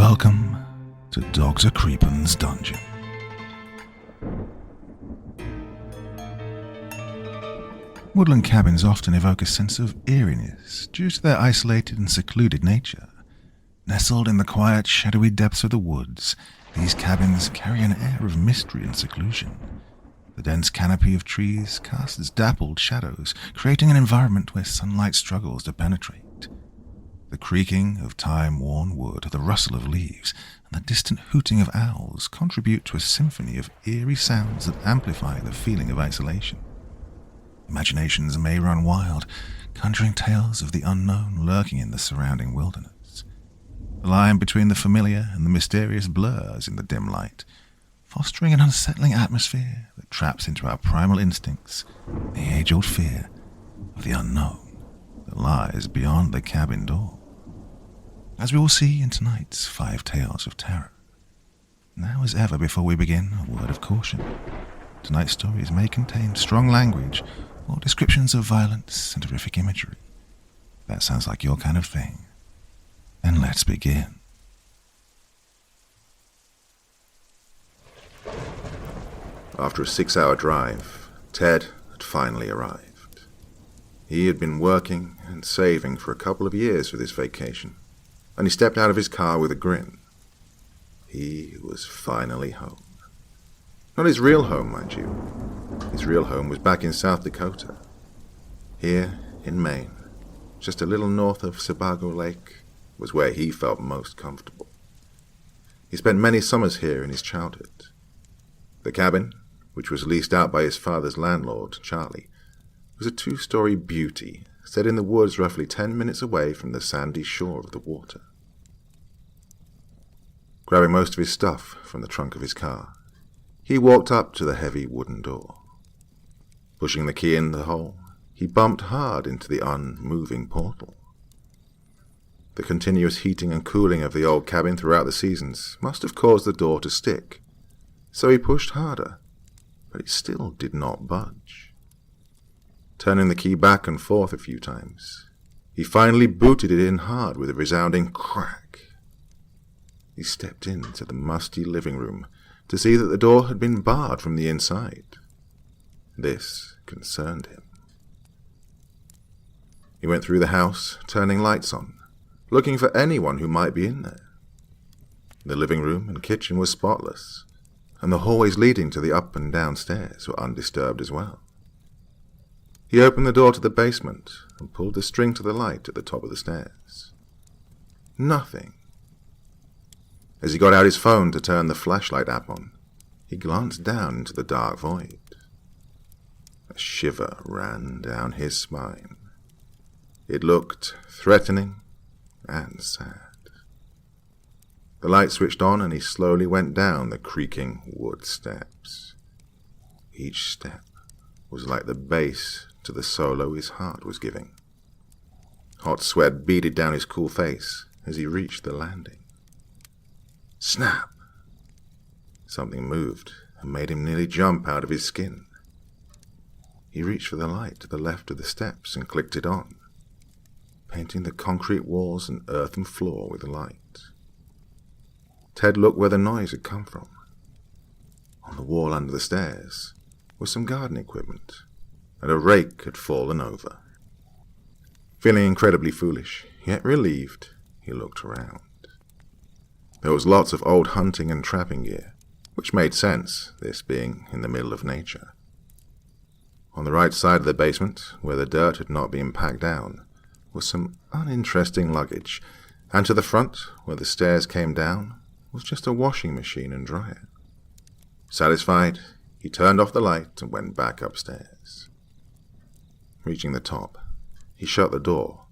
Welcome to Dr. Creepin's Dungeon. Woodland cabins often evoke a sense of eeriness due to their isolated and secluded nature. Nestled in the quiet, shadowy depths of the woods, these cabins carry an air of mystery and seclusion. The dense canopy of trees casts dappled shadows, creating an environment where sunlight struggles to penetrate. The creaking of time-worn wood, the rustle of leaves, and the distant hooting of owls contribute to a symphony of eerie sounds that amplify the feeling of isolation. Imaginations may run wild, conjuring tales of the unknown lurking in the surrounding wilderness. The line between the familiar and the mysterious blurs in the dim light, fostering an unsettling atmosphere that traps into our primal instincts the age-old fear of the unknown that lies beyond the cabin door. As we will see in tonight's 5 Tales of Terror. Now as ever, before we begin, a word of caution. Tonight's stories may contain strong language or descriptions of violence and horrific imagery. If that sounds like your kind of thing, then let's begin. After a 6-hour drive, Ted had finally arrived. He had been working and saving for a couple of years for this vacation, and he stepped out of his car with a grin. He was finally home. Not his real home, mind you. His real home was back in South Dakota. Here, in Maine, just a little north of Sebago Lake, was where he felt most comfortable. He spent many summers here in his childhood. The cabin, which was leased out by his father's landlord, Charlie, was a 2-story beauty set in the woods roughly 10 minutes away from the sandy shore of the water. Grabbing most of his stuff from the trunk of his car, he walked up to the heavy wooden door. Pushing the key in the hole, he bumped hard into the unmoving portal. The continuous heating and cooling of the old cabin throughout the seasons must have caused the door to stick, so he pushed harder, but it still did not budge. Turning the key back and forth a few times, he finally booted it in hard with a resounding crack. He stepped into the musty living room to see that the door had been barred from the inside. This concerned him. He went through the house, turning lights on, looking for anyone who might be in there. The living room and kitchen were spotless, and the hallways leading to the up and down stairs were undisturbed as well. He opened the door to the basement and pulled the string to the light at the top of the stairs. Nothing. As he got out his phone to turn the flashlight app on, he glanced down into the dark void. A shiver ran down his spine. It looked threatening and sad. The light switched on and he slowly went down the creaking wood steps. Each step was like the bass to the solo his heart was giving. Hot sweat beaded down his cool face as he reached the landing. Snap! Something moved and made him nearly jump out of his skin. He reached for the light to the left of the steps and clicked it on, painting the concrete walls and earthen floor with light. Ted looked where the noise had come from. On the wall under the stairs was some garden equipment, and a rake had fallen over. Feeling incredibly foolish, yet relieved, he looked around. There was lots of old hunting and trapping gear, which made sense, this being in the middle of nature. On the right side of the basement, where the dirt had not been packed down, was some uninteresting luggage, and to the front, where the stairs came down, was just a washing machine and dryer. Satisfied, he turned off the light and went back upstairs. Reaching the top, he shut the door,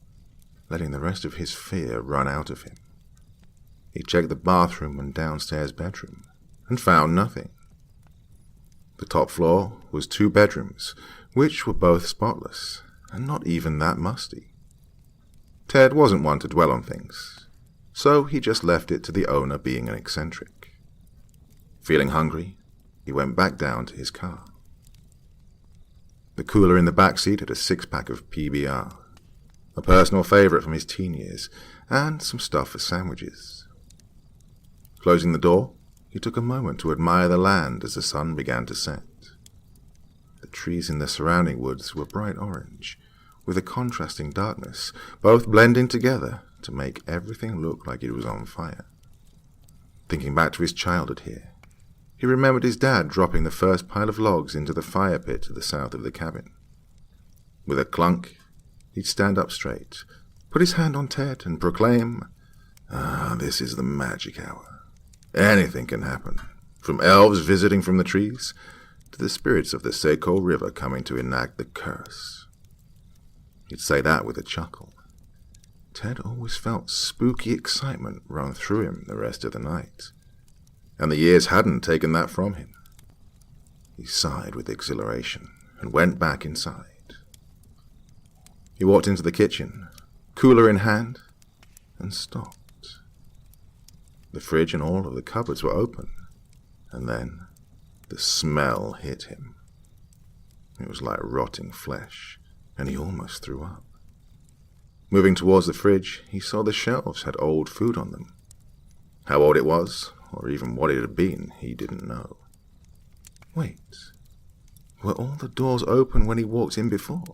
letting the rest of his fear run out of him. He checked the bathroom and downstairs bedroom, and found nothing. The top floor was 2 bedrooms, which were both spotless, and not even that musty. Ted wasn't one to dwell on things, so he just left it to the owner being an eccentric. Feeling hungry, he went back down to his car. The cooler in the back seat had a 6-pack of PBR, a personal favorite from his teen years, and some stuff for sandwiches. Closing the door, he took a moment to admire the land as the sun began to set. The trees in the surrounding woods were bright orange, with a contrasting darkness, both blending together to make everything look like it was on fire. Thinking back to his childhood here, he remembered his dad dropping the first pile of logs into the fire pit to the south of the cabin. With a clunk, he'd stand up straight, put his hand on Ted, and proclaim, this is the magic hour. Anything can happen, from elves visiting from the trees to the spirits of the Seco River coming to enact the curse. He'd say that with a chuckle. Ted always felt spooky excitement run through him the rest of the night, and the years hadn't taken that from him. He sighed with exhilaration and went back inside. He walked into the kitchen, cooler in hand, and stopped. The fridge and all of the cupboards were open, and then the smell hit him. It was like rotting flesh, and he almost threw up. Moving towards the fridge, he saw the shelves had old food on them. How old it was, or even what it had been, he didn't know. Wait, were all the doors open when he walked in before?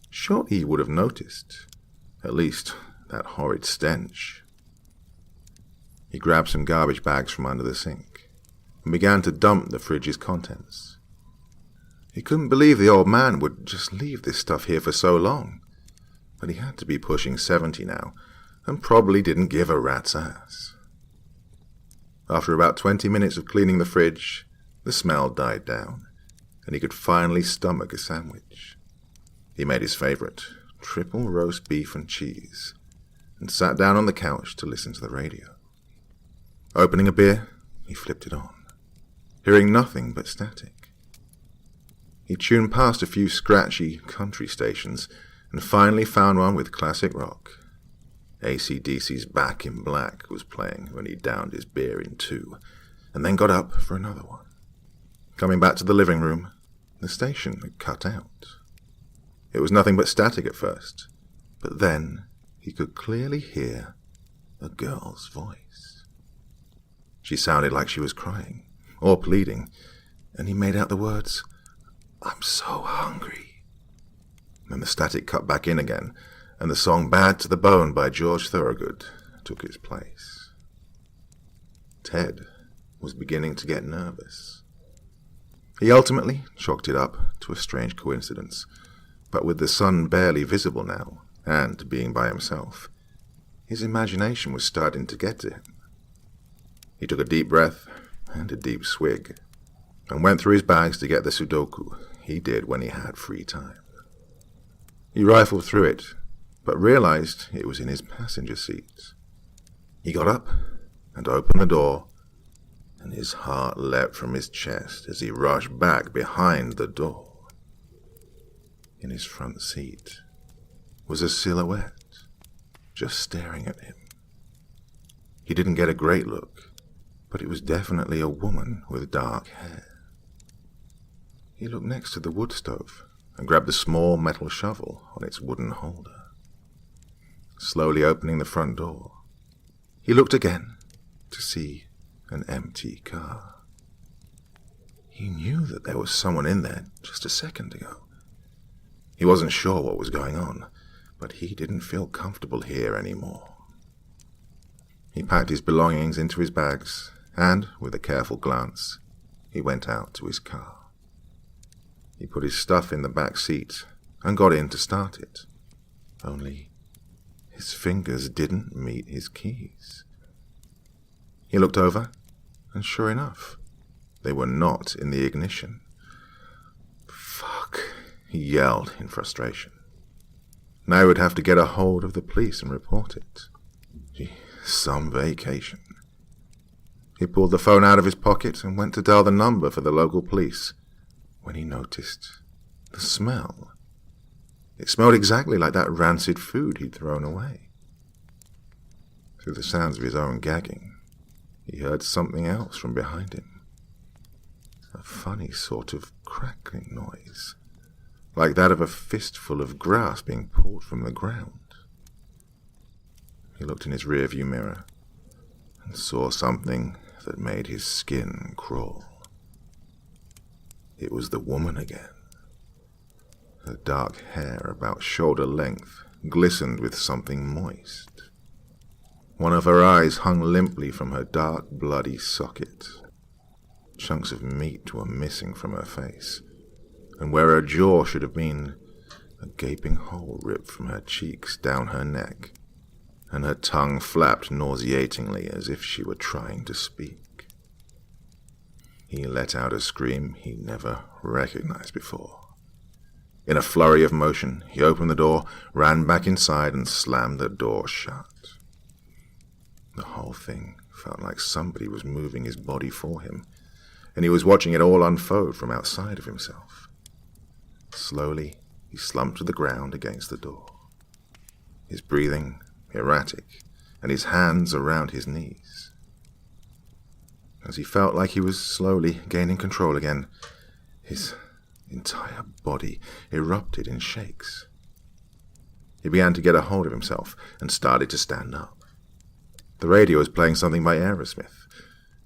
Surely he would have noticed, at least that horrid stench. He grabbed some garbage bags from under the sink and began to dump the fridge's contents. He couldn't believe the old man would just leave this stuff here for so long, but he had to be pushing 70 now and probably didn't give a rat's ass. After about 20 minutes of cleaning the fridge, the smell died down, and he could finally stomach a sandwich. He made his favorite, triple roast beef and cheese, and sat down on the couch to listen to the radio. Opening a beer, he flipped it on, hearing nothing but static. He tuned past a few scratchy country stations and finally found one with classic rock. AC/DC's Back in Black was playing when he downed his beer in 2, and then got up for another one. Coming back to the living room, the station had cut out. It was nothing but static at first, but then he could clearly hear a girl's voice. She sounded like she was crying, or pleading, and he made out the words, "I'm so hungry." Then the static cut back in again, and the song Bad to the Bone by George Thorogood took its place. Ted was beginning to get nervous. He ultimately chalked it up to a strange coincidence, but with the sun barely visible now, and being by himself, his imagination was starting to get to him. He took a deep breath and a deep swig, and went through his bags to get the Sudoku he did when he had free time. He rifled through it, but realized it was in his passenger seat. He got up and opened the door, and his heart leapt from his chest as he rushed back behind the door. In his front seat was a silhouette, just staring at him. He didn't get a great look, but it was definitely a woman with dark hair. He looked next to the wood stove and grabbed a small metal shovel on its wooden holder. Slowly opening the front door, he looked again to see an empty car. He knew that there was someone in there just a second ago. He wasn't sure what was going on, but he didn't feel comfortable here anymore. He packed his belongings into his bags, and, with a careful glance, he went out to his car. He put his stuff in the back seat and got in to start it. Only his fingers didn't meet his keys. He looked over, and sure enough, they were not in the ignition. "Fuck," he yelled in frustration. Now he would have to get a hold of the police and report it. Gee, some vacation. He pulled the phone out of his pocket and went to dial the number for the local police, when he noticed the smell. It smelled exactly like that rancid food he'd thrown away. Through the sounds of his own gagging, he heard something else from behind him. A funny sort of crackling noise, like that of a fistful of grass being pulled from the ground. He looked in his rear-view mirror and saw something that made his skin crawl. It was the woman again. Her dark hair, about shoulder length, glistened with something moist. One of her eyes hung limply from her dark, bloody socket. Chunks of meat were missing from her face, and where her jaw should have been, a gaping hole ripped from her cheeks down her neck, and her tongue flapped nauseatingly as if she were trying to speak. He let out a scream he never recognized before. In a flurry of motion, he opened the door, ran back inside, and slammed the door shut. The whole thing felt like somebody was moving his body for him, and he was watching it all unfold from outside of himself. Slowly, he slumped to the ground against the door, his breathing erratic, and his hands around his knees. As he felt like he was slowly gaining control again, his entire body erupted in shakes. He began to get a hold of himself and started to stand up. The radio was playing something by Aerosmith,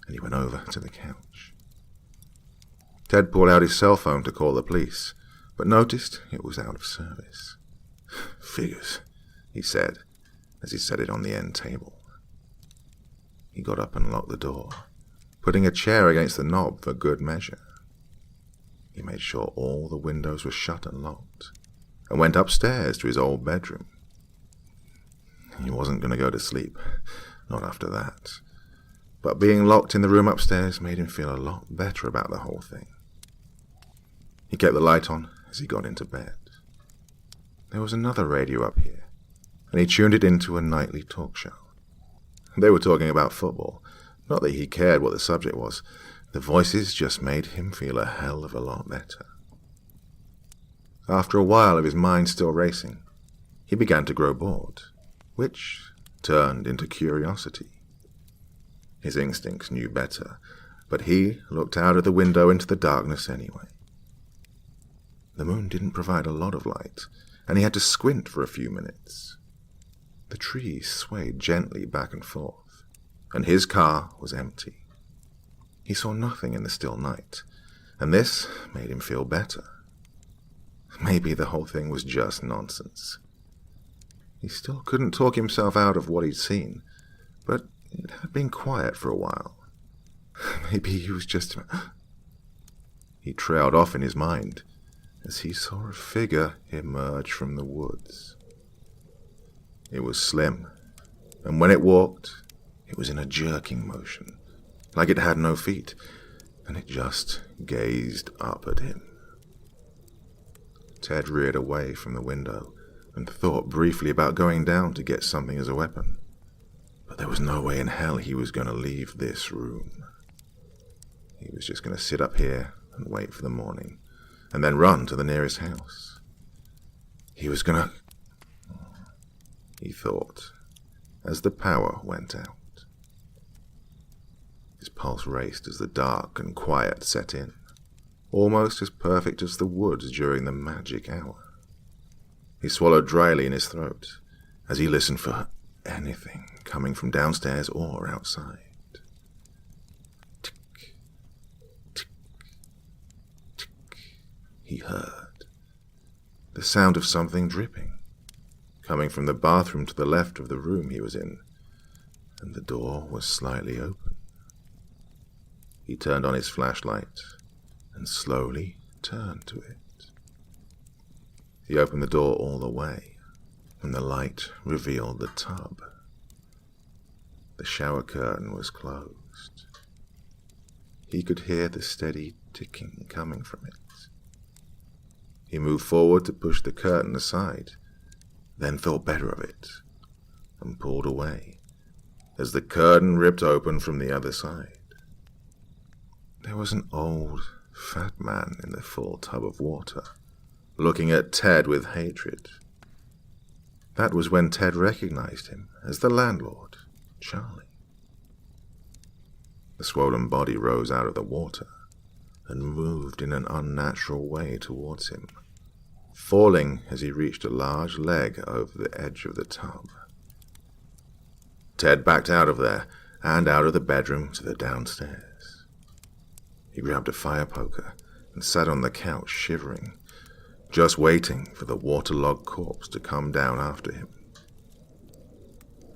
and he went over to the couch. Ted pulled out his cell phone to call the police, but noticed it was out of service. "Figures," he said, as he set it on the end table. He got up and locked the door, putting a chair against the knob for good measure. He made sure all the windows were shut and locked, and went upstairs to his old bedroom. He wasn't going to go to sleep, not after that, but being locked in the room upstairs made him feel a lot better about the whole thing. He kept the light on as he got into bed. There was another radio up here, and he tuned it into a nightly talk show. They were talking about football. Not that he cared what the subject was. The voices just made him feel a hell of a lot better. After a while of his mind still racing, he began to grow bored, which turned into curiosity. His instincts knew better, but he looked out of the window into the darkness anyway. The moon didn't provide a lot of light, and he had to squint for a few minutes. The trees swayed gently back and forth, and his car was empty. He saw nothing in the still night, and this made him feel better. Maybe the whole thing was just nonsense. He still couldn't talk himself out of what he'd seen, but it had been quiet for a while. Maybe he was just... He trailed off in his mind as he saw a figure emerge from the woods. It was slim, and when it walked, it was in a jerking motion, like it had no feet, and it just gazed up at him. Ted reared away from the window and thought briefly about going down to get something as a weapon, but there was no way in hell he was going to leave this room. He was just going to sit up here and wait for the morning, and then run to the nearest house. He was going to... He thought, as the power went out. His pulse raced as the dark and quiet set in, almost as perfect as the woods during the magic hour. He swallowed dryly in his throat as he listened for anything coming from downstairs or outside. Tick, tick, tick, he heard the sound of something dripping, coming from the bathroom to the left of the room he was in, and the door was slightly open. He turned on his flashlight and slowly turned to it. He opened the door all the way, and the light revealed the tub. The shower curtain was closed. He could hear the steady ticking coming from it. He moved forward to push the curtain aside, then thought better of it, and pulled away, as the curtain ripped open from the other side. There was an old, fat man in the full tub of water, looking at Ted with hatred. That was when Ted recognized him as the landlord, Charlie. The swollen body rose out of the water and moved in an unnatural way towards him, falling as he reached a large leg over the edge of the tub. Ted backed out of there and out of the bedroom to the downstairs. He grabbed a fire poker and sat on the couch shivering, just waiting for the waterlogged corpse to come down after him.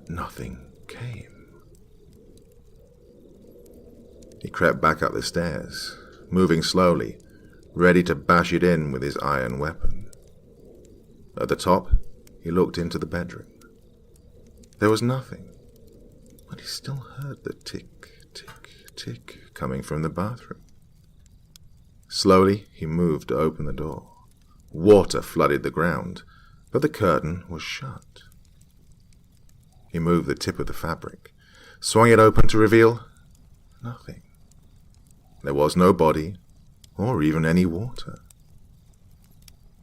Nothing came. He crept back up the stairs, moving slowly, ready to bash it in with his iron weapon. At the top, he looked into the bedroom. There was nothing, but he still heard the tick, tick, tick coming from the bathroom. Slowly, he moved to open the door. Water flooded the ground, but the curtain was shut. He moved the tip of the fabric, swung it open to reveal nothing. There was no body, or even any water.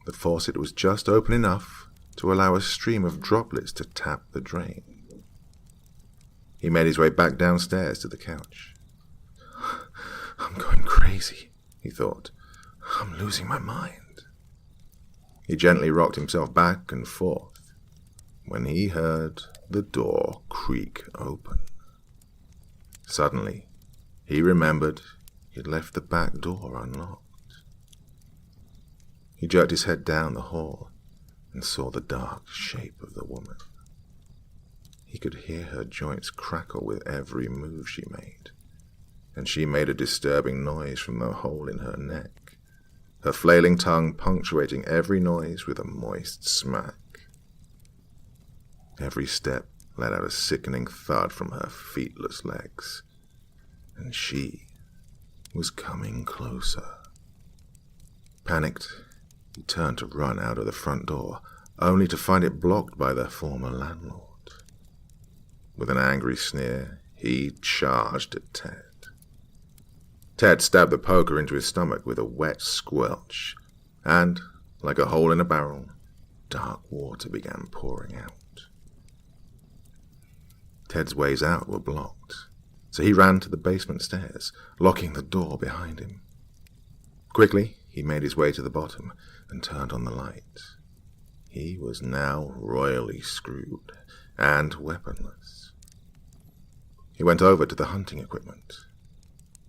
The faucet was just open enough to allow a stream of droplets to tap the drain. He made his way back downstairs to the couch. I'm going crazy, he thought. I'm losing my mind. He gently rocked himself back and forth when he heard the door creak open. Suddenly, he remembered he'd left the back door unlocked. He jerked his head down the hall and saw the dark shape of the woman. He could hear her joints crackle with every move she made, and she made a disturbing noise from the hole in her neck, her flailing tongue punctuating every noise with a moist smack. Every step let out a sickening thud from her feetless legs, and she was coming closer. Panicked, he turned to run out of the front door, only to find it blocked by their former landlord. With an angry sneer, he charged at Ted. Ted stabbed the poker into his stomach with a wet squelch, and, like a hole in a barrel, dark water began pouring out. Ted's ways out were blocked, so he ran to the basement stairs, locking the door behind him. Quickly, he made his way to the bottom and turned on the light. He was now royally screwed and weaponless. He went over to the hunting equipment.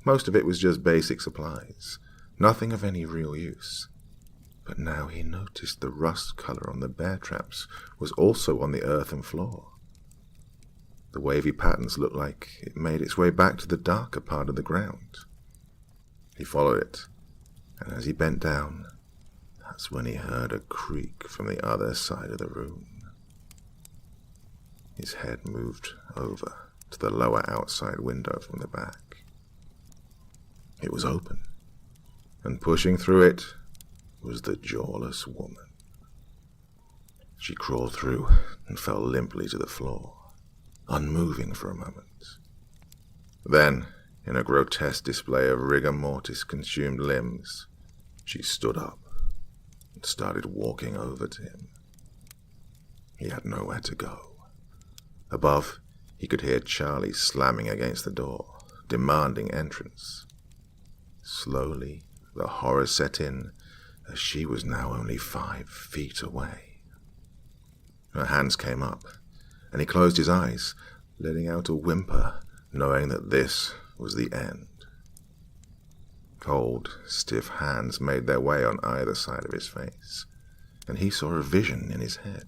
Most of it was just basic supplies, nothing of any real use. But now he noticed the rust color on the bear traps was also on the earthen floor. The wavy patterns looked like it made its way back to the darker part of the ground. He followed it, and as he bent down, that's when he heard a creak from the other side of the room. His head moved over to the lower outside window from the back. It was open, and pushing through it was the jawless woman. She crawled through and fell limply to the floor, unmoving for a moment. Then, in a grotesque display of rigor mortis-consumed limbs, she stood up and started walking over to him. He had nowhere to go. Above, he could hear Charlie slamming against the door, demanding entrance. Slowly, the horror set in as she was now only 5 feet away. Her hands came up, and he closed his eyes, letting out a whimper, knowing that this was the end. Cold, stiff hands made their way on either side of his face, and he saw a vision in his head.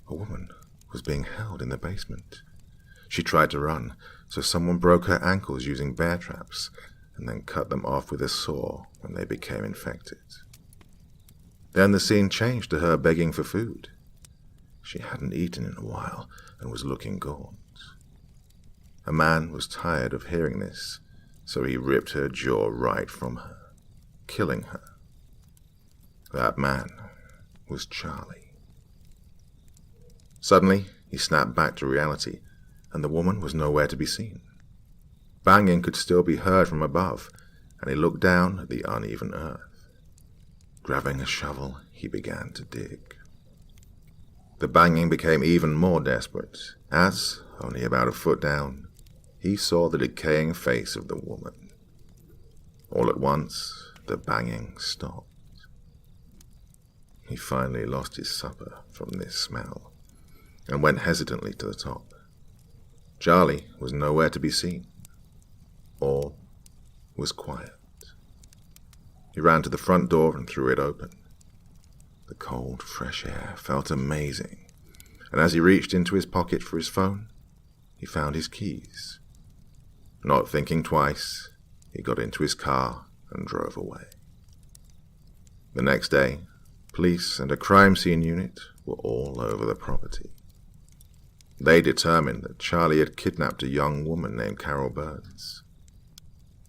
A woman was being held in the basement. She tried to run, so someone broke her ankles using bear traps, and then cut them off with a saw when they became infected. Then the scene changed to her begging for food. She hadn't eaten in a while and was looking gaunt. A man was tired of hearing this, so he ripped her jaw right from her, killing her. That man was Charlie. Suddenly, he snapped back to reality, and the woman was nowhere to be seen. Banging could still be heard from above, and he looked down at the uneven earth. Grabbing a shovel, he began to dig. The banging became even more desperate, as, only about a foot down, he saw the decaying face of the woman. All at once, the banging stopped. He finally lost his supper from this smell, and went hesitantly to the top. Charlie was nowhere to be seen. All was quiet. He ran to the front door and threw it open. The cold, fresh air felt amazing, and as he reached into his pocket for his phone, he found his keys. Not thinking twice, he got into his car and drove away. The next day, police and a crime scene unit were all over the property. They determined that Charlie had kidnapped a young woman named Carol Burns.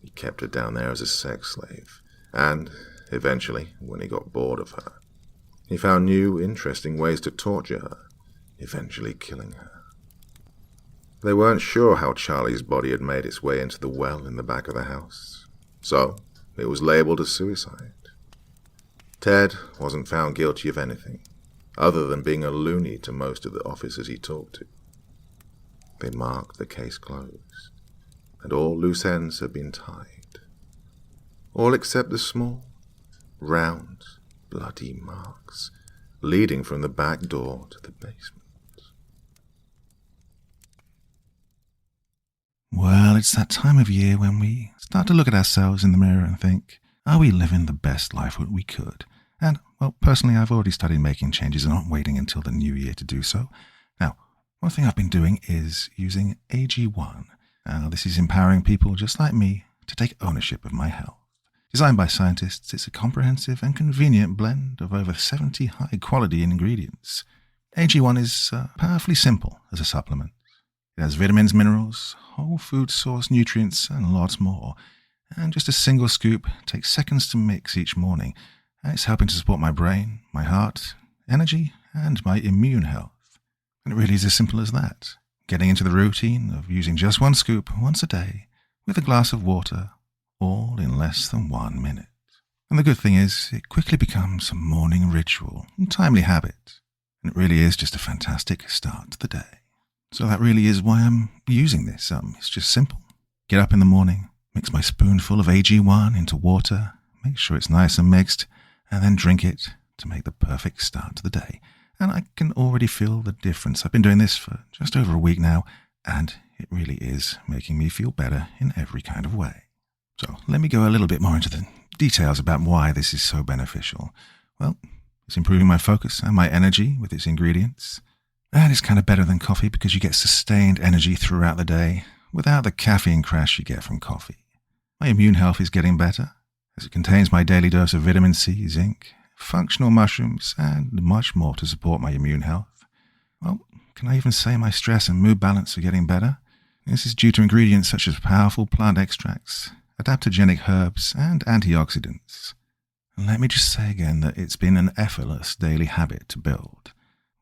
He kept her down there as a sex slave, and, eventually, when he got bored of her, he found new, interesting ways to torture her, eventually killing her. They weren't sure how Charlie's body had made its way into the well in the back of the house, so it was labeled as suicide. Ted wasn't found guilty of anything, other than being a loony to most of the officers he talked to. They marked the case closed, and all loose ends had been tied. All except the small, round, bloody marks leading from the back door to the basement. Well, it's that time of year when we start to look at ourselves in the mirror and think, are we living the best life we could? And, well, personally, I've already started making changes and not waiting until the new year to do so. Now, one thing I've been doing is using AG1. This is empowering people just like me to take ownership of my health. Designed by scientists, it's a comprehensive and convenient blend of over 70 high-quality ingredients. AG1 is powerfully simple as a supplement. It has vitamins, minerals, whole food source nutrients, and lots more. And just a single scoop takes seconds to mix each morning. And it's helping to support my brain, my heart, energy, and my immune health. And it really is as simple as that. Getting into the routine of using just one scoop once a day with a glass of water, all in less than 1 minute. And the good thing is, it quickly becomes a morning ritual and timely habit. And it really is just a fantastic start to the day. So that really is why I'm using this. It's just simple. Get up in the morning, mix my spoonful of AG1 into water, make sure it's nice and mixed, and then drink it to make the perfect start to the day. And I can already feel the difference. I've been doing this for just over a week now, and it really is making me feel better in every kind of way. So let me go a little bit more into the details about why this is so beneficial. Well, it's improving my focus and my energy with its ingredients. And it's kind of better than coffee because you get sustained energy throughout the day without the caffeine crash you get from coffee. My immune health is getting better as it contains my daily dose of vitamin C, zinc, functional mushrooms, and much more to support my immune health. Well, can I even say my stress and mood balance are getting better? This is due to ingredients such as powerful plant extracts, adaptogenic herbs, and antioxidants. And let me just say again that it's been an effortless daily habit to build.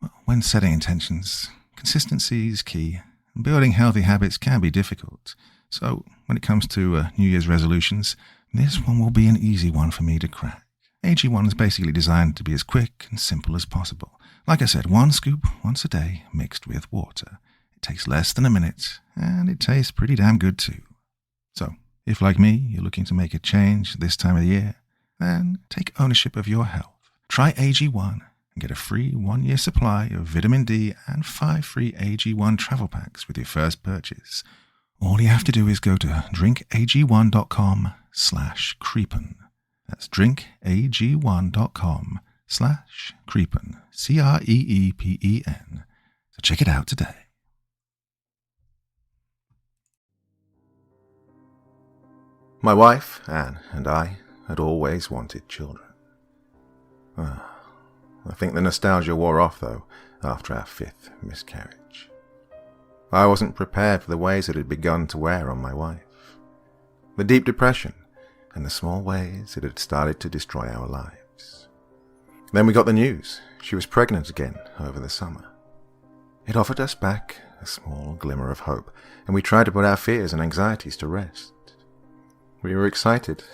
Well, when setting intentions, consistency is key, and building healthy habits can be difficult. So when it comes to New Year's resolutions, this one will be an easy one for me to crack. AG1 is basically designed to be as quick and simple as possible. Like I said, 1 scoop once a day mixed with water. It takes less than a minute, and it tastes pretty damn good too. So, if like me, you're looking to make a change this time of the year, then take ownership of your health. Try AG1 and get a free 1-year supply of vitamin D and 5 free AG1 travel packs with your first purchase. All you have to do is go to drinkag1.com/creepin. That's drinkag1.com/creepin. CREEPEN. So check it out today. My wife, Anne, and I had always wanted children. I think the nostalgia wore off, though, after our 5th miscarriage. I wasn't prepared for the ways it had begun to wear on my wife. The deep depression and the small ways it had started to destroy our lives. Then we got the news. She was pregnant again over the summer. It offered us back a small glimmer of hope, and we tried to put our fears and anxieties to rest. We were excited,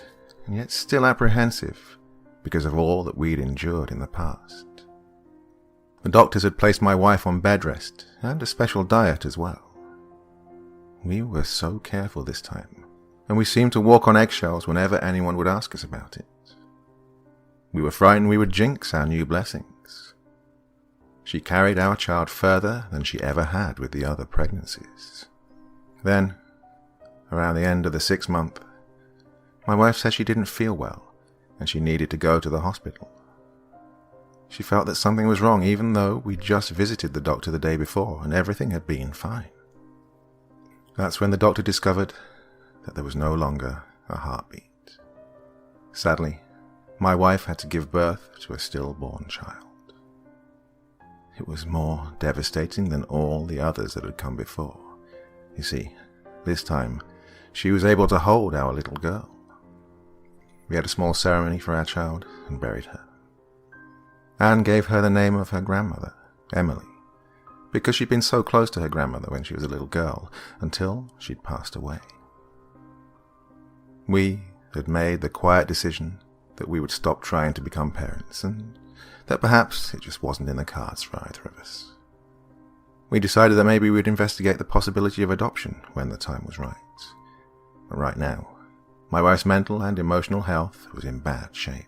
and yet still apprehensive, because of all that we'd endured in the past. The doctors had placed my wife on bed rest, and a special diet as well. We were so careful this time, and we seemed to walk on eggshells whenever anyone would ask us about it. We were frightened we would jinx our new blessings. She carried our child further than she ever had with the other pregnancies. Then, around the end of the 6th month, my wife said she didn't feel well and she needed to go to the hospital. She felt that something was wrong even though we'd just visited the doctor the day before and everything had been fine. That's when the doctor discovered that there was no longer a heartbeat. Sadly, my wife had to give birth to a stillborn child. It was more devastating than all the others that had come before. You see, this time, she was able to hold our little girl. We had a small ceremony for our child and buried her. Anne gave her the name of her grandmother, Emily, because she'd been so close to her grandmother when she was a little girl until she'd passed away. We had made the quiet decision that we would stop trying to become parents and that perhaps it just wasn't in the cards for either of us. We decided that maybe we'd investigate the possibility of adoption when the time was right. But right now, my wife's mental and emotional health was in bad shape.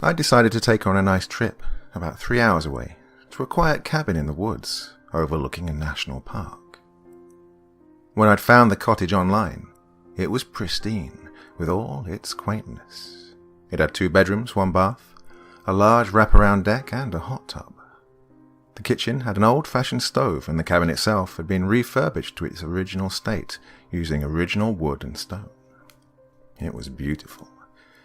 I decided to take her on a nice trip, about 3 hours away, to a quiet cabin in the woods overlooking a national park. When I'd found the cottage online, it was pristine with all its quaintness. It had 2 bedrooms, 1 bath, a large wraparound deck and a hot tub. The kitchen had an old-fashioned stove and the cabin itself had been refurbished to its original state using original wood and stone. It was beautiful,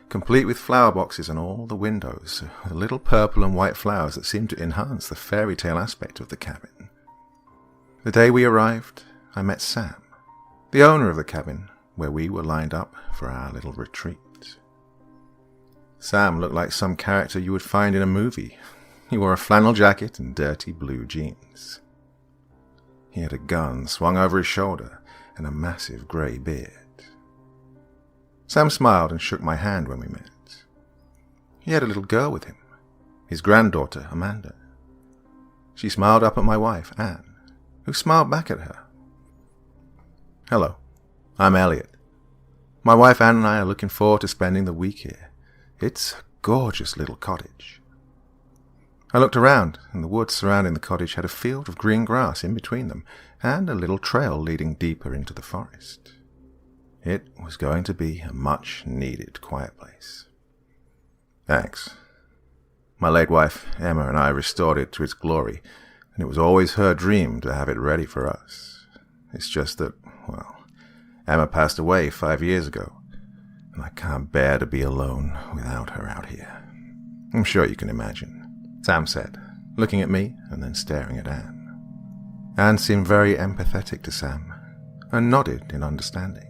complete with flower boxes on all the windows, with little purple and white flowers that seemed to enhance the fairy tale aspect of the cabin. The day we arrived, I met Sam, the owner of the cabin, where we were lined up for our little retreat. Sam looked like some character you would find in a movie. He wore a flannel jacket and dirty blue jeans. He had a gun swung over his shoulder and a massive grey beard. Sam smiled and shook my hand when we met. He had a little girl with him, his granddaughter, Amanda. She smiled up at my wife, Anne, who smiled back at her. Hello, I'm Elliot. My wife Anne and I are looking forward to spending the week here. It's a gorgeous little cottage. I looked around, and the woods surrounding the cottage had a field of green grass in between them, and a little trail leading deeper into the forest. It was going to be a much-needed quiet place. Thanks. My late wife, Emma, and I restored it to its glory, and it was always her dream to have it ready for us. It's just that, well, Emma passed away 5 years ago, and I can't bear to be alone without her out here. I'm sure you can imagine, Sam said, looking at me and then staring at Anne. Anne seemed very empathetic to Sam, and nodded in understanding.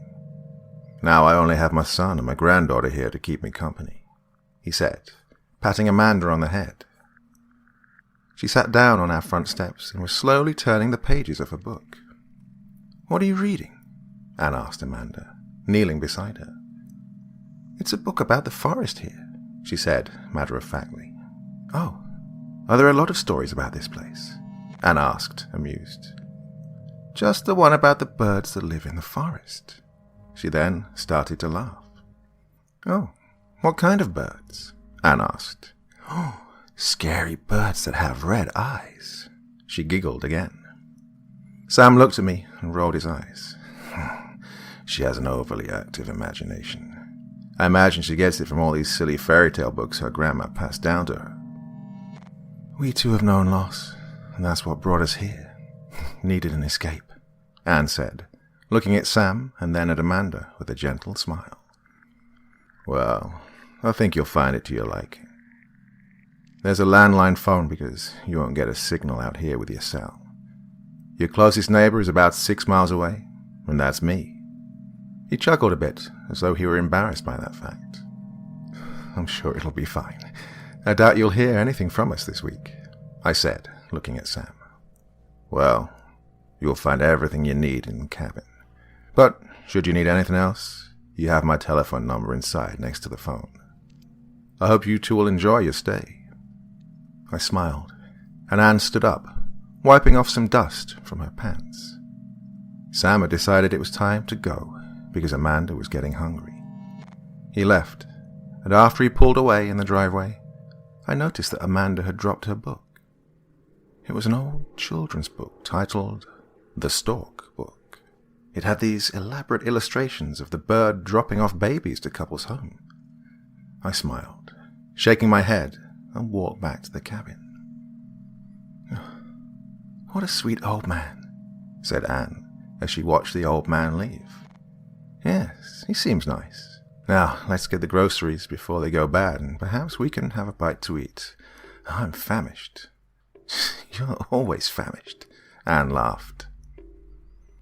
Now I only have my son and my granddaughter here to keep me company, he said, patting Amanda on the head. She sat down on our front steps and was slowly turning the pages of her book. What are you reading? Anne asked Amanda, kneeling beside her. It's a book about the forest here, she said, matter-of-factly. Oh, are there a lot of stories about this place? Anne asked, amused. Just the one about the birds that live in the forest. She then started to laugh. Oh, what kind of birds? Anne asked. Oh, scary birds that have red eyes. She giggled again. Sam looked at me and rolled his eyes. She has an overly active imagination. I imagine she gets it from all these silly fairy tale books her grandma passed down to her. We too have known loss, and that's what brought us here. Needed an escape, Anne said, looking at Sam and then at Amanda with a gentle smile. Well, I think you'll find it to your liking. There's a landline phone because you won't get a signal out here with your cell. Your closest neighbor is about 6 miles away, and that's me. He chuckled a bit, as though he were embarrassed by that fact. I'm sure it'll be fine. I doubt you'll hear anything from us this week, I said, looking at Sam. Well, you'll find everything you need in the cabin. But should you need anything else, you have my telephone number inside next to the phone. I hope you two will enjoy your stay. I smiled, and Anne stood up, wiping off some dust from her pants. Sam had decided it was time to go, because Amanda was getting hungry. He left, and after he pulled away in the driveway, I noticed that Amanda had dropped her book. It was an old children's book titled The Stork Book. It had these elaborate illustrations of the bird dropping off babies to couples' home. I smiled, shaking my head, and walked back to the cabin. "What a sweet old man," said Anne, as she watched the old man leave. "Yes, he seems nice. Now, let's get the groceries before they go bad, and perhaps we can have a bite to eat. I'm famished." "You're always famished," Anne laughed.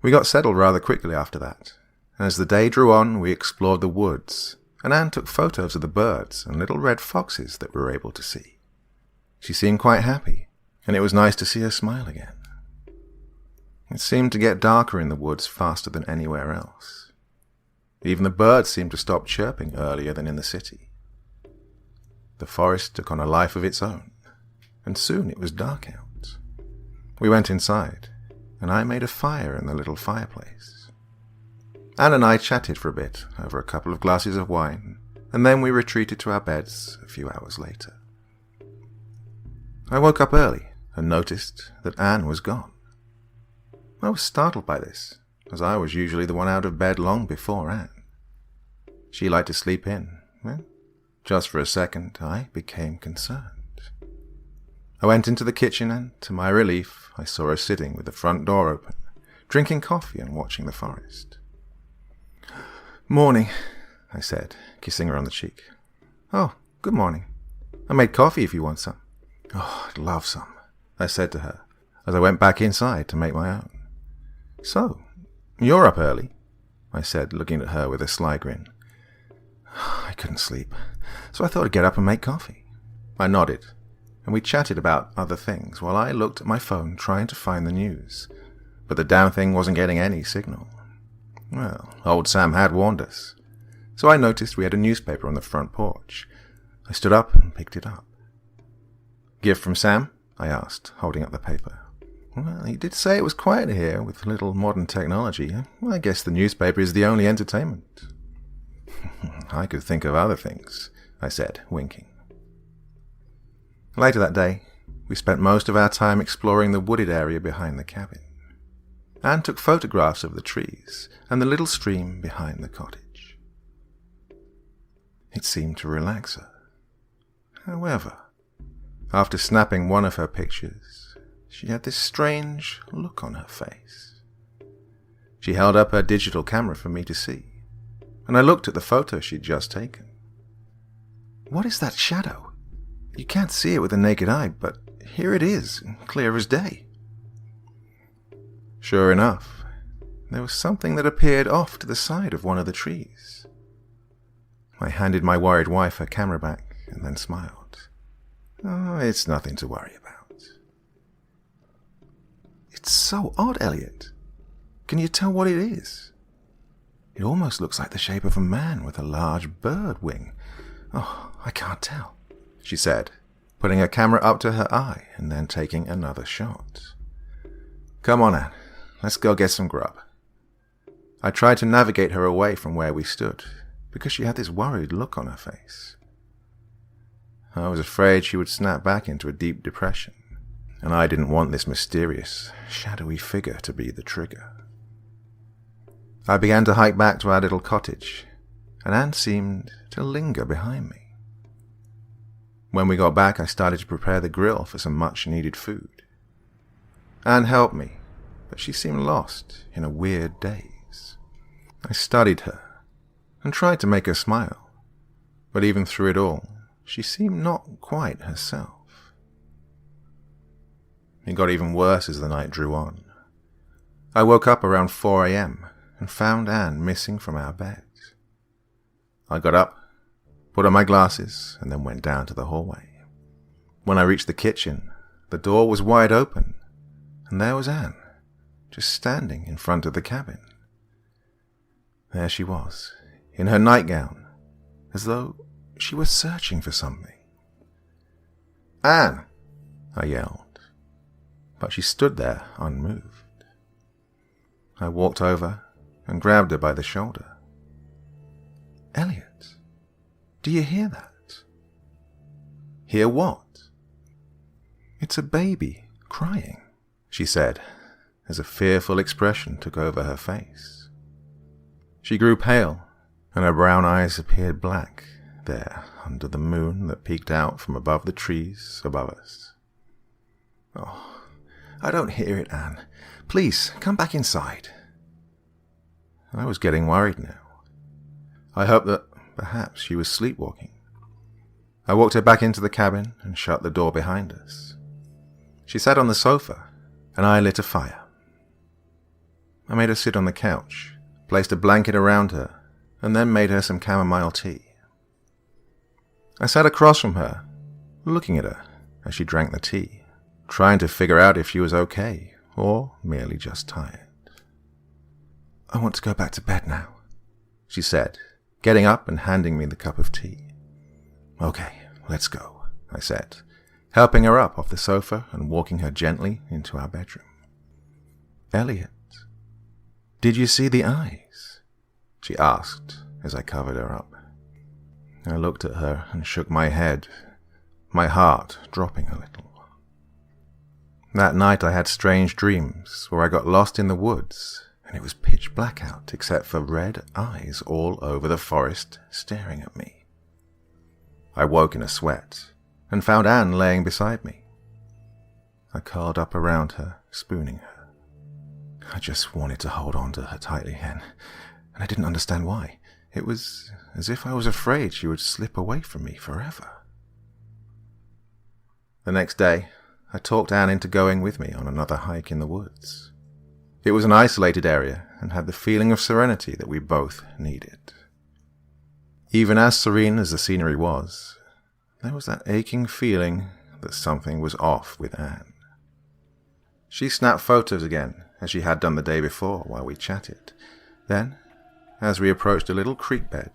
We got settled rather quickly after that, and as the day drew on, we explored the woods, and Anne took photos of the birds and little red foxes that we were able to see. She seemed quite happy, and it was nice to see her smile again. It seemed to get darker in the woods faster than anywhere else. Even the birds seemed to stop chirping earlier than in the city. The forest took on a life of its own, and soon it was dark out. We went inside, and I made a fire in the little fireplace. Anne and I chatted for a bit over a couple of glasses of wine, and then we retreated to our beds a few hours later. I woke up early and noticed that Anne was gone. I was startled by this, as I was usually the one out of bed long before Anne. She liked to sleep in, and just for a second I became concerned. I went into the kitchen and, to my relief, I saw her sitting with the front door open, drinking coffee and watching the forest. "Morning," I said, kissing her on the cheek. "Oh, good morning. I made coffee if you want some." "Oh, I'd love some," I said to her, as I went back inside to make my own. "So, you're up early?" I said, looking at her with a sly grin. "I couldn't sleep, so I thought I'd get up and make coffee." I nodded, and we chatted about other things while I looked at my phone trying to find the news, but the damn thing wasn't getting any signal. Well, old Sam had warned us, so I noticed we had a newspaper on the front porch. I stood up and picked it up. "Gift from Sam?" I asked, holding up the paper. "Well, he did say it was quiet here with little modern technology. I guess the newspaper is the only entertainment." "I could think of other things," I said, winking. Later that day, we spent most of our time exploring the wooded area behind the cabin. Anne took photographs of the trees and the little stream behind the cottage. It seemed to relax her. However, after snapping one of her pictures, she had this strange look on her face. She held up her digital camera for me to see, and I looked at the photo she'd just taken. "What is that shadow? You can't see it with the naked eye, but here it is, clear as day." Sure enough, there was something that appeared off to the side of one of the trees. I handed my worried wife her camera back and then smiled. "Oh, it's nothing to worry about." "It's so odd, Elliot. Can you tell what it is?" "It almost looks like the shape of a man with a large bird wing. Oh, I can't tell," she said, putting her camera up to her eye and then taking another shot. "Come on, Anne. Let's go get some grub." I tried to navigate her away from where we stood, because she had this worried look on her face. I was afraid she would snap back into a deep depression, and I didn't want this mysterious, shadowy figure to be the trigger. I began to hike back to our little cottage, and Anne seemed to linger behind me. When we got back, I started to prepare the grill for some much-needed food. Anne helped me, but she seemed lost in a weird daze. I studied her and tried to make her smile, but even through it all, she seemed not quite herself. It got even worse as the night drew on. I woke up around 4 a.m. and found Anne missing from our bed. I got up, put on my glasses, and then went down to the hallway. When I reached the kitchen, the door was wide open, and there was Anne, just standing in front of the cabin. There she was, in her nightgown, as though she was searching for something. "Anne!" I yelled, but she stood there unmoved. I walked over and grabbed her by the shoulder. "Elliot, do you hear that?" "Hear what?" "It's a baby crying," she said, as a fearful expression took over her face. She grew pale, and her brown eyes appeared black there under the moon that peeked out from above the trees above us. "Oh, I don't hear it, Anne. Please, come back inside." I was getting worried now. I hoped that perhaps she was sleepwalking. I walked her back into the cabin and shut the door behind us. She sat on the sofa, and I lit a fire. I made her sit on the couch, placed a blanket around her, and then made her some chamomile tea. I sat across from her, looking at her as she drank the tea, trying to figure out if she was okay or merely just tired. "I want to go back to bed now," she said, getting up and handing me the cup of tea. "Okay, let's go," I said, helping her up off the sofa and walking her gently into our bedroom. "Elliot, did you see the eyes?" she asked as I covered her up. I looked at her and shook my head, my heart dropping a little. That night I had strange dreams where I got lost in the woods, and it was pitch black out except for red eyes all over the forest staring at me. I woke in a sweat and found Anne laying beside me. I curled up around her, spooning her. I just wanted to hold on to her tightly, and I didn't understand why. It was as if I was afraid she would slip away from me forever. The next day, I talked Anne into going with me on another hike in the woods. It was an isolated area and had the feeling of serenity that we both needed. Even as serene as the scenery was, there was that aching feeling that something was off with Anne. She snapped photos again, as she had done the day before while we chatted. Then, as we approached a little creek bed,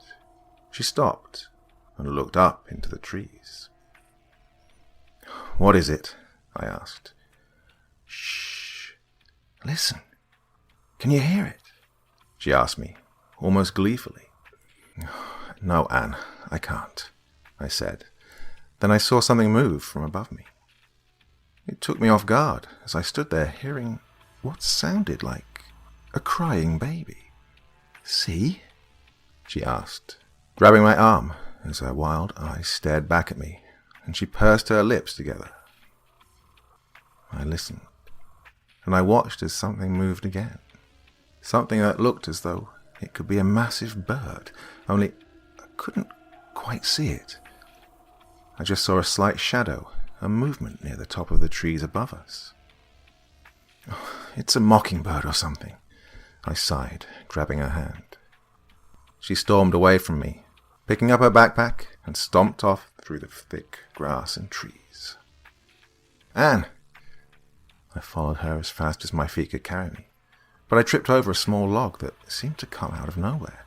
she stopped and looked up into the trees. "What is it?" I asked. "Shh. Listen. Can you hear it?" she asked me, almost gleefully. "No, Anne, I can't," I said. Then I saw something move from above me. It took me off guard as I stood there hearing what sounded like a crying baby. "See?" she asked, grabbing my arm as her wild eyes stared back at me, and she pursed her lips together. I listened, and I watched as something moved again. Something that looked as though it could be a massive bird, only I couldn't quite see it. I just saw a slight shadow, a movement near the top of the trees above us. "It's a mockingbird or something," I sighed, grabbing her hand. She stormed away from me, picking up her backpack, and stomped off through the thick grass and trees. "Anne!" I followed her as fast as my feet could carry me, but I tripped over a small log that seemed to come out of nowhere.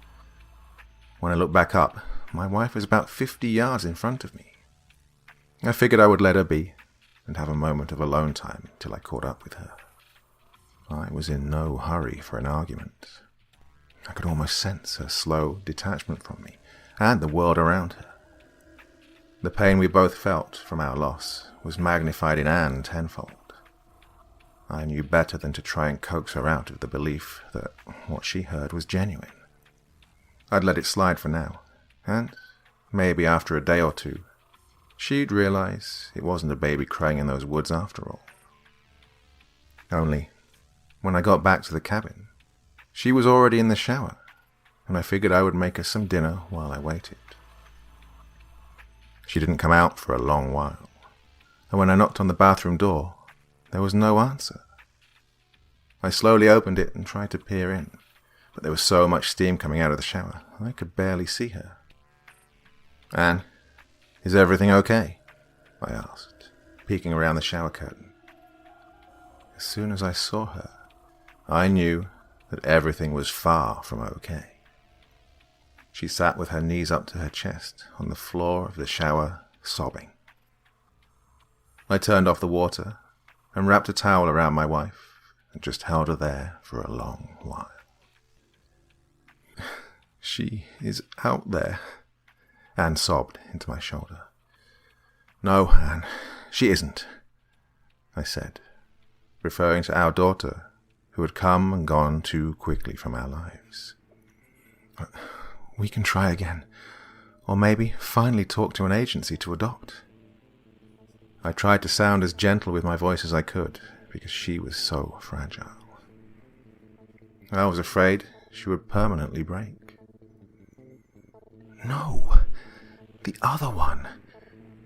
When I looked back up, my wife was about 50 yards in front of me. I figured I would let her be and have a moment of alone time till I caught up with her. I was in no hurry for an argument. I could almost sense her slow detachment from me and the world around her. The pain we both felt from our loss was magnified in Anne tenfold. I knew better than to try and coax her out of the belief that what she heard was genuine. I'd let it slide for now, and maybe after a day or two, she'd realize it wasn't a baby crying in those woods after all. Only, when I got back to the cabin, she was already in the shower, and I figured I would make her some dinner while I waited. She didn't come out for a long while, and when I knocked on the bathroom door, there was no answer. I slowly opened it and tried to peer in, but there was so much steam coming out of the shower, I could barely see her. "Anne, is everything okay?" I asked, peeking around the shower curtain. As soon as I saw her, I knew that everything was far from okay. She sat with her knees up to her chest on the floor of the shower, sobbing. I turned off the water and wrapped a towel around my wife and just held her there for a long while. "She is out there," Anne sobbed into my shoulder. "No, Anne, she isn't," I said, referring to our daughter, who had come and gone too quickly from our lives. But we can try again. Or maybe finally talk to an agency to adopt. I tried to sound as gentle with my voice as I could, because she was so fragile. I was afraid she would permanently break. No, the other one.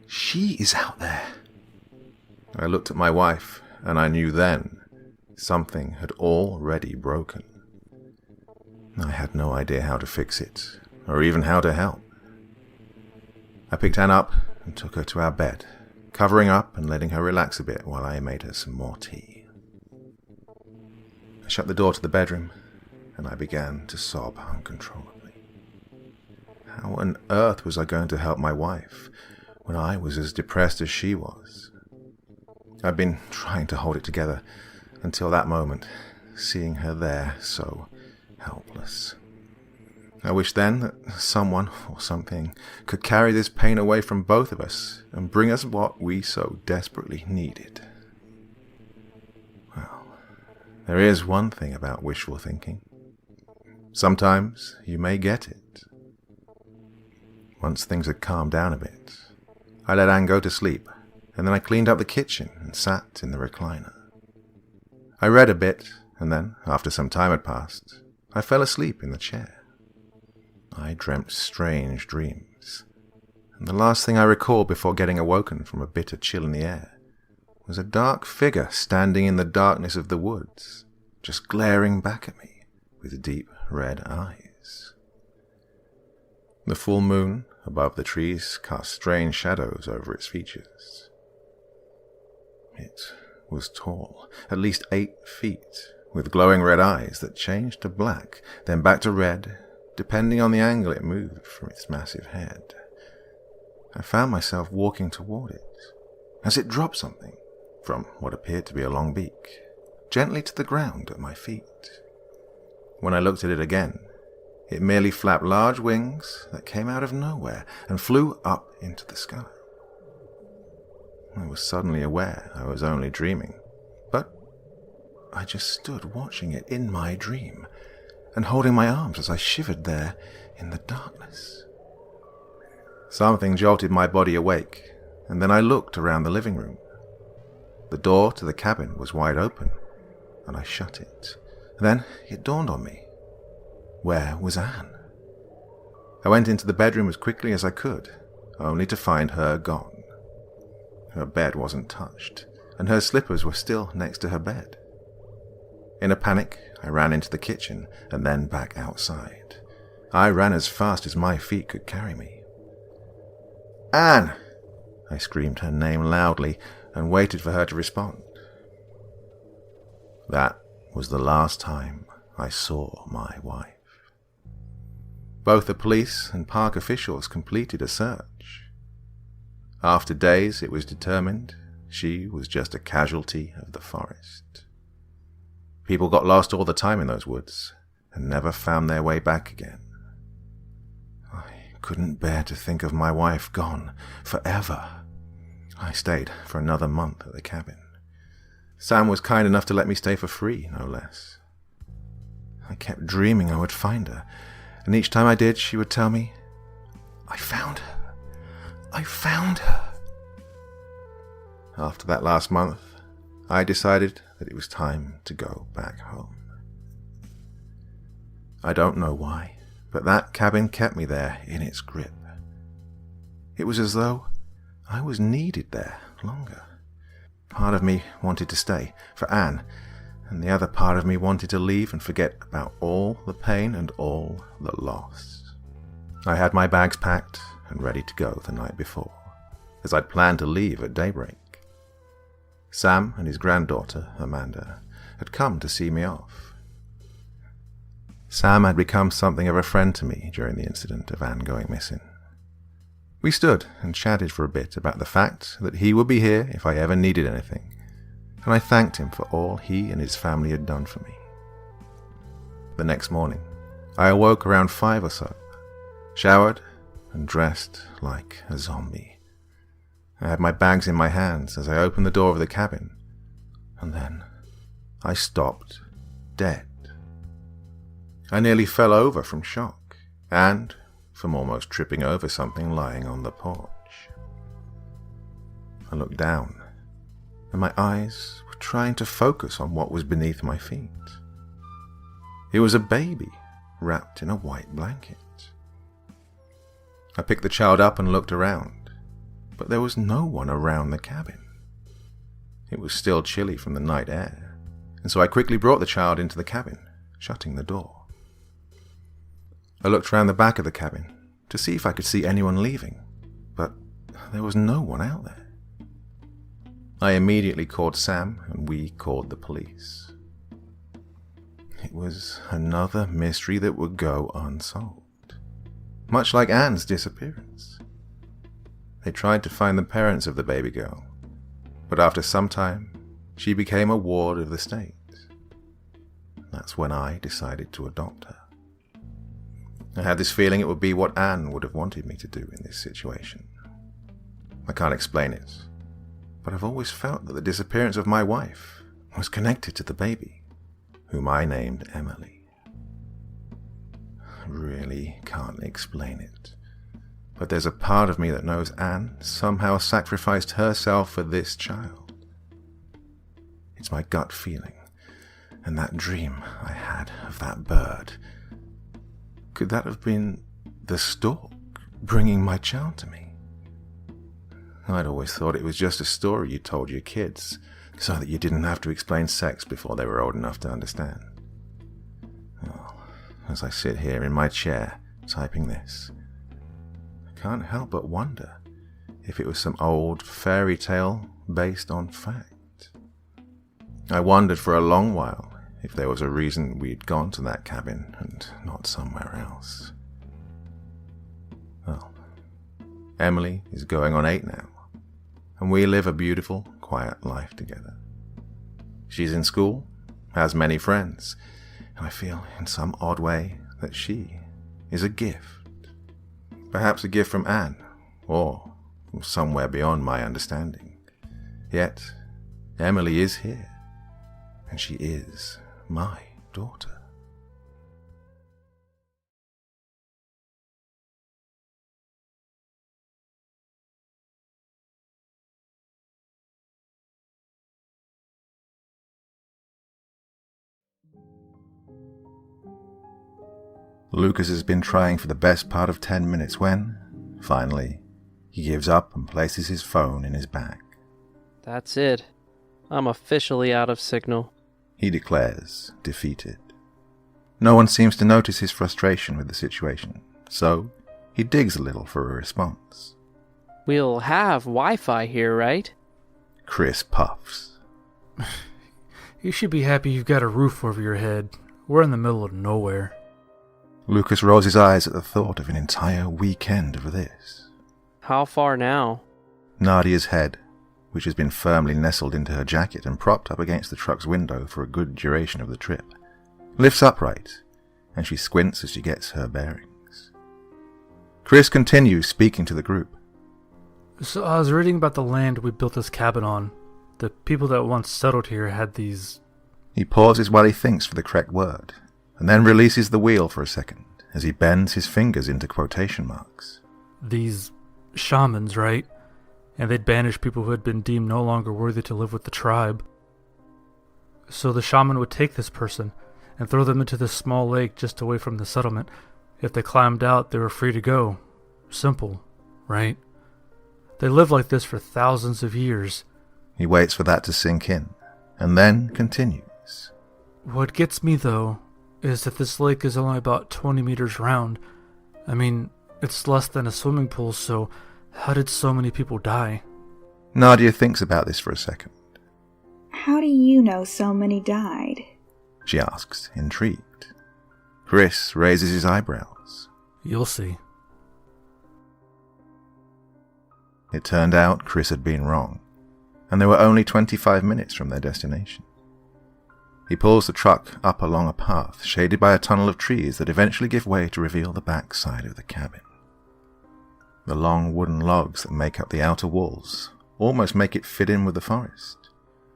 She is out there. I looked at my wife, and I knew then something had already broken. I had no idea how to fix it, or even how to help. I picked Anne up and took her to our bed, covering up and letting her relax a bit while I made her some more tea. I shut the door to the bedroom, and I began to sob uncontrollably. How on earth was I going to help my wife when I was as depressed as she was? I'd been trying to hold it together until that moment, seeing her there so helpless. I wished then that someone or something could carry this pain away from both of us and bring us what we so desperately needed. Well, there is one thing about wishful thinking. Sometimes you may get it. Once things had calmed down a bit, I let Anne go to sleep, and then I cleaned up the kitchen and sat in the recliner. I read a bit, and then, after some time had passed, I fell asleep in the chair. I dreamt strange dreams, and the last thing I recalled before getting awoken from a bitter chill in the air was a dark figure standing in the darkness of the woods, just glaring back at me with deep red eyes. The full moon above the trees cast strange shadows over its features. It was tall, at least 8 feet, with glowing red eyes that changed to black, then back to red, depending on the angle it moved from its massive head. I found myself walking toward it, as it dropped something, from what appeared to be a long beak, gently to the ground at my feet. When I looked at it again, it merely flapped large wings that came out of nowhere and flew up into the sky. I was suddenly aware I was only dreaming, but I just stood watching it in my dream and holding my arms as I shivered there in the darkness. Something jolted my body awake, and then I looked around the living room. The door to the cabin was wide open, and I shut it. Then it dawned on me. Where was Anne? I went into the bedroom as quickly as I could, only to find her gone. Her bed wasn't touched, and her slippers were still next to her bed. In a panic, I ran into the kitchen and then back outside. I ran as fast as my feet could carry me. Anne! I screamed her name loudly and waited for her to respond. That was the last time I saw my wife. Both the police and park officials completed a search. After days, it was determined she was just a casualty of the forest. People got lost all the time in those woods and never found their way back again. I couldn't bear to think of my wife gone forever. I stayed for another month at the cabin. Sam was kind enough to let me stay for free, no less. I kept dreaming I would find her, and each time I did, she would tell me, "I found her. I found her." After that last month, I decided that it was time to go back home. I don't know why, but that cabin kept me there in its grip. It was as though I was needed there longer. Part of me wanted to stay, for Anne, and the other part of me wanted to leave and forget about all the pain and all the loss. I had my bags packed and ready to go the night before, as I'd planned to leave at daybreak. Sam and his granddaughter, Amanda, had come to see me off. Sam had become something of a friend to me during the incident of Anne going missing. We stood and chatted for a bit about the fact that he would be here if I ever needed anything, and I thanked him for all he and his family had done for me. The next morning, I awoke around 5 or so, showered and dressed like a zombie. I had my bags in my hands as I opened the door of the cabin, and then I stopped dead. I nearly fell over from shock. and from almost tripping over something lying on the porch. I looked down, and my eyes were trying to focus on what was beneath my feet. It was a baby wrapped in a white blanket. I picked the child up and looked around, but there was no one around the cabin. It was still chilly from the night air, and so I quickly brought the child into the cabin, shutting the door. I looked round the back of the cabin to see if I could see anyone leaving, but there was no one out there. I immediately called Sam, and we called the police. It was another mystery that would go unsolved, much like Anne's disappearance. They tried to find the parents of the baby girl, but after some time, she became a ward of the state. That's when I decided to adopt her. I had this feeling it would be what Anne would have wanted me to do in this situation. I can't explain it, but I've always felt that the disappearance of my wife was connected to the baby, whom I named Emily. I really can't explain it, but there's a part of me that knows Anne somehow sacrificed herself for this child. It's my gut feeling, and that dream I had of that bird. Could that have been the stork bringing my child to me? I'd always thought it was just a story you told your kids, so that you didn't have to explain sex before they were old enough to understand. Well, as I sit here in my chair, typing this, I can't help but wonder if it was some old fairy tale based on fact. I wondered for a long while if there was a reason we'd gone to that cabin and not somewhere else. Well, Emily is going on 8 now, and we live a beautiful, quiet life together. She's in school, has many friends, and I feel in some odd way that she is a gift. Perhaps a gift from Anne, or from somewhere beyond my understanding. Yet, Emily is here, and she is my daughter. Lucas has been trying for the best part of 10 minutes when, finally, he gives up and places his phone in his bag. That's it. I'm officially out of signal, he declares, defeated. No one seems to notice his frustration with the situation, so he digs a little for a response. We'll have Wi-Fi here, right? Chris puffs. You should be happy you've got a roof over your head. We're in the middle of nowhere. Lucas rolls his eyes at the thought of an entire weekend of this. How far now? Nadia's head, which has been firmly nestled into her jacket and propped up against the truck's window for a good duration of the trip, lifts upright, and she squints as she gets her bearings. Chris continues speaking to the group. So I was reading about the land we built this cabin on. The people that once settled here had these... He pauses while he thinks for the correct word, and then releases the wheel for a second as he bends his fingers into quotation marks. These shamans, right? And they'd banish people who had been deemed no longer worthy to live with the tribe. So the shaman would take this person and throw them into this small lake just away from the settlement. If they climbed out, they were free to go. Simple, right? They lived like this for thousands of years. He waits for that to sink in, and then continues. What gets me, though, is that this lake is only about 20 meters round. I mean, it's less than a swimming pool, so how did so many people die? Nadia thinks about this for a second. How do you know so many died? She asks, intrigued. Chris raises his eyebrows. You'll see. It turned out Chris had been wrong, and they were only 25 minutes from their destination. He pulls the truck up along a path shaded by a tunnel of trees that eventually give way to reveal the back side of the cabin. The long wooden logs that make up the outer walls almost make it fit in with the forest,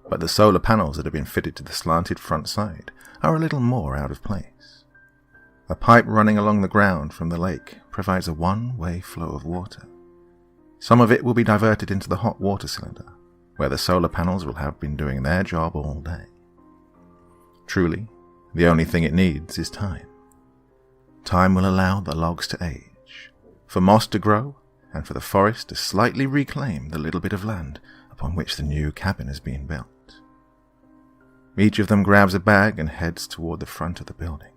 but the solar panels that have been fitted to the slanted front side are a little more out of place. A pipe running along the ground from the lake provides a one-way flow of water. Some of it will be diverted into the hot water cylinder, where the solar panels will have been doing their job all day. Truly, the only thing it needs is time. Time will allow the logs to age, for moss to grow, and for the forest to slightly reclaim the little bit of land upon which the new cabin is being built. Each of them grabs a bag and heads toward the front of the building,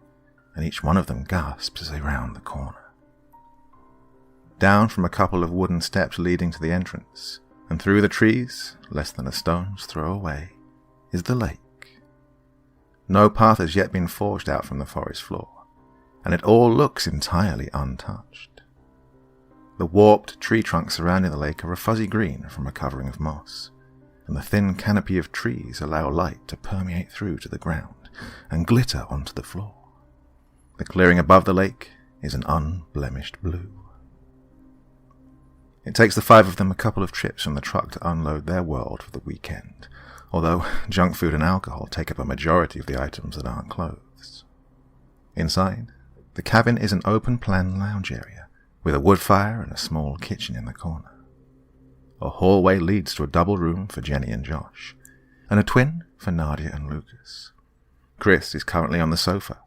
and each one of them gasps as they round the corner. Down from a couple of wooden steps leading to the entrance, and through the trees, less than a stone's throw away, is the lake. No path has yet been forged out from the forest floor, and it all looks entirely untouched. The warped tree trunks surrounding the lake are a fuzzy green from a covering of moss, and the thin canopy of trees allow light to permeate through to the ground and glitter onto the floor. The clearing above the lake is an unblemished blue. It takes the five of them a couple of trips from the truck to unload their world for the weekend, although junk food and alcohol take up a majority of the items that aren't clothes. Inside, the cabin is an open-plan lounge area with a wood fire and a small kitchen in the corner. A hallway leads to a double room for Jenny and Josh, and a twin for Nadia and Lucas. Chris is currently on the sofa,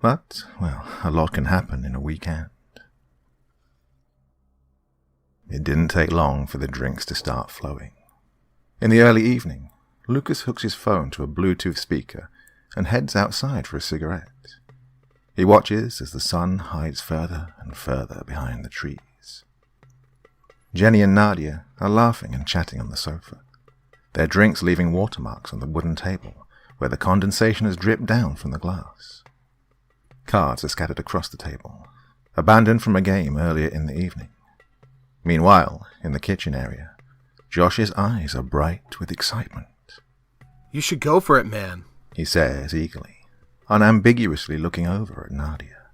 but, well, a lot can happen in a weekend. It didn't take long for the drinks to start flowing. In the early evening, Lucas hooks his phone to a Bluetooth speaker and heads outside for a cigarette. He watches as the sun hides further and further behind the trees. Jenny and Nadia are laughing and chatting on the sofa, their drinks leaving watermarks on the wooden table where the condensation has dripped down from the glass. Cards are scattered across the table, abandoned from a game earlier in the evening. Meanwhile, in the kitchen area, Josh's eyes are bright with excitement. You should go for it, man, he says eagerly, unambiguously looking over at Nadia.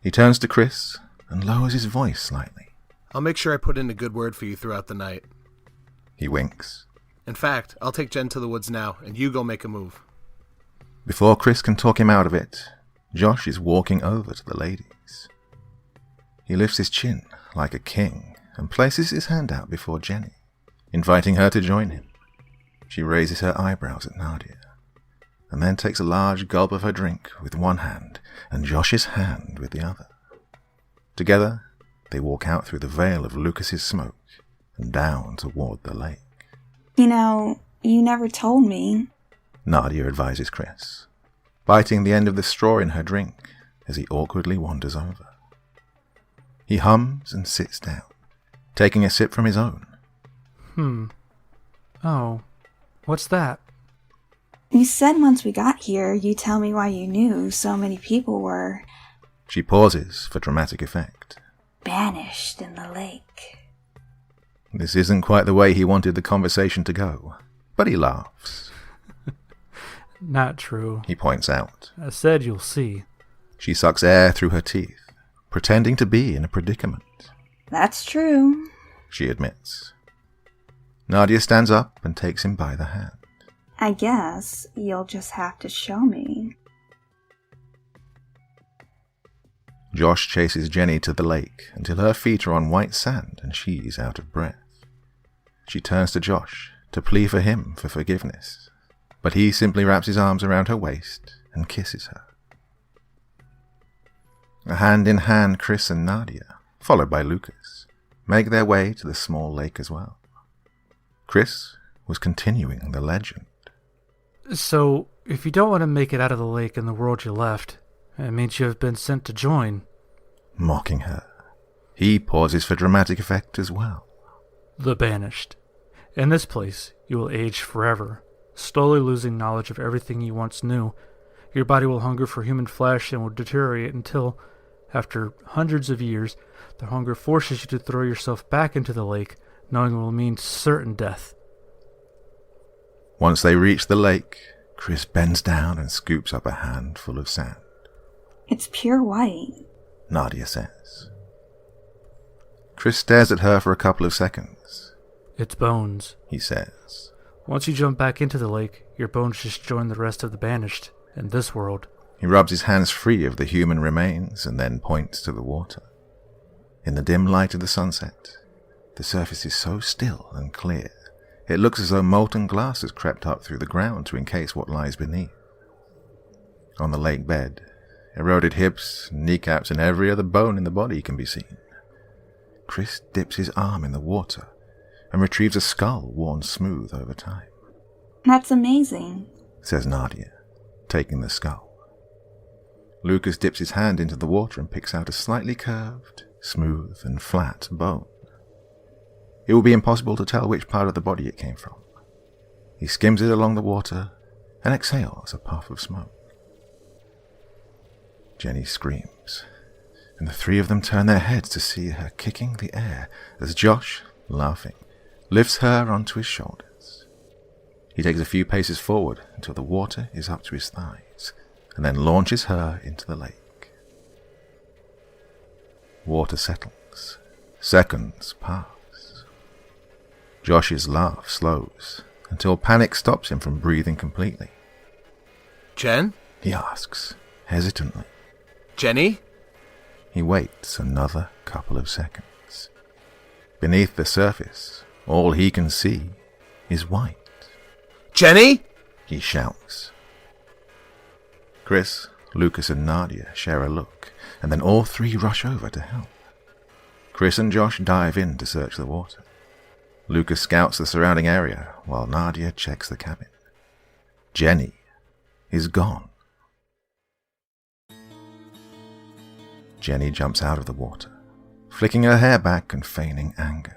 He turns to Chris and lowers his voice slightly. I'll make sure I put in a good word for you throughout the night. He winks. In fact, I'll take Jen to the woods now, and you go make a move. Before Chris can talk him out of it, Josh is walking over to the ladies. He lifts his chin like a king and places his hand out before Jenny, inviting her to join him. She raises her eyebrows at Nadia, and then takes a large gulp of her drink with one hand and Josh's hand with the other. Together, they walk out through the veil of Lucas's smoke and down toward the lake. You know, you never told me. Nadia advises Chris, biting the end of the straw in her drink as he awkwardly wanders over. He hums and sits down, taking a sip from his own. Oh, what's that? You said once we got here, you'd tell me why you knew so many people were She pauses for dramatic effect. banished in the lake. This isn't quite the way he wanted the conversation to go, but he laughs. Not true. He points out. I said you'll see. She sucks air through her teeth, pretending to be in a predicament. That's true. She admits. Nadia stands up and takes him by the hand. I guess you'll just have to show me. Josh chases Jenny to the lake until her feet are on white sand and she's out of breath. She turns to Josh to plead for him for forgiveness, but he simply wraps his arms around her waist and kisses her. Hand in hand, Chris and Nadia, followed by Lucas, make their way to the small lake as well. Chris was continuing the legend. So, if you don't want to make it out of the lake in the world you left, it means you have been sent to join. Mocking her, he pauses for dramatic effect as well. The Banished. In this place, you will age forever, slowly losing knowledge of everything you once knew. Your body will hunger for human flesh and will deteriorate until, after hundreds of years, the hunger forces you to throw yourself back into the lake, knowing it will mean certain death. Once they reach the lake, Chris bends down and scoops up a handful of sand. It's pure white. Nadia says. Chris stares at her for a couple of seconds. It's bones. He says. Once you jump back into the lake, your bones just join the rest of the Banished in this world. He rubs his hands free of the human remains and then points to the water. In the dim light of the sunset, the surface is so still and clear, it looks as though molten glass has crept up through the ground to encase what lies beneath. On the lake bed, eroded hips, kneecaps, and every other bone in the body can be seen. Chris dips his arm in the water and retrieves a skull worn smooth over time. That's amazing, says Nadia, taking the skull. Lucas dips his hand into the water and picks out a slightly curved, smooth, and flat bone. It will be impossible to tell which part of the body it came from. He skims it along the water and exhales a puff of smoke. Jenny screams, and the three of them turn their heads to see her kicking the air as Josh, laughing, lifts her onto his shoulders. He takes a few paces forward until the water is up to his thighs, and then launches her into the lake. Water settles. Seconds pass. Josh's laugh slows until panic stops him from breathing completely. Jen? He asks, hesitantly. Jenny? He waits another couple of seconds. Beneath the surface, all he can see is white. Jenny? He shouts. Chris, Lucas, and Nadia share a look, and then all three rush over to help. Chris and Josh dive in to search the water. Lucas scouts the surrounding area, while Nadia checks the cabin. Jenny is gone. Jenny jumps out of the water, flicking her hair back and feigning anger.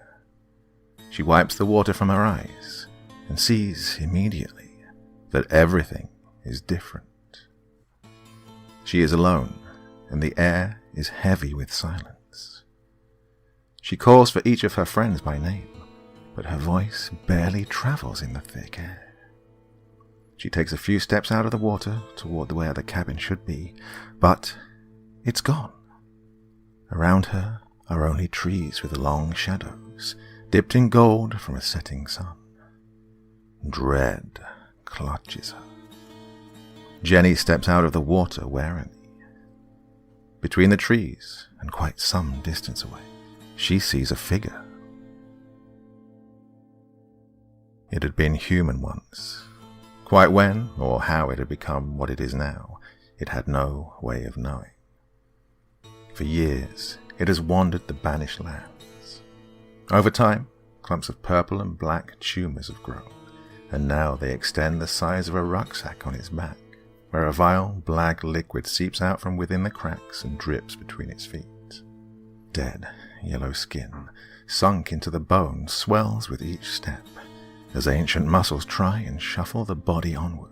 She wipes the water from her eyes and sees immediately that everything is different. She is alone, and the air is heavy with silence. She calls for each of her friends by name, but her voice barely travels in the thick air. She takes a few steps out of the water toward where the cabin should be, but it's gone. Around her are only trees with long shadows, dipped in gold from a setting sun. Dread clutches her. Jenny steps out of the water warily. Between the trees, and quite some distance away, she sees a figure. It had been human once. Quite when or how it had become what it is now, it had no way of knowing. For years, it has wandered the banished lands. Over time, clumps of purple and black tumours have grown, and now they extend the size of a rucksack on its back, where a vile black liquid seeps out from within the cracks and drips between its feet. Dead, yellow skin, sunk into the bone, swells with each step, as ancient muscles try and shuffle the body onward.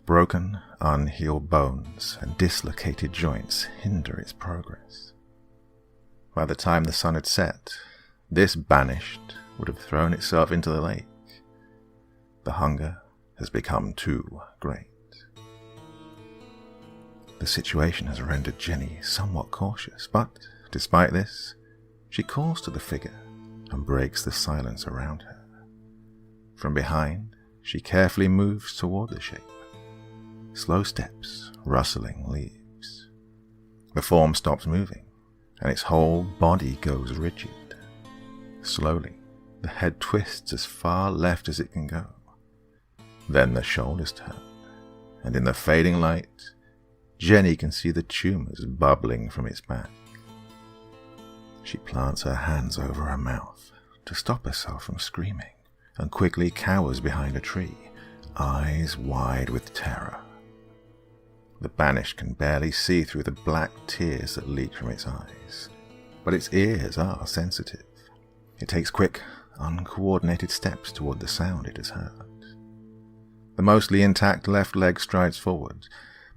Broken, unhealed bones and dislocated joints hinder its progress. By the time the sun had set, this banished would have thrown itself into the lake. The hunger has become too great. The situation has rendered Jenny somewhat cautious, but despite this, she calls to the figure and breaks the silence around her. From behind, she carefully moves toward the shape. Slow steps, rustling leaves. The form stops moving, and its whole body goes rigid. Slowly, the head twists as far left as it can go. Then the shoulders turn, and in the fading light, Jenny can see the tumours bubbling from its back. She plants her hands over her mouth to stop herself from screaming, and quickly cowers behind a tree, eyes wide with terror. The banished can barely see through the black tears that leak from its eyes, but its ears are sensitive. It takes quick, uncoordinated steps toward the sound it has heard. The mostly intact left leg strides forward,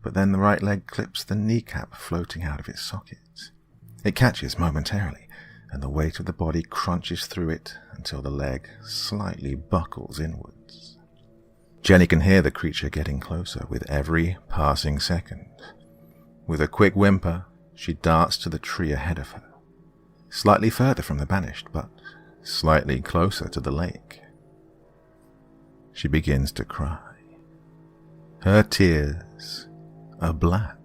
but then the right leg clips the kneecap floating out of its socket. It catches momentarily, and the weight of the body crunches through it until the leg slightly buckles inwards. Jenny can hear the creature getting closer with every passing second. With a quick whimper, she darts to the tree ahead of her, slightly further from the banished, but slightly closer to the lake. She begins to cry. Her tears are black.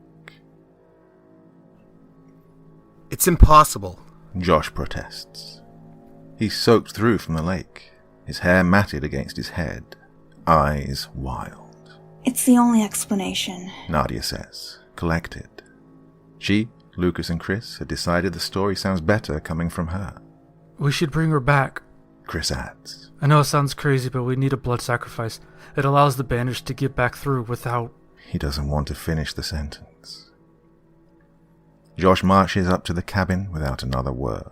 It's impossible. Josh protests. He's soaked through from the lake, his hair matted against his head, eyes wild. It's the only explanation. Nadia says, collected. She, Lucas, and Chris had decided the story sounds better coming from her. We should bring her back. Chris adds. I know it sounds crazy, but we need a blood sacrifice. It allows the banished to get back through without... He doesn't want to finish the sentence. Josh marches up to the cabin without another word.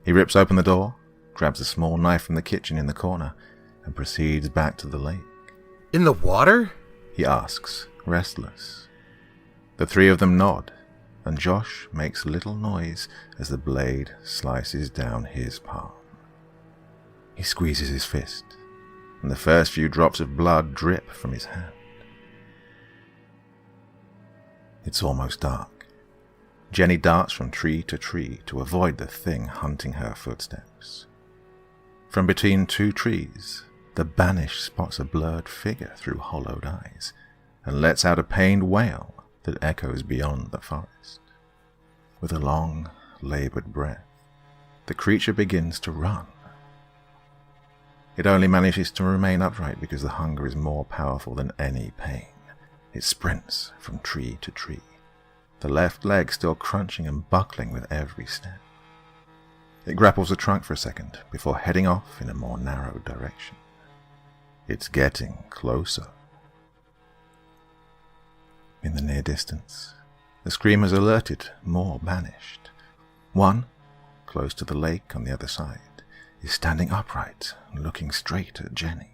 He rips open the door, grabs a small knife from the kitchen in the corner, and proceeds back to the lake. In the water? He asks, restless. The three of them nod, and Josh makes little noise as the blade slices down his palm. He squeezes his fist, and the first few drops of blood drip from his hand. It's almost dark. Jenny darts from tree to tree to avoid the thing hunting her footsteps. From between two trees, the banished spots a blurred figure through hollowed eyes and lets out a pained wail that echoes beyond the forest. With a long, labored breath, the creature begins to run. It only manages to remain upright because the hunger is more powerful than any pain. It sprints from tree to tree, the left leg still crunching and buckling with every step. It grapples the trunk for a second before heading off in a more narrow direction. It's getting closer. In the near distance, the scream has alerted more banished. One, close to the lake on the other side, is standing upright and looking straight at Jenny.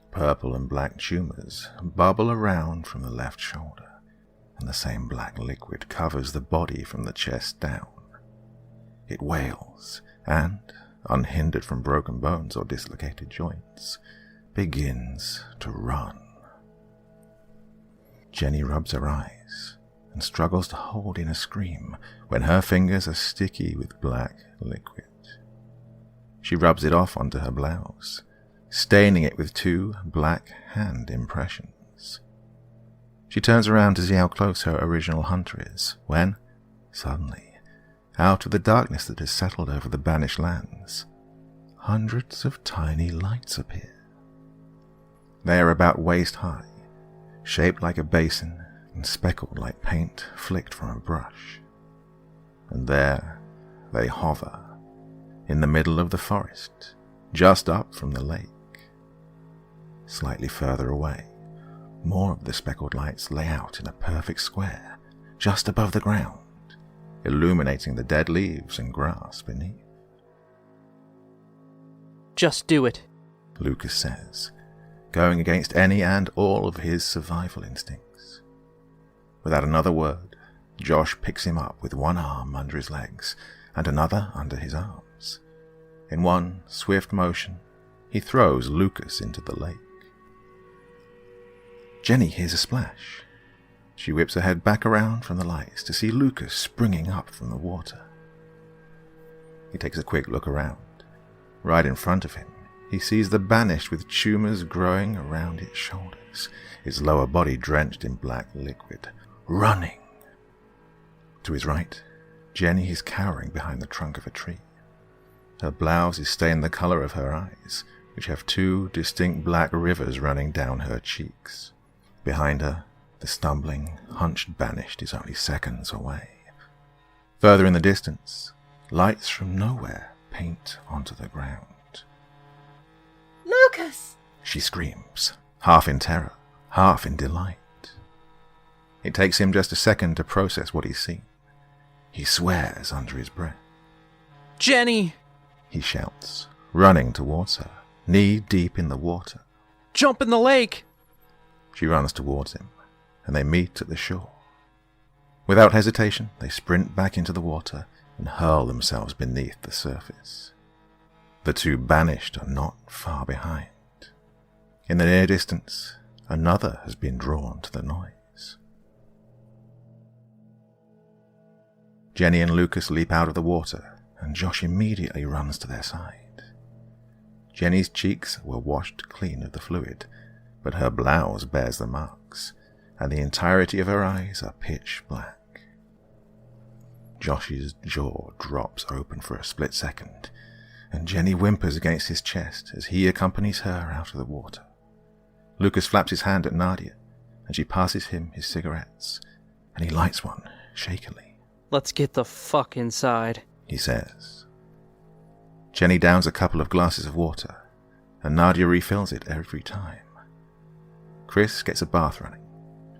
Purple and black tumors bubble around from the left shoulder, and the same black liquid covers the body from the chest down. It wails and, unhindered from broken bones or dislocated joints, begins to run. Jenny rubs her eyes and struggles to hold in a scream when her fingers are sticky with black liquid. She rubs it off onto her blouse, staining it with 2 black hand impressions. She turns around to see how close her original hunter is, when, suddenly, out of the darkness that has settled over the banished lands, hundreds of tiny lights appear. They are about waist high, shaped like a basin and speckled like paint flicked from a brush. And there they hover, in the middle of the forest, just up from the lake. Slightly further away, more of the speckled lights lay out in a perfect square, just above the ground, illuminating the dead leaves and grass beneath. Just do it. Lucas says, going against any and all of his survival instincts. Without another word, Josh picks him up with one arm under his legs and another under his arms. In one swift motion, he throws Lucas into the lake. Jenny hears a splash. She whips her head back around from the lights to see Lucas springing up from the water. He takes a quick look around. Right in front of him, he sees the banished with tumors growing around its shoulders, its lower body drenched in black liquid, running. To his right, Jenny is cowering behind the trunk of a tree. Her blouse is stained the color of her eyes, which have 2 distinct black rivers running down her cheeks. Behind her, the stumbling, hunched banished is only seconds away. Further in the distance, lights from nowhere paint onto the ground. Lucas! She screams, half in terror, half in delight. It takes him just a second to process what he's seen. He swears under his breath. Jenny! He shouts, running towards her, knee deep in the water. Jump in the lake! She runs towards him, and they meet at the shore. Without hesitation, they sprint back into the water and hurl themselves beneath the surface. The 2 banished are not far behind. In the near distance, another has been drawn to the noise. Jenny and Lucas leap out of the water, and Josh immediately runs to their side. Jenny's cheeks were washed clean of the fluid, but her blouse bears the marks, and the entirety of her eyes are pitch black. Josh's jaw drops open for a split second, and Jenny whimpers against his chest as he accompanies her out of the water. Lucas flaps his hand at Nadia, and she passes him his cigarettes, and he lights one shakily. Let's get the fuck inside, he says. Jenny downs a couple of glasses of water, and Nadia refills it every time. Chris gets a bath running,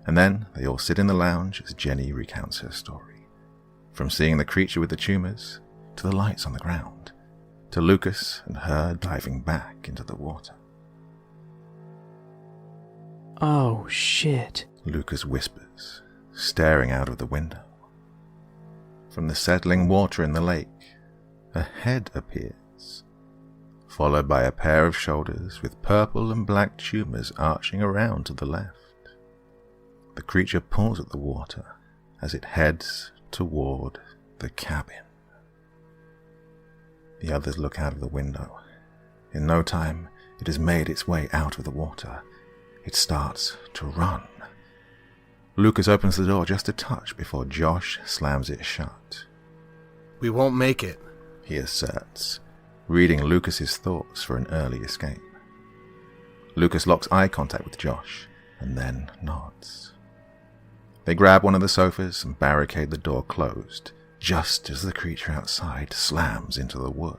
and then they all sit in the lounge as Jenny recounts her story. From seeing the creature with the tumours, to the lights on the ground, to Lucas and her diving back into the water. Oh, shit, Lucas whispers, staring out of the window. From the settling water in the lake, a head appears, followed by a pair of shoulders with purple and black tumours arching around to the left. The creature pulls at the water as it heads toward the cabin. The others look out of the window. In no time, it has made its way out of the water. It starts to run. Lucas opens the door just a touch before Josh slams it shut. We won't make it, he asserts, reading Lucas's thoughts for an early escape. Lucas locks eye contact with Josh and then nods. They grab one of the sofas and barricade the door closed, just as the creature outside slams into the wood.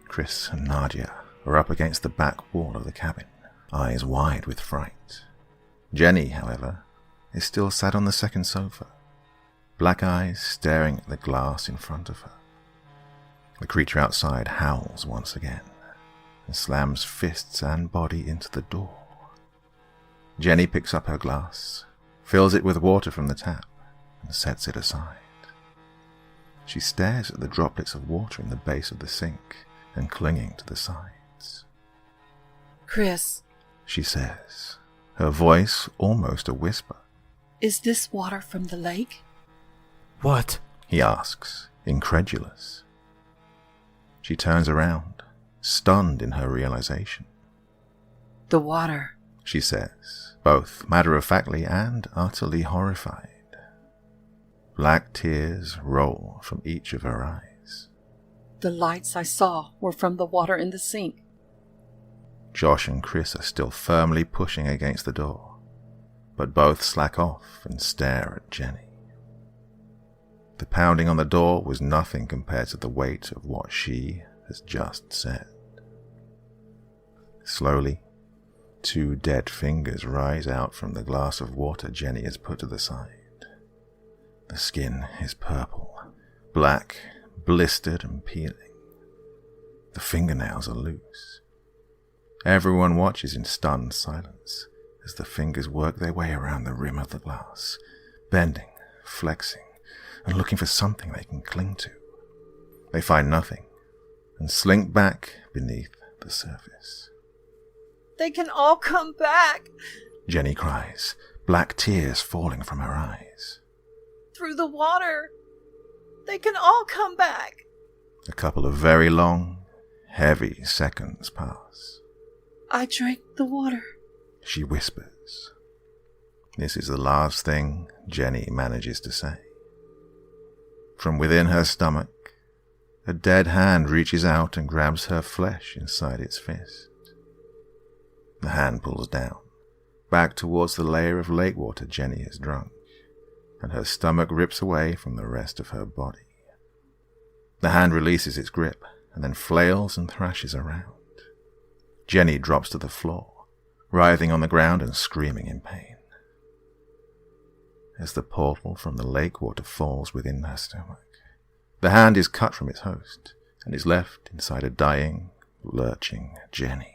Chris and Nadia are up against the back wall of the cabin, eyes wide with fright. Jenny, however, is still sat on the second sofa, black eyes staring at the glass in front of her. The creature outside howls once again and slams fists and body into the door. Jenny picks up her glass, fills it with water from the tap, and sets it aside. She stares at the droplets of water in the base of the sink and clinging to the sides. Chris, She says, her voice almost a whisper. is this water from the lake? What? He asks, incredulous. She turns around, stunned in her realization. The water. She says, both matter-of-factly and utterly horrified. Black tears roll from each of her eyes. The lights I saw were from the water in the sink. Josh and Chris are still firmly pushing against the door, but both slack off and stare at Jenny. The pounding on the door was nothing compared to the weight of what she has just said. Slowly, 2 dead fingers rise out from the glass of water Jenny has put to the side. The skin is purple, black, blistered and peeling. The fingernails are loose. Everyone watches in stunned silence as the fingers work their way around the rim of the glass, bending, flexing, and looking for something they can cling to. They find nothing and slink back beneath the surface. They can all come back Jenny cries, black tears falling from her eyes. through the water. They can all come back. A couple of very long, heavy seconds pass. I drank the water. She whispers. This is the last thing Jenny manages to say. From within her stomach, a dead hand reaches out and grabs her flesh inside its fist. The hand pulls down, back towards the layer of lake water Jenny has drunk, and her stomach rips away from the rest of her body. The hand releases its grip and then flails and thrashes around. Jenny drops to the floor, writhing on the ground and screaming in pain. As the portal from the lake water falls within her stomach, the hand is cut from its host and is left inside a dying, lurching Jenny.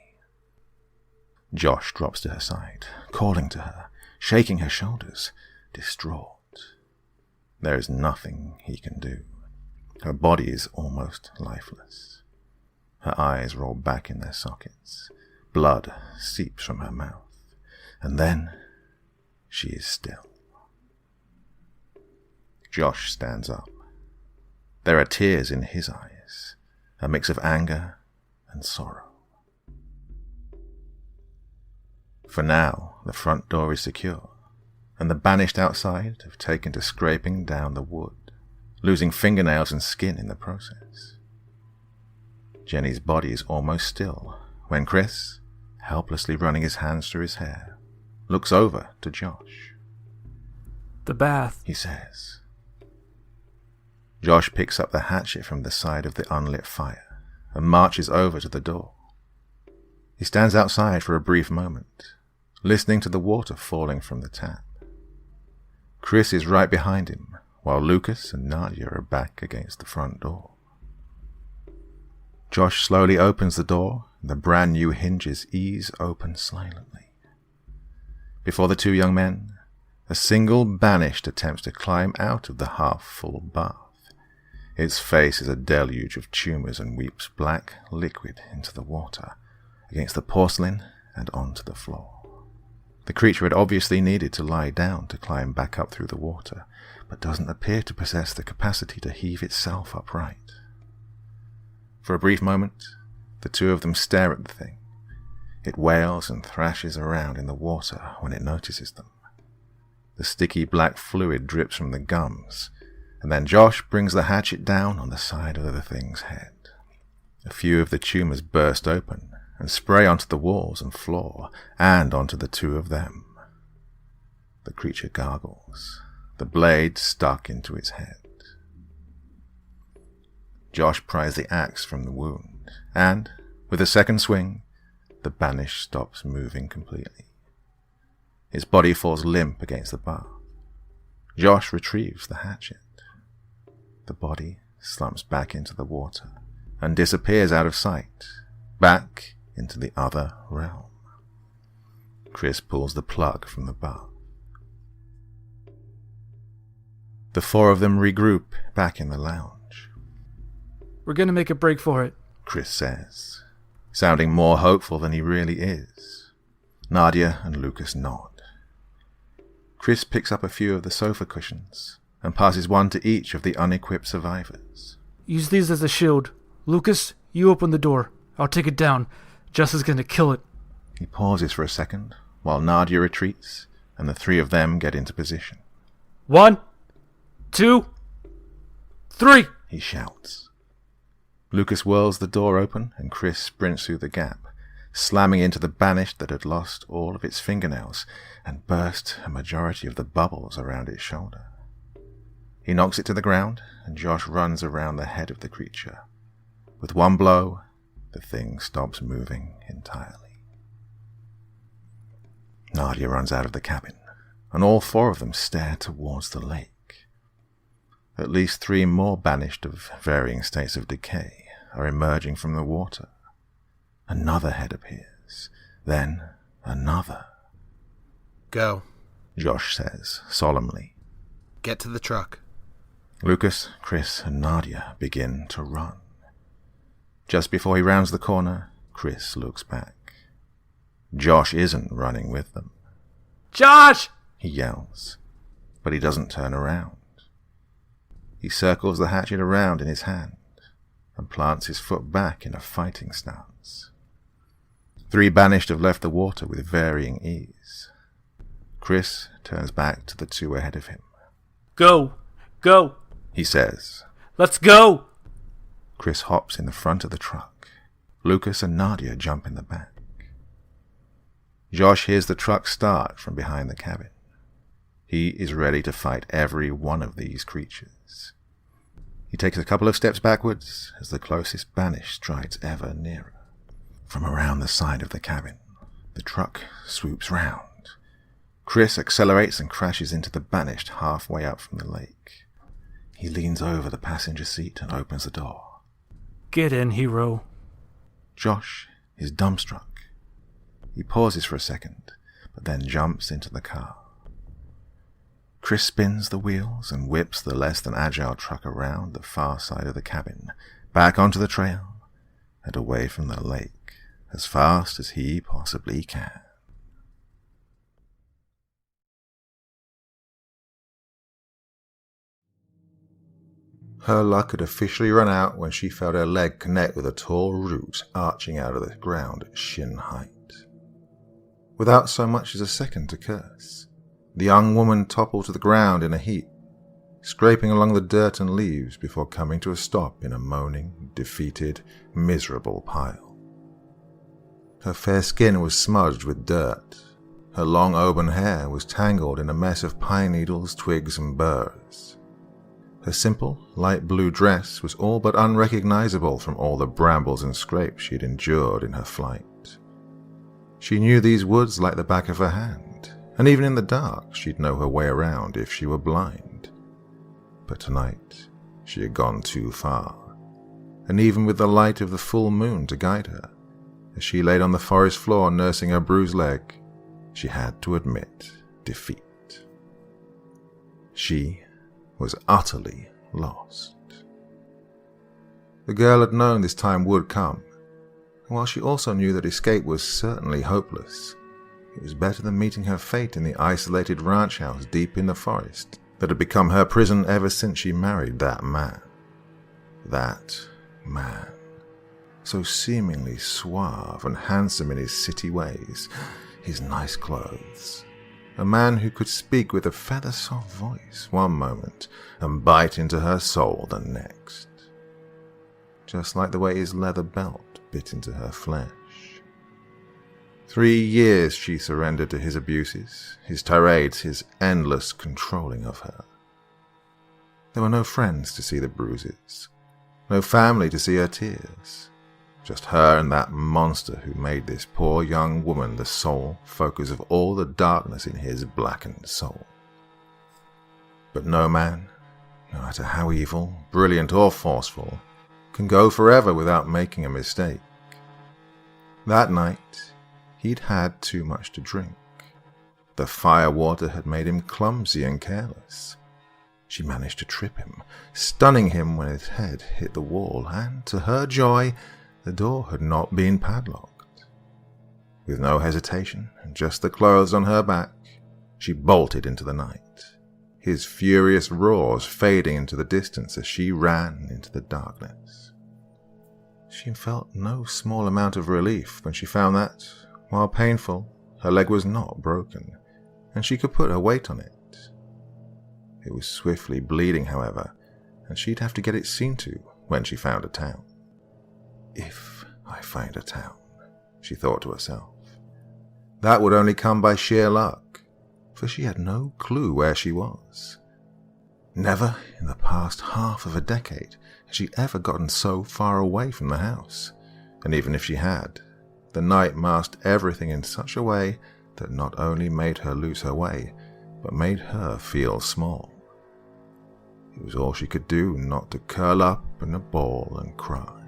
Josh drops to her side, calling to her, shaking her shoulders, distraught. There is nothing he can do. Her body is almost lifeless. Her eyes roll back in their sockets. Blood seeps from her mouth. And then she is still. Josh stands up. There are tears in his eyes, a mix of anger and sorrow. For now, the front door is secure, and the banished outside have taken to scraping down the wood, losing fingernails and skin in the process. Jenny's body is almost still when Chris, helplessly running his hands through his hair, looks over to Josh. The bath. He says. Josh picks up the hatchet from the side of the unlit fire and marches over to the door. He stands outside for a brief moment, listening to the water falling from the tap. Chris is right behind him, while Lucas and Nadia are back against the front door. Josh slowly opens the door, and the brand new hinges ease open silently. Before the two young men, a single banished attempts to climb out of the half-full bath. Its face is a deluge of tumors and weeps black liquid into the water, against the porcelain and onto the floor. The creature had obviously needed to lie down to climb back up through the water, but doesn't appear to possess the capacity to heave itself upright. For a brief moment, the two of them stare at the thing. It wails and thrashes around in the water when it notices them. The sticky black fluid drips from the gums, and then Josh brings the hatchet down on the side of the thing's head. A few of the tumors burst open and spray onto the walls and floor, and onto the two of them. The creature gargles, the blade stuck into its head. Josh pries the axe from the wound, and, with a second swing, the banished stops moving completely. Its body falls limp against the bar. Josh retrieves the hatchet. The body slumps back into the water and disappears out of sight, back into the other realm. Chris pulls the plug from the bath. The four of them regroup back in the lounge. We're gonna make a break for it, Chris says, sounding more hopeful than he really is. Nadia and Lucas nod. Chris picks up a few of the sofa cushions and passes one to each of the unequipped survivors. Use these as a shield. Lucas, you open the door. I'll take it down. Jess is gonna kill it. He pauses for a second, while Nadia retreats, and the three of them get into position. 1, 2, 3! He shouts. Lucas whirls the door open, and Chris sprints through the gap, slamming into the banished that had lost all of its fingernails and burst a majority of the bubbles around its shoulder. He knocks it to the ground, and Josh runs around the head of the creature. With one blow, the thing stops moving entirely. Nadia runs out of the cabin, and all four of them stare towards the lake. At least 3 more banished of varying states of decay are emerging from the water. Another head appears, then another. Go. Josh says, solemnly. Get to the truck. Lucas, Chris, and Nadia begin to run. Just before he rounds the corner, Chris looks back. Josh isn't running with them. Josh! He yells, but he doesn't turn around. He circles the hatchet around in his hand and plants his foot back in a fighting stance. 3 banished have left the water with varying ease. Chris turns back to the 2 ahead of him. Go! Go! He says. Let's go! Chris hops in the front of the truck. Lucas and Nadia jump in the back. Josh hears the truck start from behind the cabin. He is ready to fight every one of these creatures. He takes a couple of steps backwards as the closest banished strides ever nearer. From around the side of the cabin, the truck swoops round. Chris accelerates and crashes into the banished halfway up from the lake. He leans over the passenger seat and opens the door. Get in, hero. Josh is dumbstruck. He pauses for a second, but then jumps into the car. Chris spins the wheels and whips the less than agile truck around the far side of the cabin, back onto the trail, and away from the lake, as fast as he possibly can. Her luck had officially run out when she felt her leg connect with a tall root arching out of the ground at shin height. without so much as a second to curse. The young woman toppled to the ground in a heap, scraping along the dirt and leaves before coming to a stop in a moaning, defeated, miserable pile. Her fair skin was smudged with dirt. Her long auburn hair was tangled in a mess of pine needles, twigs, and burrs. Her simple, light blue dress was all but unrecognizable from all the brambles and scrapes she had endured in her flight. She knew these woods like the back of her hand, and even in the dark she'd know her way around if she were blind. But tonight she had gone too far, and even with the light of the full moon to guide her, as she laid on the forest floor nursing her bruised leg, she had to admit defeat. She was utterly lost. The girl had known this time would come, and while she also knew that escape was certainly hopeless, it was better than meeting her fate in the isolated ranch house deep in the forest that had become her prison ever since she married that man. That man, so seemingly suave and handsome in his city ways, his nice clothes. A man who could speak with a feather-soft voice one moment and bite into her soul the next. Just like the way his leather belt bit into her flesh. 3 years she surrendered to his abuses, his tirades, his endless controlling of her. There were no friends to see the bruises, no family to see her tears. Just her and that monster who made this poor young woman the sole focus of all the darkness in his blackened soul. But no man, no matter how evil, brilliant, or forceful, can go forever without making a mistake. That night, he'd had too much to drink. The fire water had made him clumsy and careless. She managed to trip him, stunning him when his head hit the wall, and to her joy, the door had not been padlocked. With no hesitation, and just the clothes on her back, she bolted into the night, his furious roars fading into the distance as she ran into the darkness. She felt no small amount of relief when she found that, while painful, her leg was not broken, and she could put her weight on it. It was swiftly bleeding, however, and she'd have to get it seen to when she found a town. If I find a town, she thought to herself. That would only come by sheer luck, for she had no clue where she was. Never in the past half of a decade had she ever gotten so far away from the house, and even if she had, the night masked everything in such a way that not only made her lose her way, but made her feel small. It was all she could do not to curl up in a ball and cry.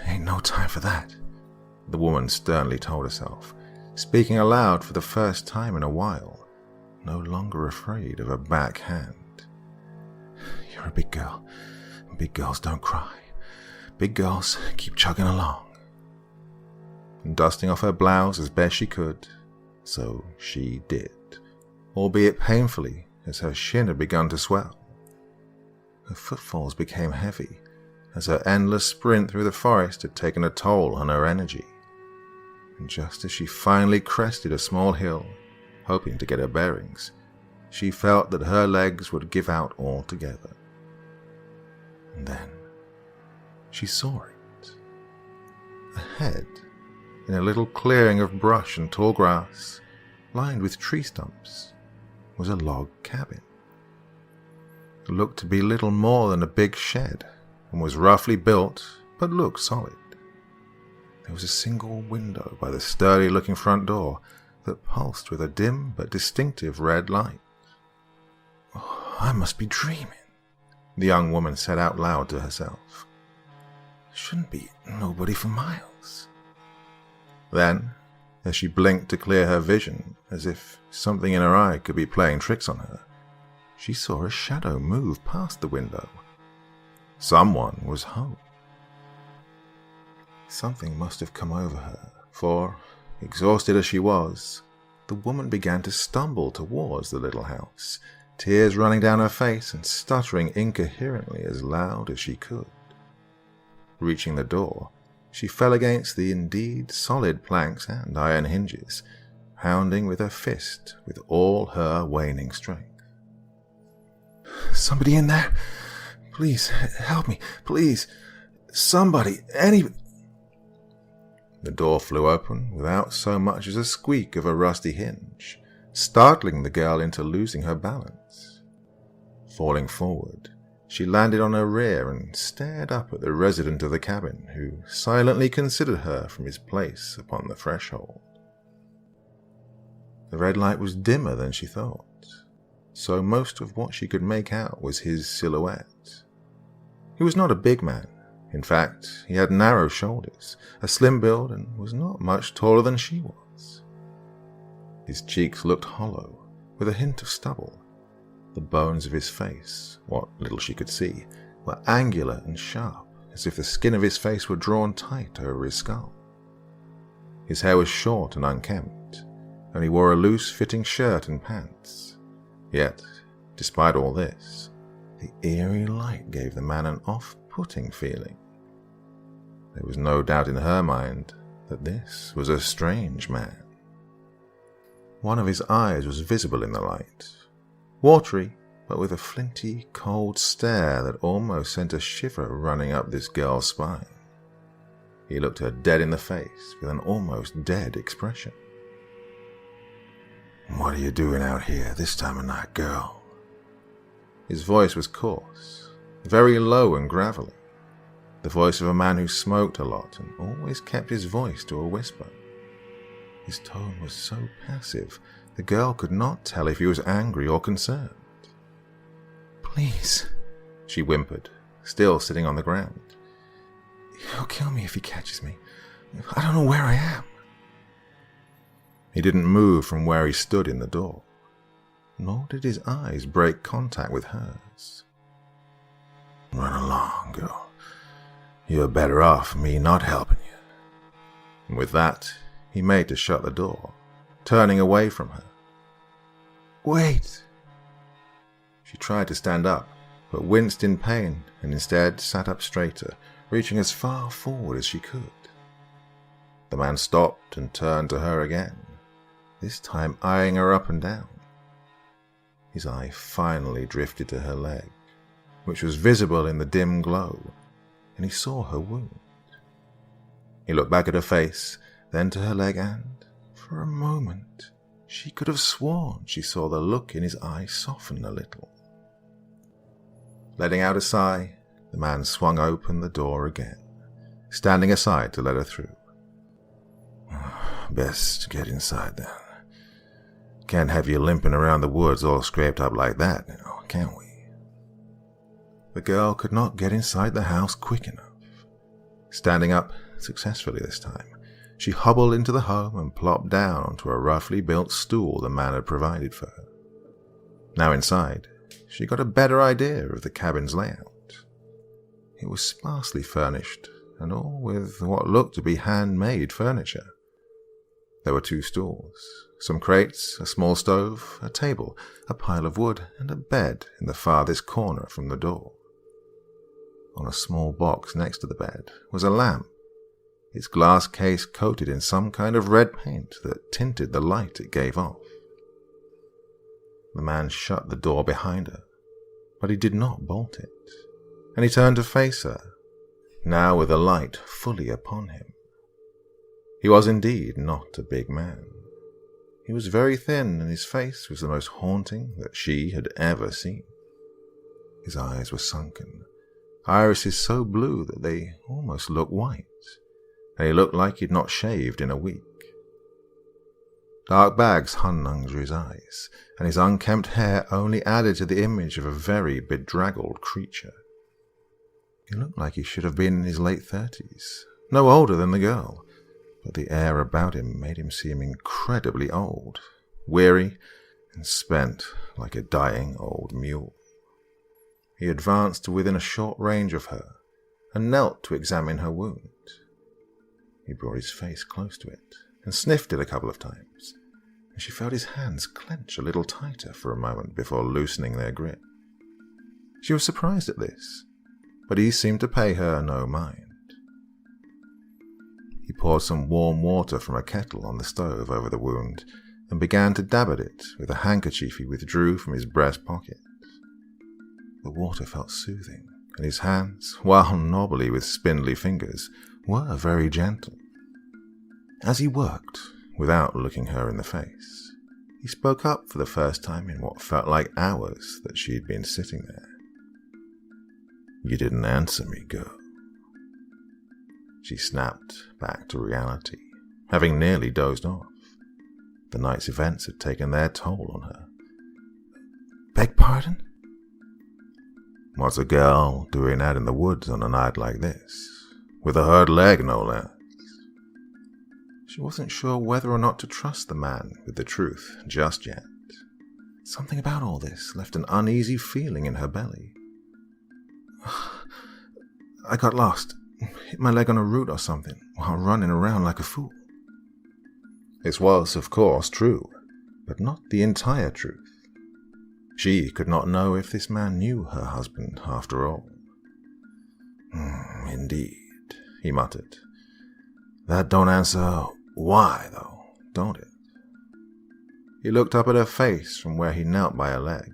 "Ain't no time for that," the woman sternly told herself, speaking aloud for the first time in a while, no longer afraid of a backhand. "You're a big girl, and big girls don't cry. Big girls keep chugging along." And dusting off her blouse as best she could, so she did, albeit painfully as her shin had begun to swell. Her footfalls became heavy, as her endless sprint through the forest had taken a toll on her energy. And just as she finally crested a small hill, hoping to get her bearings, she felt that her legs would give out altogether. And then she saw it. Ahead, in a little clearing of brush and tall grass, lined with tree stumps, was a log cabin. It looked to be little more than a big shed, and was roughly built, but looked solid. There was a single window by the sturdy-looking front door that pulsed with a dim but distinctive red light. "Oh, I must be dreaming," the young woman said out loud to herself. "Shouldn't be nobody for miles." Then, as she blinked to clear her vision, as if something in her eye could be playing tricks on her, she saw a shadow move past the window. Someone was home. Something must have come over her, for, exhausted as she was, the woman began to stumble towards the little house, tears running down her face and stuttering incoherently as loud as she could. Reaching the door, she fell against the indeed solid planks and iron hinges, pounding with her fist with all her waning strength. Somebody in there? Please, help me. Please. Somebody. Anybody. The door flew open without so much as a squeak of a rusty hinge, startling the girl into losing her balance. Falling forward, she landed on her rear and stared up at the resident of the cabin, who silently considered her from his place upon the threshold. The red light was dimmer than she thought, so most of what she could make out was his silhouette. He was not a big man. In fact, he had narrow shoulders, a slim build, and was not much taller than she was. His cheeks looked hollow, with a hint of stubble. The bones of his face, what little she could see, were angular and sharp, as if the skin of his face were drawn tight over his skull. His hair was short and unkempt, and he wore a loose-fitting shirt and pants. Yet, despite all this, the eerie light gave the man an off-putting feeling. There was no doubt in her mind that this was a strange man. One of his eyes was visible in the light, watery, but with a flinty, cold stare that almost sent a shiver running up this girl's spine. He looked her dead in the face with an almost dead expression. What are you doing out here this time of night, girl? His voice was coarse, very low and gravelly, the voice of a man who smoked a lot and always kept his voice to a whisper. His tone was so passive, the girl could not tell if he was angry or concerned. Please, she whimpered, still sitting on the ground. He'll kill me if he catches me. I don't know where I am. He didn't move from where he stood in the door, nor did his eyes break contact with hers. Run along, girl. You're better off me not helping you. And with that, he made to shut the door, turning away from her. Wait! She tried to stand up, but winced in pain and instead sat up straighter, reaching as far forward as she could. The man stopped and turned to her again, this time eyeing her up and down. His eye finally drifted to her leg, which was visible in the dim glow, and he saw her wound. He looked back at her face, then to her leg, and, for a moment, she could have sworn she saw the look in his eye soften a little. Letting out a sigh, the man swung open the door again, standing aside to let her through. Best get inside then. Can't have you limping around the woods all scraped up like that now, can we? The girl could not get inside the house quick enough. Standing up, successfully this time, she hobbled into the home and plopped down onto a roughly built stool the man had provided for her. Now inside, she got a better idea of the cabin's layout. It was sparsely furnished, and all with what looked to be handmade furniture. There were 2 stools, some crates, a small stove, a table, a pile of wood, and a bed in the farthest corner from the door. On a small box next to the bed was a lamp, its glass case coated in some kind of red paint that tinted the light it gave off. The man shut the door behind her, but he did not bolt it, and he turned to face her, now with the light fully upon him. He was indeed not a big man. He was very thin, and his face was the most haunting that she had ever seen. His eyes were sunken, irises so blue that they almost looked white, and he looked like he'd not shaved in a week. Dark bags hung under his eyes, and his unkempt hair only added to the image of a very bedraggled creature. He looked like he should have been in his late 30s, no older than the girl, but the air about him made him seem incredibly old, weary, and spent like a dying old mule. He advanced to within a short range of her, and knelt to examine her wound. He brought his face close to it, and sniffed it a couple of times, and she felt his hands clench a little tighter for a moment before loosening their grip. She was surprised at this, but he seemed to pay her no mind. He poured some warm water from a kettle on the stove over the wound and began to dab at it with a handkerchief he withdrew from his breast pocket. The water felt soothing, and his hands, while knobbly with spindly fingers, were very gentle. As he worked, without looking her in the face, he spoke up for the first time in what felt like hours that she'd been sitting there. "You didn't answer me, girl." She snapped back to reality, having nearly dozed off. The night's events had taken their toll on her. "Beg pardon?" "What's a girl doing out in the woods on a night like this? With a hurt leg, no less." She wasn't sure whether or not to trust the man with the truth just yet. Something about all this left an uneasy feeling in her belly. "I got lost. Hit my leg on a root or something while running around like a fool." This was, of course, true, but not the entire truth. She could not know if this man knew her husband after all. "Indeed," he muttered. "That don't answer why, though, don't it?" He looked up at her face from where he knelt by her leg,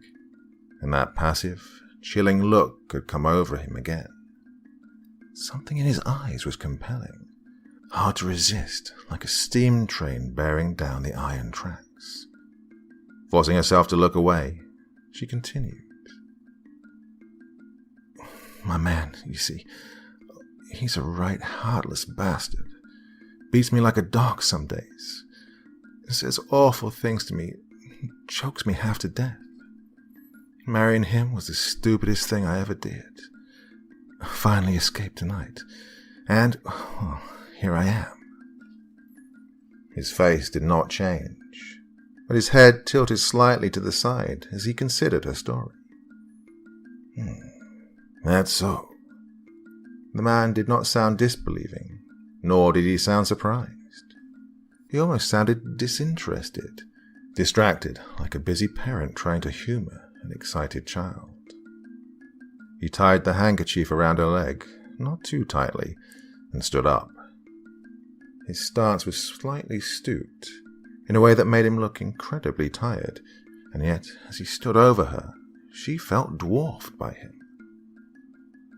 and that passive, chilling look had come over him again. Something in his eyes was compelling, hard to resist, like a steam train bearing down the iron tracks. Forcing herself to look away, she continued. "My man, you see, he's a right heartless bastard. Beats me like a dog some days. Says awful things to me. Chokes me half to death. Marrying him was the stupidest thing I ever did. Finally escaped tonight. And here I am." His face did not change, but his head tilted slightly to the side as he considered her story. "That's so." The man did not sound disbelieving, nor did he sound surprised. He almost sounded disinterested, distracted like a busy parent trying to humor an excited child. He tied the handkerchief around her leg, not too tightly, and stood up. His stance was slightly stooped, in a way that made him look incredibly tired, and yet, as he stood over her, she felt dwarfed by him.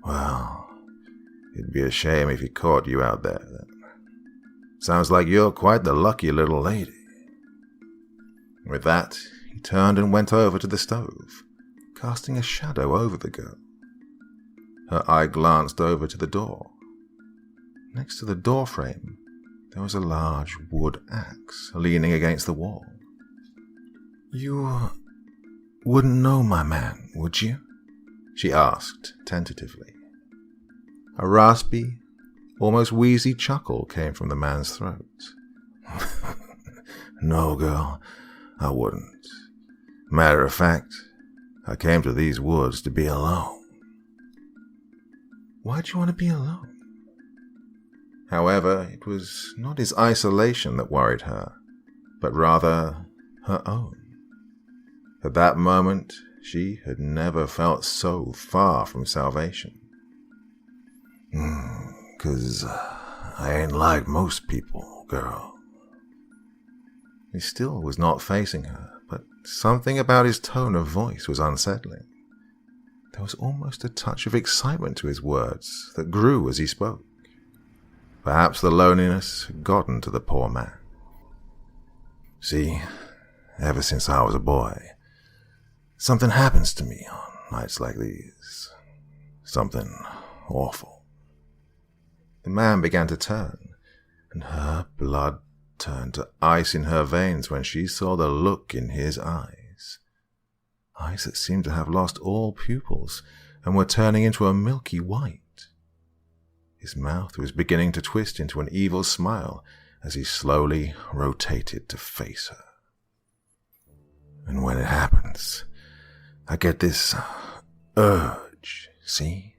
"Well, it'd be a shame if he caught you out there, then. Sounds like you're quite the lucky little lady." With that, he turned and went over to the stove, casting a shadow over the girl. Her eye glanced over to the door. Next to the doorframe, there was a large wood axe leaning against the wall. "You wouldn't know my man, would you?" she asked tentatively. A raspy, almost wheezy chuckle came from the man's throat. "No, girl, I wouldn't. Matter of fact, I came to these woods to be alone." "Why'd you want to be alone?" However, it was not his isolation that worried her, but rather her own. At that moment, she had never felt so far from salvation. "'Cause I ain't like most people, girl." He still was not facing her, but something about his tone of voice was unsettling. There was almost a touch of excitement to his words that grew as he spoke. Perhaps the loneliness had gotten to the poor man. "See, ever since I was a boy, something happens to me on nights like these. Something awful." The man began to turn, and her blood turned to ice in her veins when she saw the look in his eyes. Eyes that seemed to have lost all pupils and were turning into a milky white. His mouth was beginning to twist into an evil smile as he slowly rotated to face her. "And when it happens, I get this urge, see?"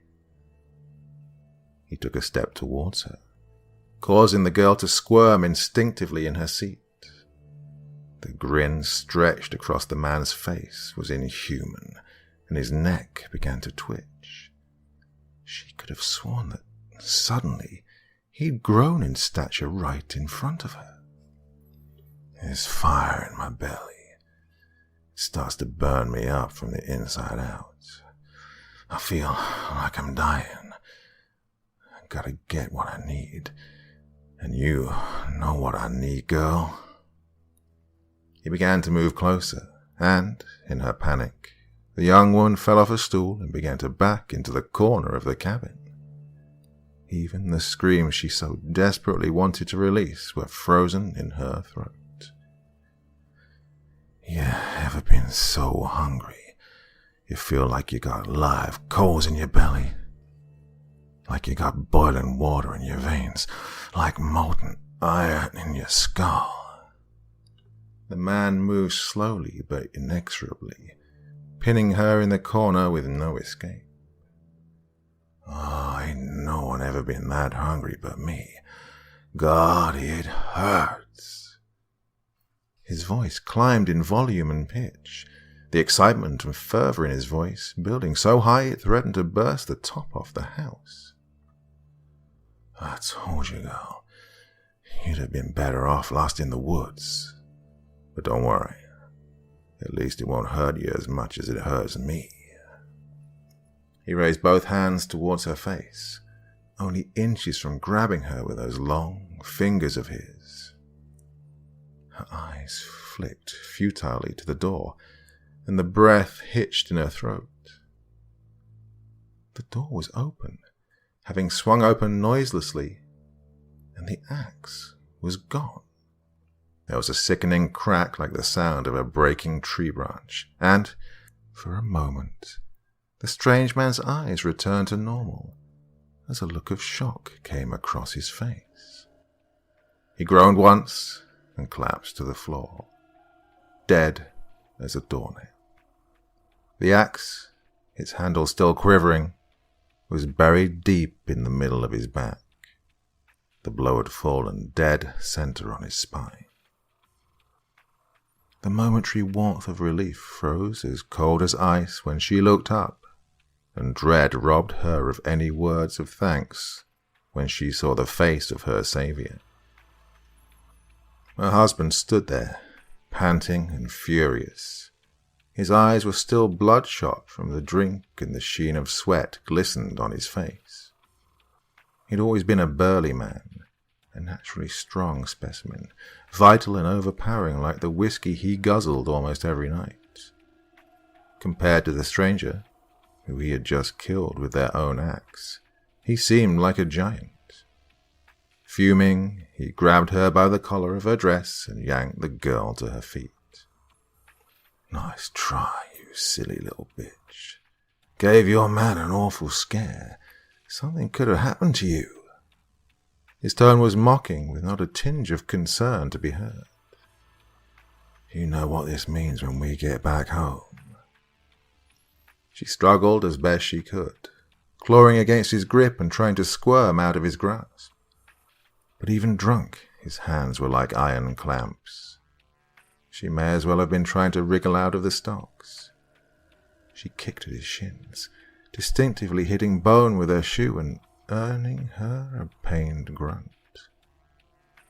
He took a step towards her, causing the girl to squirm instinctively in her seat. The grin stretched across the man's face was inhuman, and his neck began to twitch. She could have sworn that suddenly He'd grown in stature right in front of her. There's fire in my belly. It starts to burn me up from the inside out. I feel like I'm dying. I gotta get what I need. And you know what I need, girl. He began to move closer, and, in her panic, the young woman fell off a stool and began to back into the corner of the cabin. Even the screams she so desperately wanted to release were frozen in her throat. You ever been so hungry you feel like you got live coals in your belly? Like you got boiling water in your veins, like molten iron in your skull. The man moved slowly but inexorably, pinning her in the corner with no escape. Oh, ain't no one ever been that hungry but me. God, it hurts. His voice climbed in volume and pitch, the excitement and fervor in his voice building so high it threatened to burst the top off the house. I told you, girl, you'd have been better off lost in the woods. But don't worry, at least it won't hurt you as much as it hurts me. He raised both hands towards her face, only inches from grabbing her with those long fingers of his. Her eyes flicked futilely to the door, and the breath hitched in her throat. The door was open, having swung open noiselessly, and the axe was gone. There was a sickening crack like the sound of a breaking tree branch, and, for a moment, the strange man's eyes returned to normal as a look of shock came across his face. He groaned once and collapsed to the floor, dead as a doornail. The axe, its handle still quivering, was buried deep in the middle of his back. The blow had fallen dead center on his spine. The momentary warmth of relief froze as cold as ice when she looked up, and dread robbed her of any words of thanks when she saw the face of her savior. Her husband stood there, panting and furious. His eyes were still bloodshot from the drink, and the sheen of sweat glistened on his face. He'd always been a burly man, a naturally strong specimen, vital and overpowering like the whiskey he guzzled almost every night. Compared to the stranger, who he had just killed with their own axe, he seemed like a giant. Fuming, he grabbed her by the collar of her dress and yanked the girl to her feet. Nice try, you silly little bitch. Gave your man an awful scare. Something could have happened to you. His tone was mocking, with not a tinge of concern to be heard. You know what this means when we get back home. She struggled as best she could, clawing against his grip and trying to squirm out of his grasp. But even drunk, his hands were like iron clamps. She may as well have been trying to wriggle out of the stocks. She kicked at his shins, distinctively hitting bone with her shoe and earning her a pained grunt.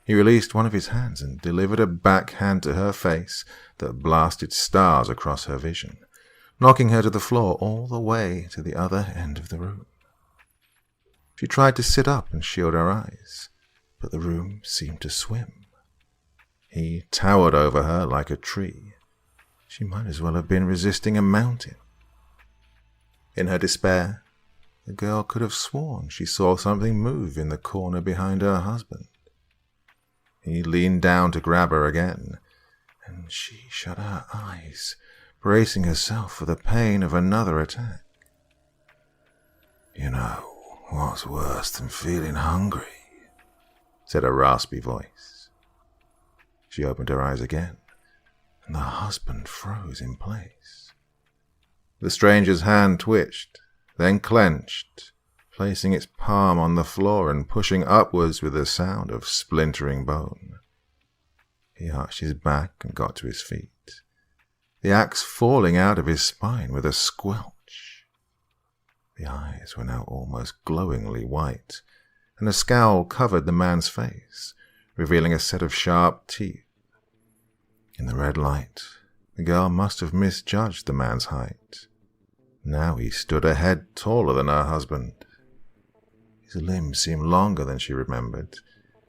He released one of his hands and delivered a backhand to her face that blasted stars across her vision, knocking her to the floor all the way to the other end of the room. She tried to sit up and shield her eyes, but the room seemed to swim. He towered over her like a tree. She might as well have been resisting a mountain. In her despair, the girl could have sworn she saw something move in the corner behind her husband. He leaned down to grab her again, and she shut her eyes, bracing herself for the pain of another attack. You know what's worse than feeling hungry? Said a raspy voice. She opened her eyes again, and the husband froze in place. The stranger's hand twitched, then clenched, placing its palm on the floor and pushing upwards with a sound of splintering bone. He arched his back and got to his feet, the axe falling out of his spine with a squelch. The eyes were now almost glowingly white, and a scowl covered the man's face, revealing a set of sharp teeth. In the red light, the girl must have misjudged the man's height. Now he stood a head taller than her husband. His limbs seemed longer than she remembered.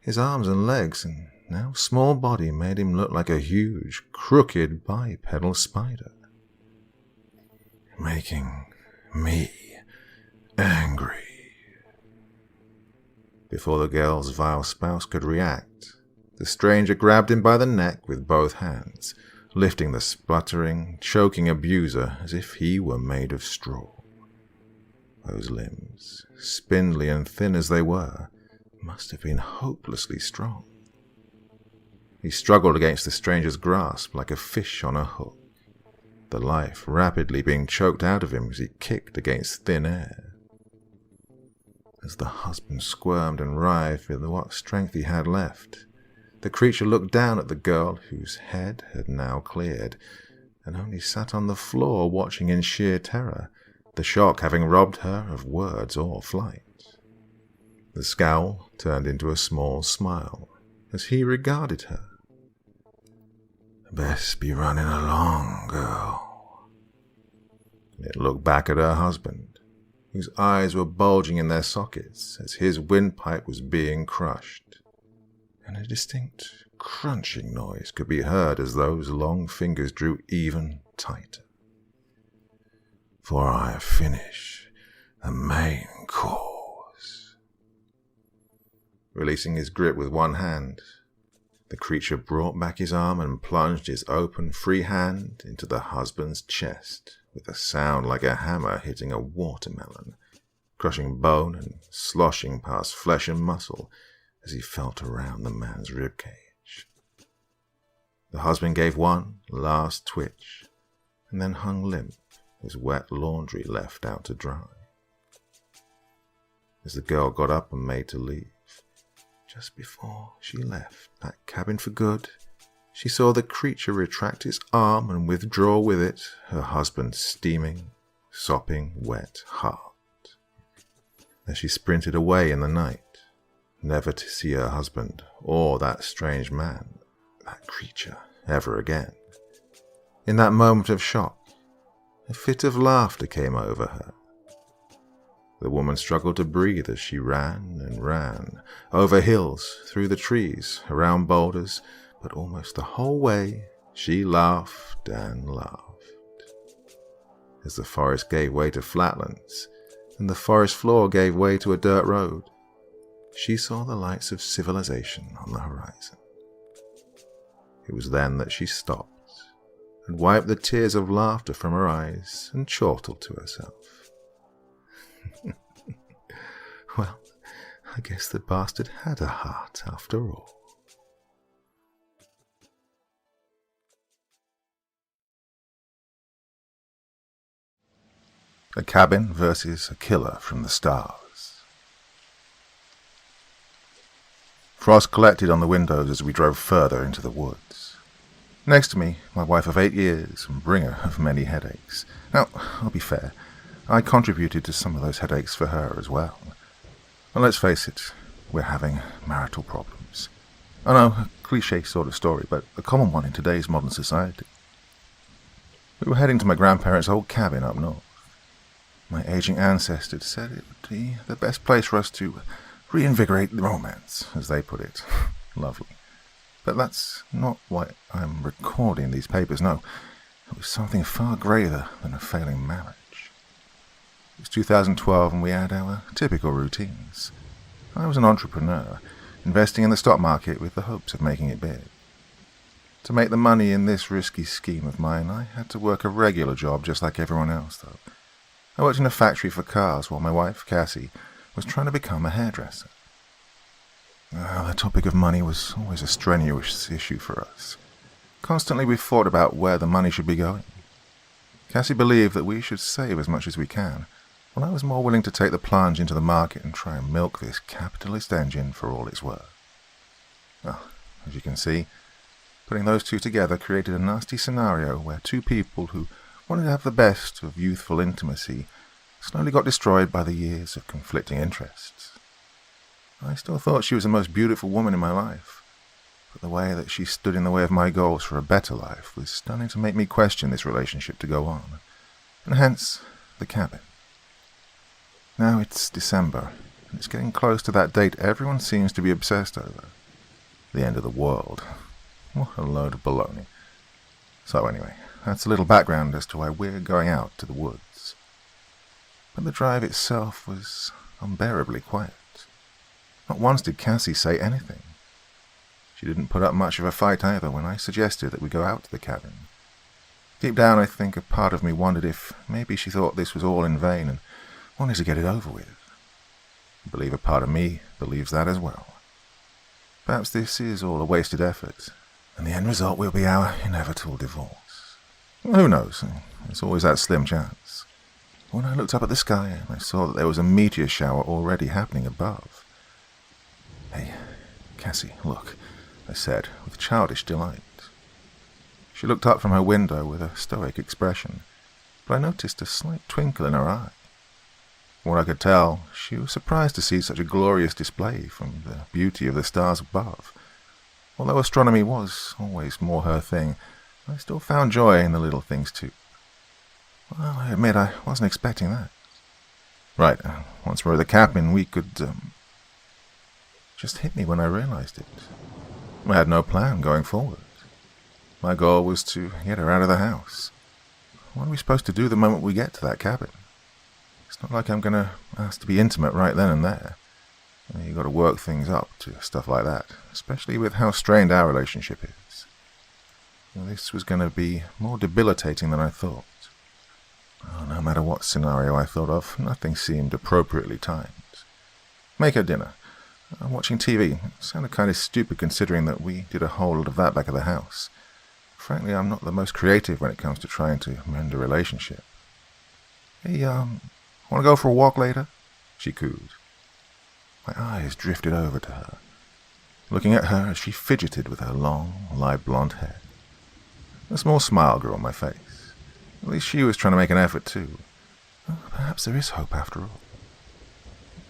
His arms and legs and now small body made him look like a huge, crooked bipedal spider. Making me angry. Before the girl's vile spouse could react, the stranger grabbed him by the neck with both hands, lifting the spluttering, choking abuser as if he were made of straw. Those limbs, spindly and thin as they were, must have been hopelessly strong. He struggled against the stranger's grasp like a fish on a hook, the life rapidly being choked out of him as he kicked against thin air. As the husband squirmed and writhed with what strength he had left, the creature looked down at the girl whose head had now cleared, and only sat on the floor watching in sheer terror, the shock having robbed her of words or flight. The scowl turned into a small smile as he regarded her. "Best be running along, girl." It looked back at her husband, whose eyes were bulging in their sockets as his windpipe was being crushed, and a distinct crunching noise could be heard as those long fingers drew even tighter. "For I finish the main course." Releasing his grip with one hand, the creature brought back his arm and plunged his open, free hand into the husband's chest with a sound like a hammer hitting a watermelon, crushing bone and sloshing past flesh and muscle as he felt around the man's ribcage. The husband gave one last twitch and then hung limp, his wet laundry left out to dry. As the girl got up and made to leave, just before she left that cabin for good, she saw the creature retract its arm and withdraw with it her husband's steaming, sopping, wet heart. As she sprinted away in the night, never to see her husband or that strange man, that creature, ever again. In that moment of shock, a fit of laughter came over her. The woman struggled to breathe as she ran and ran, over hills, through the trees, around boulders, but almost the whole way she laughed and laughed. As the forest gave way to flatlands, and the forest floor gave way to a dirt road, she saw the lights of civilization on the horizon. It was then that she stopped and wiped the tears of laughter from her eyes and chortled to herself. Well, I guess the bastard had a heart after all. A cabin versus a killer from the stars. Frost collected on the windows as we drove further into the woods. Next to me, my wife of 8 years and bringer of many headaches. Now, I'll be fair, I contributed to some of those headaches for her as well. Well, let's face it, we're having marital problems. I know, a cliché sort of story, but a common one in today's modern society. We were heading to my grandparents' old cabin up north. My aging ancestors said it would be the best place for us to reinvigorate the romance, as they put it. Lovely. But that's not why I'm recording these papers, no. It was something far greater than a failing marriage. It was 2012 and we had our typical routines. I was an entrepreneur, investing in the stock market with the hopes of making it big. To make the money in this risky scheme of mine, I had to work a regular job just like everyone else, though. I worked in a factory for cars while my wife, Cassie, was trying to become a hairdresser. The topic of money was always a strenuous issue for us. Constantly we fought about where the money should be going. Cassie believed that we should save as much as we can, while I was more willing to take the plunge into the market and try and milk this capitalist engine for all it's worth. Well, as you can see, putting those two together created a nasty scenario where two people who wanted to have the best of youthful intimacy slowly got destroyed by the years of conflicting interests. I still thought she was the most beautiful woman in my life, but the way that she stood in the way of my goals for a better life was starting to make me question this relationship to go on, and hence the cabin. Now it's December, and it's getting close to that date everyone seems to be obsessed over. The end of the world. What a load of baloney. So anyway, that's a little background as to why we're going out to the woods. But the drive itself was unbearably quiet. Not once did Cassie say anything. She didn't put up much of a fight either when I suggested that we go out to the cabin. Deep down, I think a part of me wondered if maybe she thought this was all in vain and wanted to get it over with. I believe a part of me believes that as well. Perhaps this is all a wasted effort, and the end result will be our inevitable divorce. Well, who knows? There's always that slim chance. When I looked up at the sky, I saw that there was a meteor shower already happening above. "Hey, Cassie, look," I said, with childish delight. She looked up from her window with a stoic expression, but I noticed a slight twinkle in her eye. From what I could tell, she was surprised to see such a glorious display from the beauty of the stars above. Although astronomy was always more her thing, I still found joy in the little things too. Well, I admit I wasn't expecting that. Right, once we're at the cabin, we could, just hit me when I realized it. I had no plan going forward. My goal was to get her out of the house. What are we supposed to do the moment we get to that cabin? It's not like I'm going to ask to be intimate right then and there. You've got to work things up to stuff like that, especially with how strained our relationship is. This was going to be more debilitating than I thought. No matter what scenario I thought of, nothing seemed appropriately timed. Make her dinner. I'm watching TV. It sounded kind of stupid considering that we did a whole lot of that back at the house. Frankly, I'm not the most creative when it comes to trying to mend a relationship. "Hey, want to go for a walk later?" she cooed. My eyes drifted over to her, looking at her as she fidgeted with her long, light blonde hair. A small smile grew on my face. At least she was trying to make an effort too. Well, perhaps there is hope after all.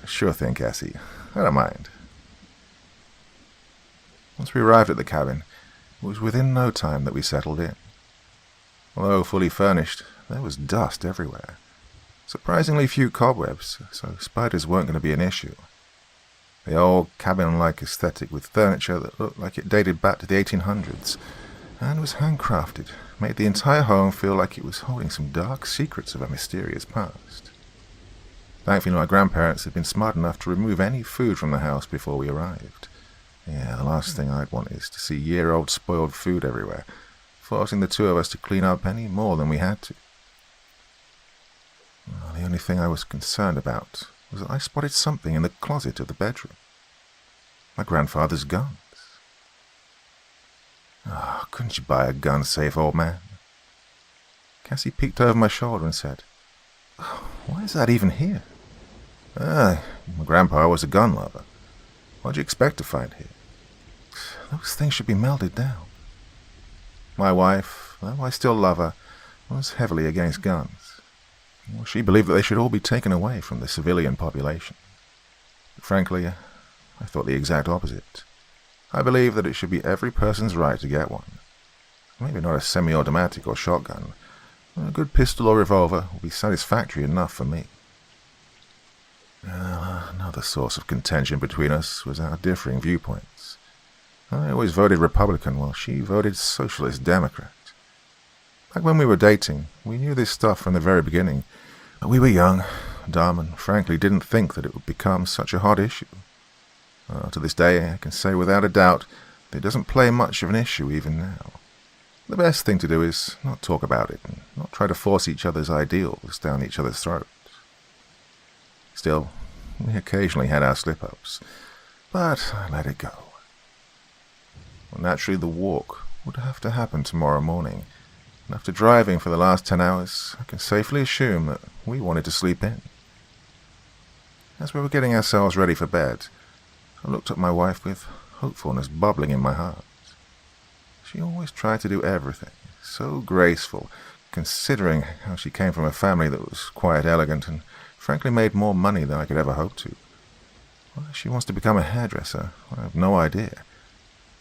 "Sure thing, Cassie. I don't mind." Once we arrived at the cabin, it was within no time that we settled in. Although fully furnished, there was dust everywhere. Surprisingly few cobwebs, so spiders weren't going to be an issue. The old cabin-like aesthetic with furniture that looked like it dated back to the 1800s and was handcrafted made the entire home feel like it was holding some dark secrets of a mysterious past. Thankfully, my grandparents had been smart enough to remove any food from the house before we arrived. Yeah, the last thing I'd want is to see year-old spoiled food everywhere, forcing the two of us to clean up any more than we had to. Well, the only thing I was concerned about was that I spotted something in the closet of the bedroom. My grandfather's guns. Couldn't you buy a gun safe, old man? Cassie peeked over my shoulder and said, "Why is that even here?" My grandpa was a gun lover. What'd you expect to find here? Those things should be melted down. My wife, though I still love her, was heavily against guns. Well, she believed that they should all be taken away from the civilian population. But frankly, I thought the exact opposite. I believe that it should be every person's right to get one. Maybe not a semi-automatic or shotgun. A good pistol or revolver will be satisfactory enough for me. Another source of contention between us was our differing viewpoints. I always voted Republican while she voted Socialist Democrat. Back when we were dating, we knew this stuff from the very beginning. We were young, dumb, and frankly didn't think that it would become such a hot issue. To this day, I can say without a doubt that it doesn't play much of an issue even now. The best thing to do is not talk about it and not try to force each other's ideals down each other's throats. Still, we occasionally had our slip-ups, but I let it go. Well, naturally, the walk would have to happen tomorrow morning, and after driving for the last 10 hours, I can safely assume that we wanted to sleep in. As we were getting ourselves ready for bed, I looked at my wife with hopefulness bubbling in my heart. She always tried to do everything, so graceful, considering how she came from a family that was quite elegant and frankly made more money than I could ever hope to. Why she wants to become a hairdresser, I have no idea.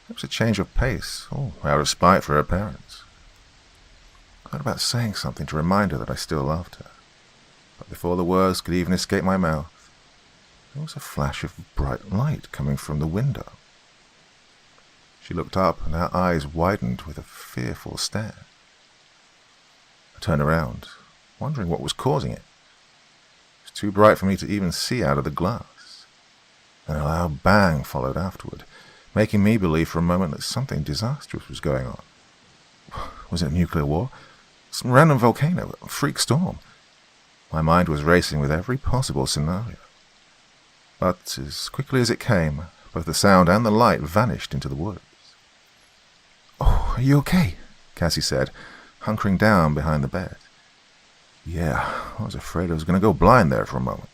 Perhaps a change of pace, or out of spite for her parents. I thought about saying something to remind her that I still loved her. But before the words could even escape my mouth, there was a flash of bright light coming from the window. She looked up, and her eyes widened with a fearful stare. I turned around, wondering what was causing it. It was too bright for me to even see out of the glass. And a loud bang followed afterward, making me believe for a moment that something disastrous was going on. Was it a nuclear war? Some random volcano? A freak storm? My mind was racing with every possible scenario. But as quickly as it came, both the sound and the light vanished into the woods. "Oh, are you okay?" Cassie said, hunkering down behind the bed. Yeah, I was afraid I was going to go blind there for a moment.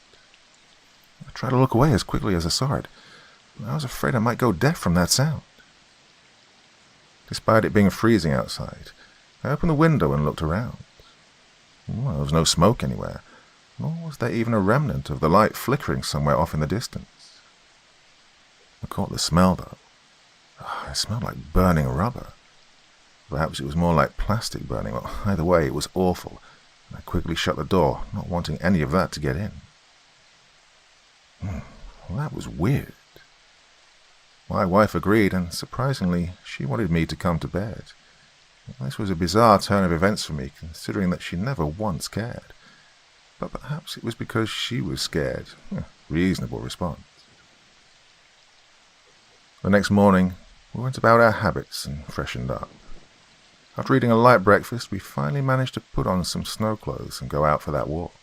I tried to look away as quickly as I saw it. I was afraid I might go deaf from that sound. Despite it being freezing outside, I opened the window and looked around. Well, there was no smoke anywhere, nor was there even a remnant of the light flickering somewhere off in the distance. I caught the smell, though. It smelled like burning rubber. Perhaps it was more like plastic burning. Well, either way, it was awful, and I quickly shut the door, not wanting any of that to get in. Well, that was weird. My wife agreed, and surprisingly, she wanted me to come to bed. This was a bizarre turn of events for me, considering that she never once cared. But perhaps it was because she was scared. Reasonable response. The next morning, we went about our habits and freshened up. After eating a light breakfast, we finally managed to put on some snow clothes and go out for that walk.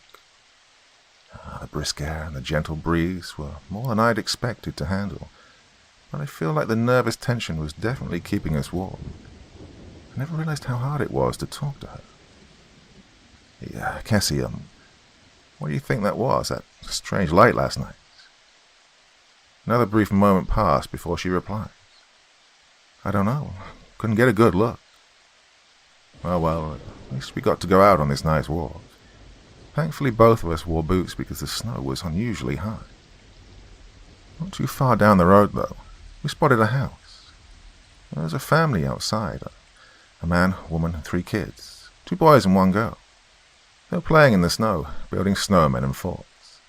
The brisk air and the gentle breeze were more than I'd expected to handle, but I feel like the nervous tension was definitely keeping us warm. I never realized how hard it was to talk to her. "Yeah, Cassie, what do you think that was, that strange light last night?" Another brief moment passed before she replied. "I don't know. Couldn't get a good look." "Oh well, at least we got to go out on this nice walk. Thankfully both of us wore boots because the snow was unusually high. Not too far down the road, though, we spotted a house. There was a family outside. A man, woman, and 3 kids. 2 boys and 1 girl. They were playing in the snow, building snowmen and forts.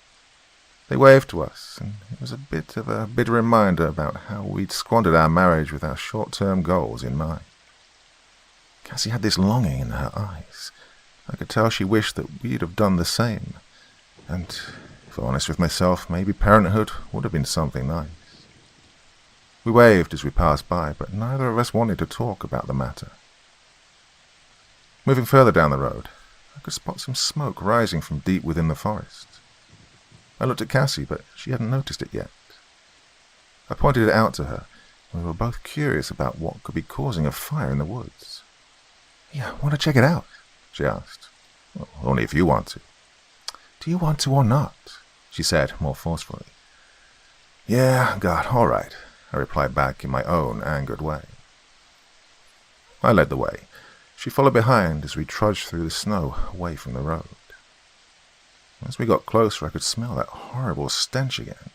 They waved to us, and it was a bit of a bitter reminder about how we'd squandered our marriage with our short-term goals in mind. Cassie had this longing in her eyes. I could tell she wished that we'd have done the same. And, if I'm honest with myself, maybe parenthood would have been something nice. We waved as we passed by, but neither of us wanted to talk about the matter. Moving further down the road, I could spot some smoke rising from deep within the forest. I looked at Cassie, but she hadn't noticed it yet. I pointed it out to her, and we were both curious about what could be causing a fire in the woods. "Yeah, want to check it out?" she asked. "Well, only if you want to." "Do you want to or not?" she said more forcefully. "Yeah, God, all right," I replied back in my own angered way. I led the way. She followed behind as we trudged through the snow away from the road. As we got closer, I could smell that horrible stench again.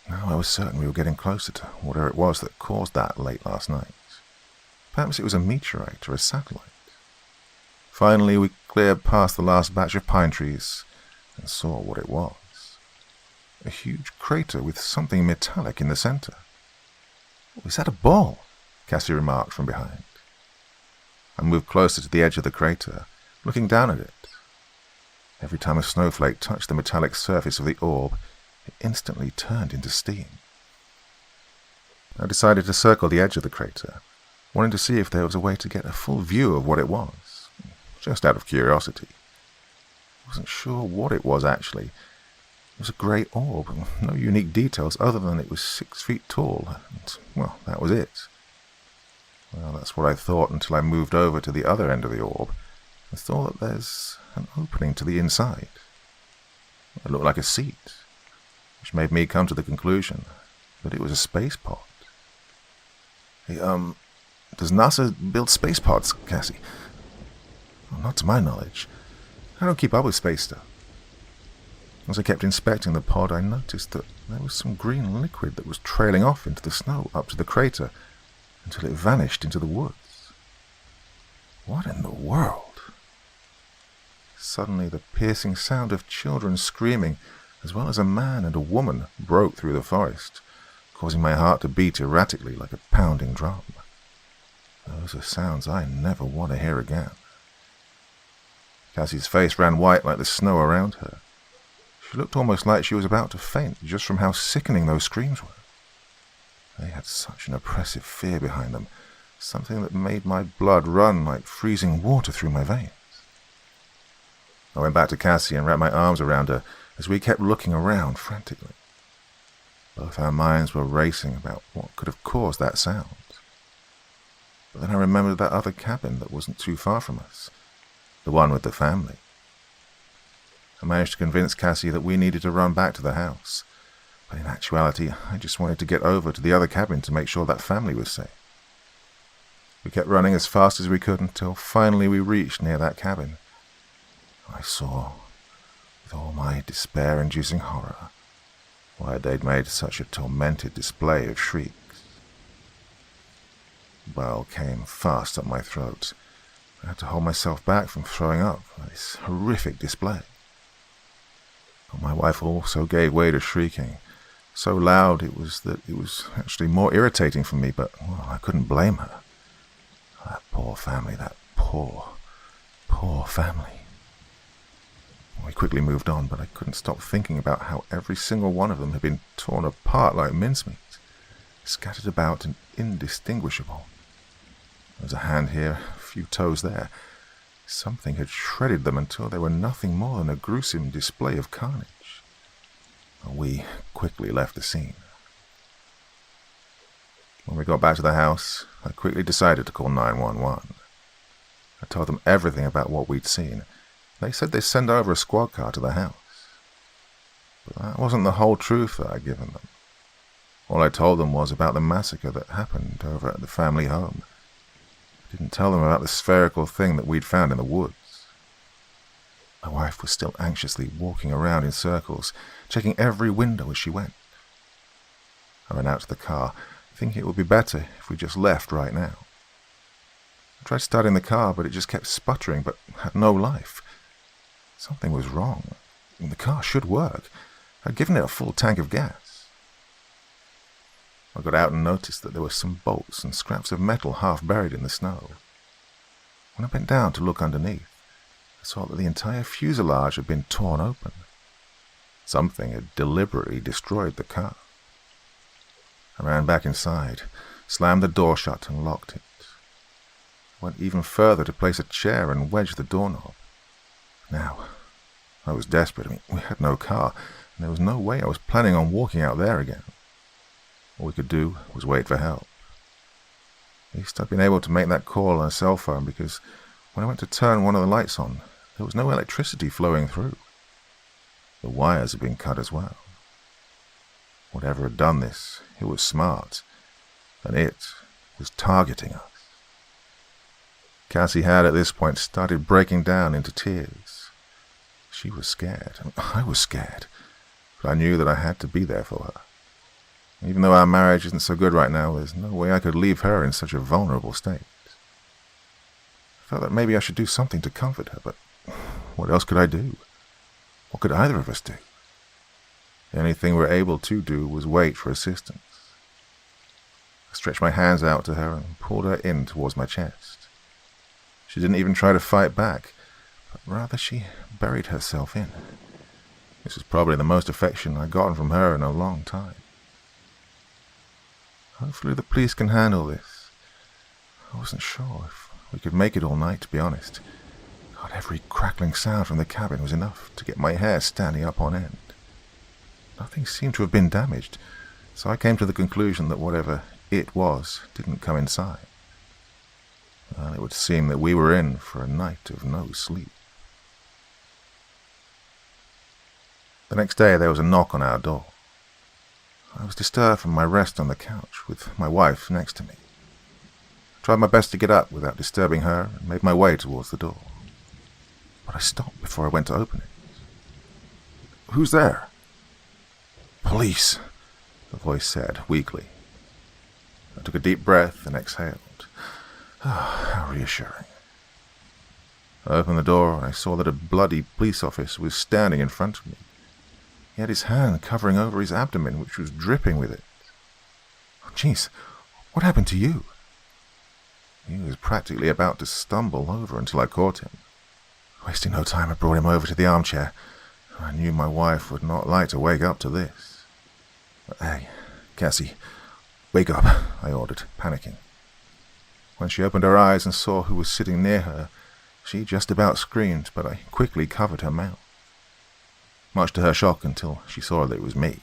Now I was certain we were getting closer to whatever it was that caused that late last night. Perhaps it was a meteorite or a satellite. Finally, we cleared past the last batch of pine trees and saw what it was. A huge crater with something metallic in the center. "Is that a ball?" Cassie remarked from behind. I moved closer to the edge of the crater, looking down at it. Every time a snowflake touched the metallic surface of the orb, it instantly turned into steam. I decided to circle the edge of the crater, wanting to see if there was a way to get a full view of what it was, just out of curiosity. I wasn't sure what it was actually. It was a grey orb, and no unique details other than it was 6 feet tall, and, well, that was it. Well, that's what I thought until I moved over to the other end of the orb and saw that there's an opening to the inside. It looked like a seat, which made me come to the conclusion that it was a space pod. Hey, does NASA build space pods, Cassie? Well, not to my knowledge. I don't keep up with space stuff. As I kept inspecting the pod, I noticed that there was some green liquid that was trailing off into the snow up to the crater until it vanished into the woods. What in the world? Suddenly, the piercing sound of children screaming, as well as a man and a woman, broke through the forest, causing my heart to beat erratically like a pounding drum. Those are sounds I never want to hear again. Cassie's face ran white like the snow around her. She looked almost like she was about to faint just from how sickening those screams were. They had such an oppressive fear behind them, something that made my blood run like freezing water through my veins. I went back to Cassie and wrapped my arms around her as we kept looking around frantically. Both our minds were racing about what could have caused that sound. But then I remembered that other cabin that wasn't too far from us, the one with the family. I managed to convince Cassie that we needed to run back to the house, but in actuality, I just wanted to get over to the other cabin to make sure that family was safe. We kept running as fast as we could until finally we reached near that cabin. I saw, with all my despair-inducing horror, why they'd made such a tormented display of shrieks. The bile came fast up my throat. I had to hold myself back from throwing up at this horrific display. But my wife also gave way to shrieking, so loud it was actually more irritating for me, but well, I couldn't blame her. That poor family, that poor family. We quickly moved on, but I couldn't stop thinking about how every single one of them had been torn apart like mincemeat, scattered about and indistinguishable. There was a hand here, a few toes there. Something had shredded them until they were nothing more than a gruesome display of carnage. We quickly left the scene. When we got back to the house, I quickly decided to call 911. I told them everything about what we'd seen. They said they'd send over a squad car to the house. But that wasn't the whole truth that I'd given them. All I told them was about the massacre that happened over at the family home. I didn't tell them about the spherical thing that we'd found in the woods. My wife was still anxiously walking around in circles, checking every window as she went. I ran out to the car, thinking it would be better if we just left right now. I tried starting the car, but it just kept sputtering, but had no life. Something was wrong. The car should work. I'd given it a full tank of gas. I got out and noticed that there were some bolts and scraps of metal half buried in the snow. When I bent down to look underneath, I saw that the entire fuselage had been torn open. Something had deliberately destroyed the car. I ran back inside, slammed the door shut and locked it. I went even further to place a chair and wedge the doorknob. Now, I was desperate. We had no car, and there was no way I was planning on walking out there again. All we could do was wait for help. At least I'd been able to make that call on a cell phone because when I went to turn one of the lights on, there was no electricity flowing through. The wires had been cut as well. Whatever had done this, it was smart, and it was targeting us. Cassie had at this point started breaking down into tears. She was scared, and I was scared, but I knew that I had to be there for her. Even though our marriage isn't so good right now, there's no way I could leave her in such a vulnerable state. I felt that maybe I should do something to comfort her, but what else could I do? What could either of us do? The only thing we were able to do was wait for assistance. I stretched my hands out to her and pulled her in towards my chest. She didn't even try to fight back, but rather she buried herself in. This was probably the most affection I'd gotten from her in a long time. Hopefully the police can handle this. I wasn't sure if we could make it all night, to be honest. God, every crackling sound from the cabin was enough to get my hair standing up on end. Nothing seemed to have been damaged, so I came to the conclusion that whatever it was didn't come inside. Well, it would seem that we were in for a night of no sleep. The next day there was a knock on our door. I was disturbed from my rest on the couch with my wife next to me. I tried my best to get up without disturbing her and made my way towards the door. But I stopped before I went to open it. Who's there?" "Police," the voice said, weakly. I took a deep breath and exhaled. How reassuring. I opened the door and I saw that a bloody police officer was standing in front of me. He had his hand covering over his abdomen, which was dripping with it. "Oh, jeez, what happened to you?" He was practically about to stumble over until I caught him. Wasting no time, I brought him over to the armchair. I knew my wife would not like to wake up to this. "Hey, Cassie, wake up," I ordered, panicking. When she opened her eyes and saw who was sitting near her, she just about screamed, but I quickly covered her mouth. Much to her shock, until she saw that it was me.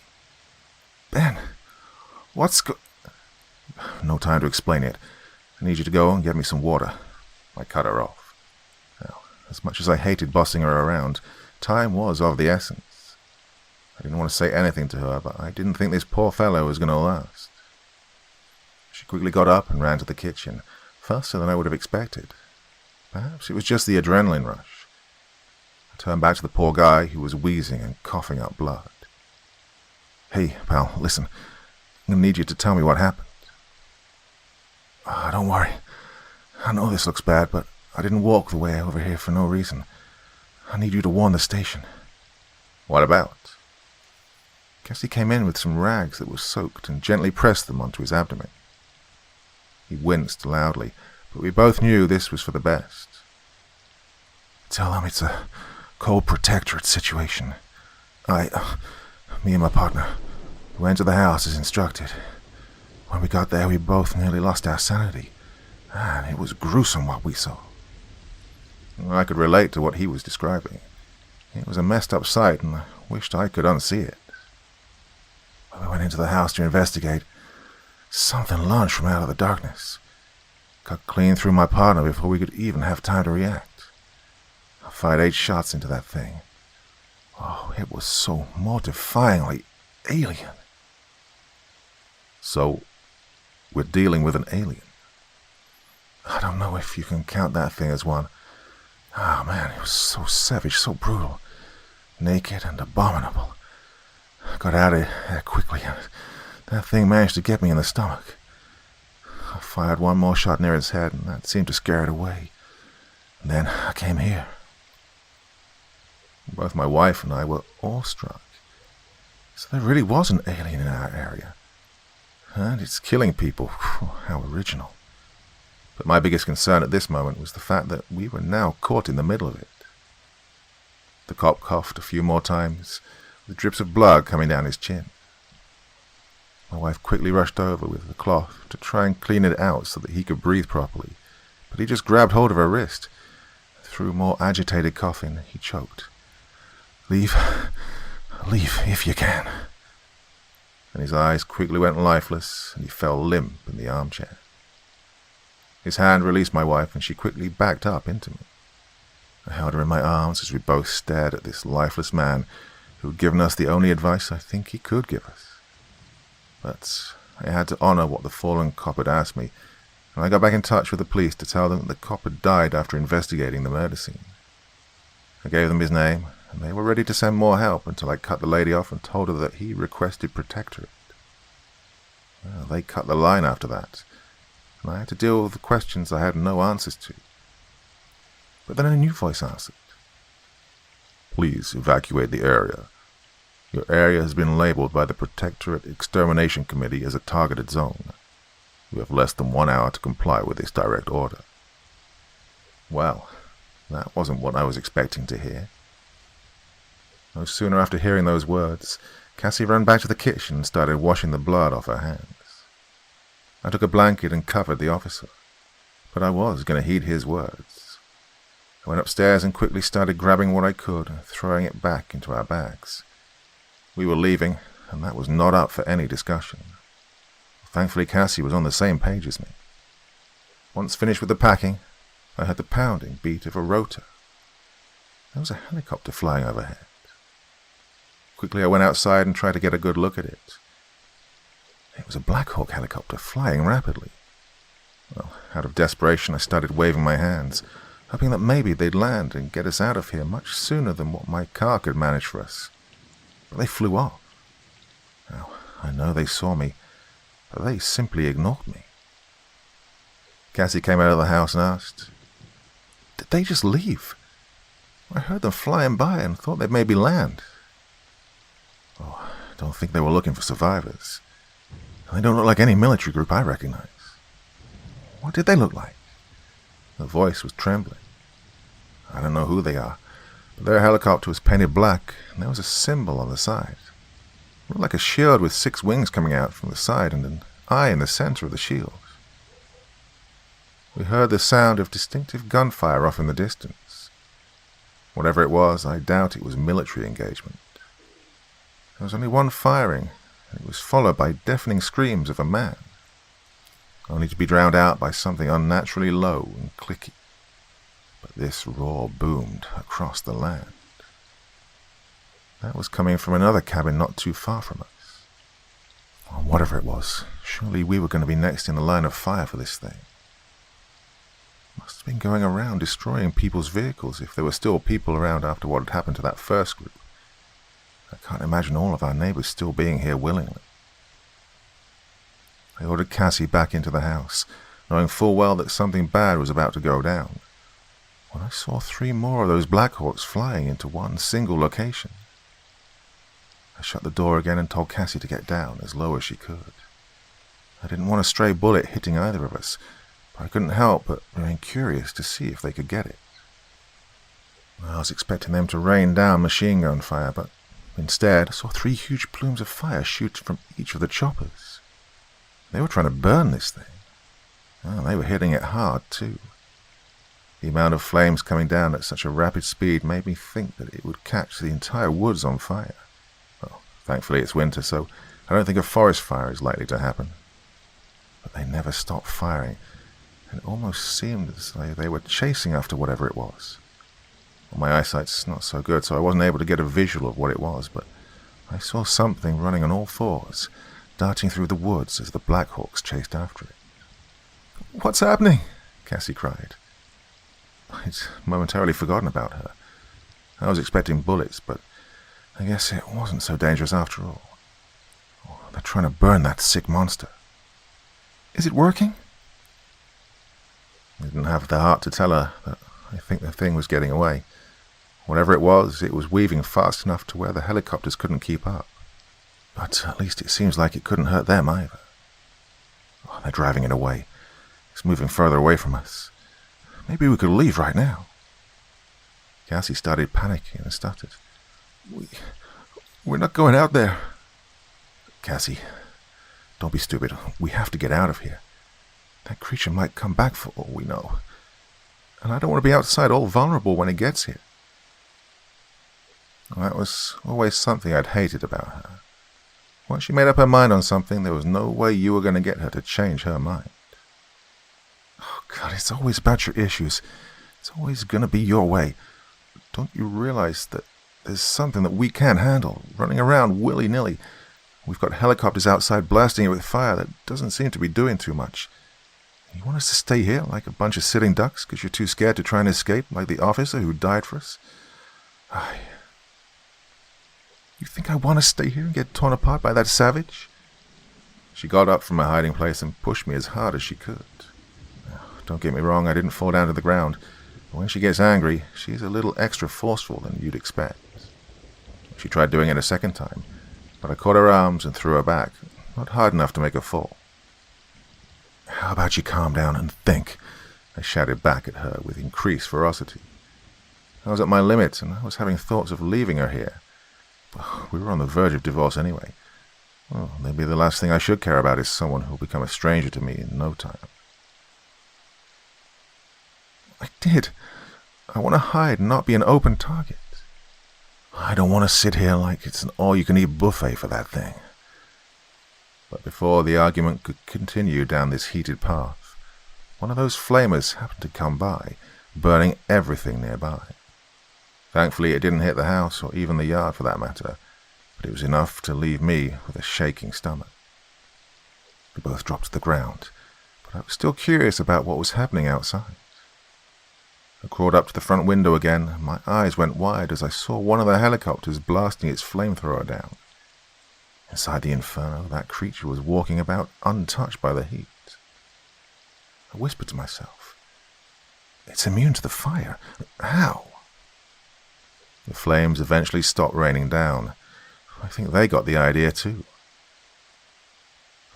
"Ben, what's No time to explain it. I need you to go and get me some water." I cut her off. Now, as much as I hated bossing her around, time was of the essence. I didn't want to say anything to her, but I didn't think this poor fellow was going to last. She quickly got up and ran to the kitchen, faster than I would have expected. Perhaps it was just the adrenaline rush. I turned back to the poor guy who was wheezing and coughing up blood. "Hey, pal, listen. I'm going to need you to tell me what happened." Don't worry. I know this looks bad, but I didn't walk the way over here for no reason. I need you to warn the station." "What about?" Cassie came in with some rags that were soaked and gently pressed them onto his abdomen. He winced loudly, but we both knew this was for the best. "Tell them it's a cold protectorate situation. Me and my partner, went to the house as instructed. When we got there, we both nearly lost our sanity. Man, it was gruesome what we saw." I could relate to what he was describing. It was a messed up sight, and I wished I could unsee it. When we went into the house to investigate, something lunged from out of the darkness. Cut clean through my partner before we could even have time to react. I fired 8 shots into that thing. Oh, it was so mortifyingly alien. "So, we're dealing with an alien?" "I don't know if you can count that thing as one. Oh man, it was so savage, so brutal. Naked and abominable. I got out of there quickly, and that thing managed to get me in the stomach. I fired one more shot near its head, and that seemed to scare it away. And then I came here." Both my wife and I were awestruck. So there really was an alien in our area. And it's killing people. How original. But my biggest concern at this moment was the fact that we were now caught in the middle of it. The cop coughed a few more times, with drips of blood coming down his chin. My wife quickly rushed over with the cloth to try and clean it out so that he could breathe properly, but he just grabbed hold of her wrist. Through more agitated coughing, he choked. Leave if you can." And his eyes quickly went lifeless, and he fell limp in the armchair. His hand released my wife, and she quickly backed up into me. I held her in my arms as we both stared at this lifeless man who had given us the only advice I think he could give us. But I had to honor what the fallen cop had asked me, and I got back in touch with the police to tell them that the cop had died after investigating the murder scene. I gave them his name, and they were ready to send more help until I cut the lady off and told her that he requested protectorate. Well, they cut the line after that, and I had to deal with the questions I had no answers to. But then a new voice answered. "Please evacuate the area. Your area has been labeled by the Protectorate Extermination Committee as a targeted zone. You have less than 1 hour to comply with this direct order." Well, that wasn't what I was expecting to hear. No sooner after hearing those words, Cassie ran back to the kitchen and started washing the blood off her hands. I took a blanket and covered the officer, but I was going to heed his words. I went upstairs and quickly started grabbing what I could and throwing it back into our bags. We were leaving, and that was not up for any discussion. Thankfully, Cassie was on the same page as me. Once finished with the packing, I heard the pounding beat of a rotor. There was a helicopter flying overhead. Quickly, I went outside and tried to get a good look at it. It was a Black Hawk helicopter flying rapidly. Well, out of desperation, I started waving my hands, hoping that maybe they'd land and get us out of here much sooner than what my car could manage for us. but they flew off. Now, I know they saw me, but they simply ignored me. Cassie came out of the house and asked, "Did they just leave? I heard them flying by and thought they'd maybe land." Oh, I don't think they were looking for survivors. They don't look like any military group I recognize. What did they look like? The voice was trembling. I don't know who they are, but their helicopter was painted black, and there was a symbol on the side. It looked like a shield with 6 wings coming out from the side and an eye in the center of the shield. We heard the sound of distinctive gunfire off in the distance. Whatever it was, I doubt it was military engagement. There was only one firing, and it was followed by deafening screams of a man, only to be drowned out by something unnaturally low and clicky. But this roar boomed across the land. That was coming from another cabin not too far from us. Or whatever it was, surely we were going to be next in the line of fire for this thing. Must have been going around destroying people's vehicles if there were still people around after what had happened to that first group. I can't imagine all of our neighbors still being here willingly. I ordered Cassie back into the house, knowing full well that something bad was about to go down, when I saw 3 more of those Black Hawks flying into one single location. I shut the door again and told Cassie to get down as low as she could. I didn't want a stray bullet hitting either of us, but I couldn't help but remain curious to see if they could get it. I was expecting them to rain down machine gun fire, but instead I saw 3 huge plumes of fire shoot from each of the choppers. They were trying to burn this thing. Oh, they were hitting it hard, too. The amount of flames coming down at such a rapid speed made me think that it would catch the entire woods on fire. Well, thankfully it's winter, so I don't think a forest fire is likely to happen. But they never stopped firing, and it almost seemed as though they were chasing after whatever it was. Well, my eyesight's not so good, so I wasn't able to get a visual of what it was, but I saw something running on all 4s, darting through the woods as the Black Hawks chased after it. "What's happening?" Cassie cried. I'd momentarily forgotten about her. I was expecting bullets, but I guess it wasn't so dangerous after all. Oh, they're trying to burn that sick monster. "Is it working?" I didn't have the heart to tell her that I think the thing was getting away. Whatever it was weaving fast enough to where the helicopters couldn't keep up. But at least it seems like it couldn't hurt them either. Oh, they're driving it away. It's moving further away from us. Maybe we could leave right now. Cassie started panicking and stuttered. We're not going out there." "Cassie, don't be stupid. We have to get out of here. That creature might come back for all we know. And I don't want to be outside all vulnerable when it gets here." Well, that was always something I'd hated about her. Once she made up her mind on something, there was no way you were going to get her to change her mind. Oh, God, it's always about your issues. It's always going to be your way. Don't you realize that there's something that we can't handle, running around willy-nilly? We've got helicopters outside blasting it with fire that doesn't seem to be doing too much. You want us to stay here like a bunch of sitting ducks because you're too scared to try and escape like the officer who died for us? You think I want to stay here and get torn apart by that savage? She got up from her hiding place and pushed me as hard as she could. Don't get me wrong, I didn't fall down to the ground. But when she gets angry, she's a little extra forceful than you'd expect. She tried doing it a second time, but I caught her arms and threw her back, not hard enough to make her fall. "How about you calm down and think?" I shouted back at her with increased ferocity. I was at my limit, and I was having thoughts of leaving her here. We were on the verge of divorce anyway. Well, maybe the last thing I should care about is someone who'll become a stranger to me in no time. I did. I want to hide and not be an open target. I don't want to sit here like it's an all-you-can-eat buffet for that thing. But before the argument could continue down this heated path, one of those flamers happened to come by, burning everything nearby. Thankfully, it didn't hit the house or even the yard for that matter, but it was enough to leave me with a shaking stomach. We both dropped to the ground, but I was still curious about what was happening outside. I crawled up to the front window again, and my eyes went wide as I saw one of the helicopters blasting its flamethrower down. Inside the inferno, that creature was walking about untouched by the heat. I whispered to myself, "It's immune to the fire. How?" The flames eventually stopped raining down. I think they got the idea too.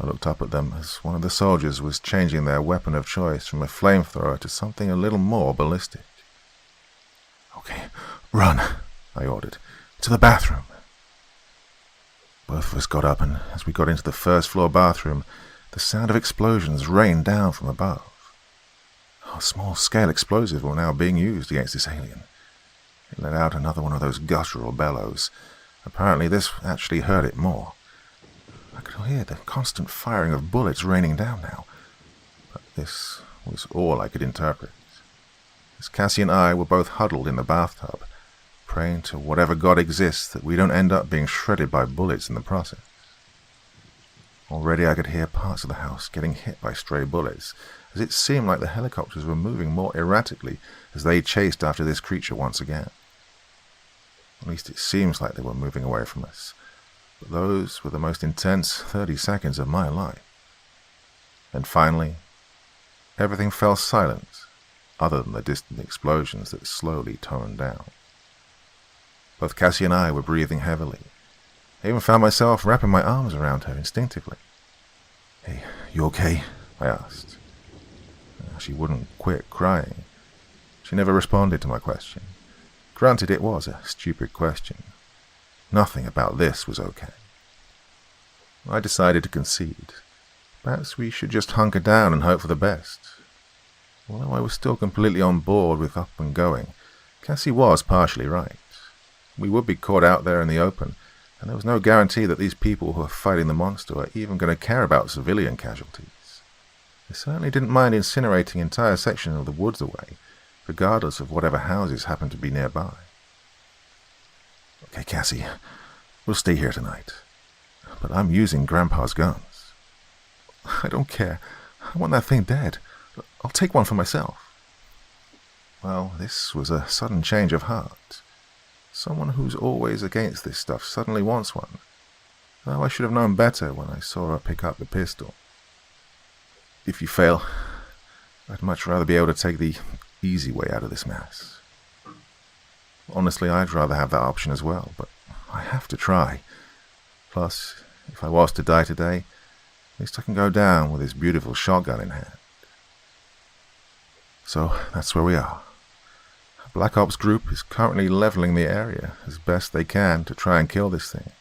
I looked up at them as one of the soldiers was changing their weapon of choice from a flamethrower to something a little more ballistic. "Okay, run," I ordered. "To the bathroom." Both of us got up, and as we got into the first-floor bathroom, the sound of explosions rained down from above. Small-scale explosives were now being used against this alien. It let out another one of those guttural bellows. Apparently this actually hurt it more. I could hear the constant firing of bullets raining down now, but this was all I could interpret. As Cassie and I were both huddled in the bathtub, praying to whatever God exists that we don't end up being shredded by bullets in the process. Already I could hear parts of the house getting hit by stray bullets, as it seemed like the helicopters were moving more erratically as they chased after this creature once again. At least it seems like they were moving away from us, but those were the most intense 30 seconds of my life. And finally, everything fell silent, other than the distant explosions that slowly toned down. Both Cassie and I were breathing heavily. I even found myself wrapping my arms around her instinctively. "Hey, you okay?" I asked. She wouldn't quit crying. She never responded to my question. Granted, it was a stupid question. Nothing about this was okay. I decided to concede. Perhaps we should just hunker down and hope for the best. Although I was still completely on board with up and going, Cassie was partially right. We would be caught out there in the open, and there was no guarantee that these people who were fighting the monster were even going to care about civilian casualties. They certainly didn't mind incinerating entire sections of the woods away, regardless of whatever houses happened to be nearby. "Okay, Cassie, we'll stay here tonight. But I'm using Grandpa's guns." "I don't care. I want that thing dead. I'll take one for myself." Well, this was a sudden change of heart. Someone who's always against this stuff suddenly wants one. Though I should have known better when I saw her pick up the pistol. "If you fail, I'd much rather be able to take the easy way out of this mess." Honestly, I'd rather have that option as well, but I have to try. Plus, if I was to die today, at least I can go down with this beautiful shotgun in hand. So that's where we are. A Black Ops group is currently leveling the area as best they can to try and kill this thing.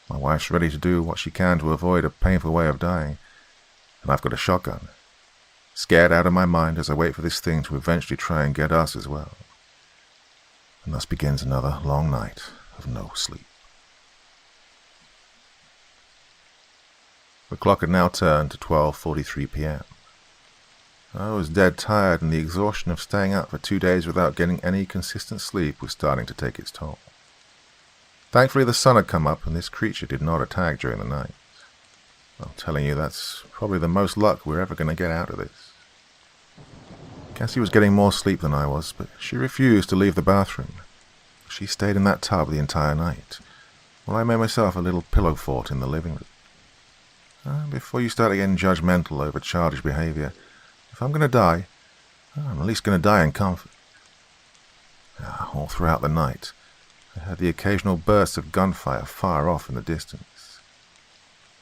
My wife's ready to do what she can to avoid a painful way of dying, and I've got a shotgun. Scared out of my mind as I wait for this thing to eventually try and get us as well. And thus begins another long night of no sleep. The clock had now turned to 12:43 p.m. I was dead tired, and the exhaustion of staying up for 2 days without getting any consistent sleep was starting to take its toll. Thankfully the sun had come up, and this creature did not attack during the night. I'm telling you, that's probably the most luck we're ever going to get out of this. Cassie was getting more sleep than I was, but she refused to leave the bathroom. She stayed in that tub the entire night, while I made myself a little pillow fort in the living room. Before you start getting judgmental over childish behavior, if I'm going to die, I'm at least going to die in comfort. All throughout the night, I heard the occasional bursts of gunfire far off in the distance.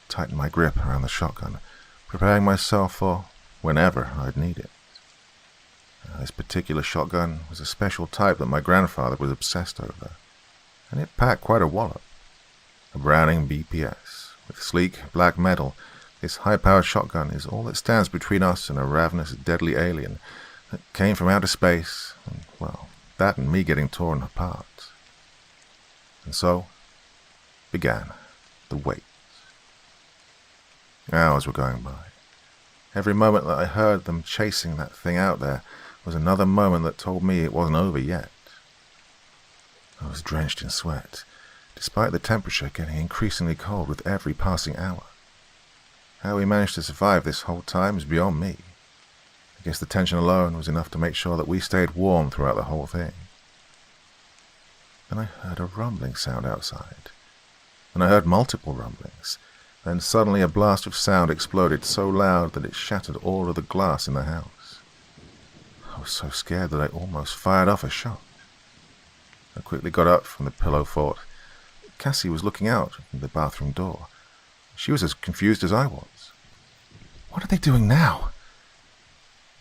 I tightened my grip around the shotgun, preparing myself for whenever I'd need it. This particular shotgun was a special type that my grandfather was obsessed over, and it packed quite a wallop. A Browning BPS, with sleek black metal, this high-powered shotgun is all that stands between us and a ravenous, deadly alien that came from outer space, and, well, that and me getting torn apart. And so began the wait. Hours were going by. Every moment that I heard them chasing that thing out there was another moment that told me it wasn't over yet. I was drenched in sweat, despite the temperature getting increasingly cold with every passing hour. How we managed to survive this whole time is beyond me. guess the tension alone was enough to make sure that we stayed warm throughout the whole thing. Then I heard a rumbling sound outside. And I heard multiple rumblings. Then suddenly a blast of sound exploded so loud that it shattered all of the glass in the house. I was so scared that I almost fired off a shot. I quickly got up from the pillow fort. Cassie was looking out from the bathroom door. She was as confused as I was. What are they doing now?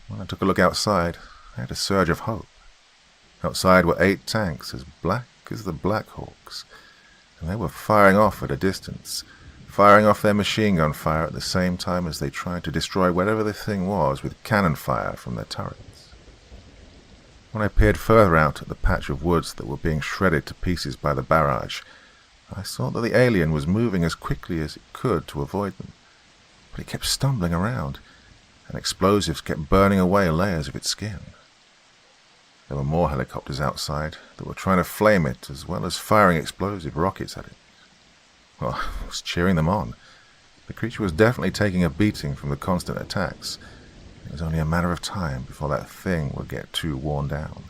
When I took a look outside, I had a surge of hope. Outside were 8 tanks as black as the Black Hawks, and they were firing off at a distance, firing off their machine gun fire at the same time as they tried to destroy whatever the thing was with cannon fire from their turrets. When I peered further out at the patch of woods that were being shredded to pieces by the barrage, I saw that the alien was moving as quickly as it could to avoid them, but it kept stumbling around, and explosives kept burning away layers of its skin. There were more helicopters outside that were trying to flame it as well as firing explosive rockets at it. Well, I was cheering them on. The creature was definitely taking a beating from the constant attacks. It was only a matter of time before that thing would get too worn down.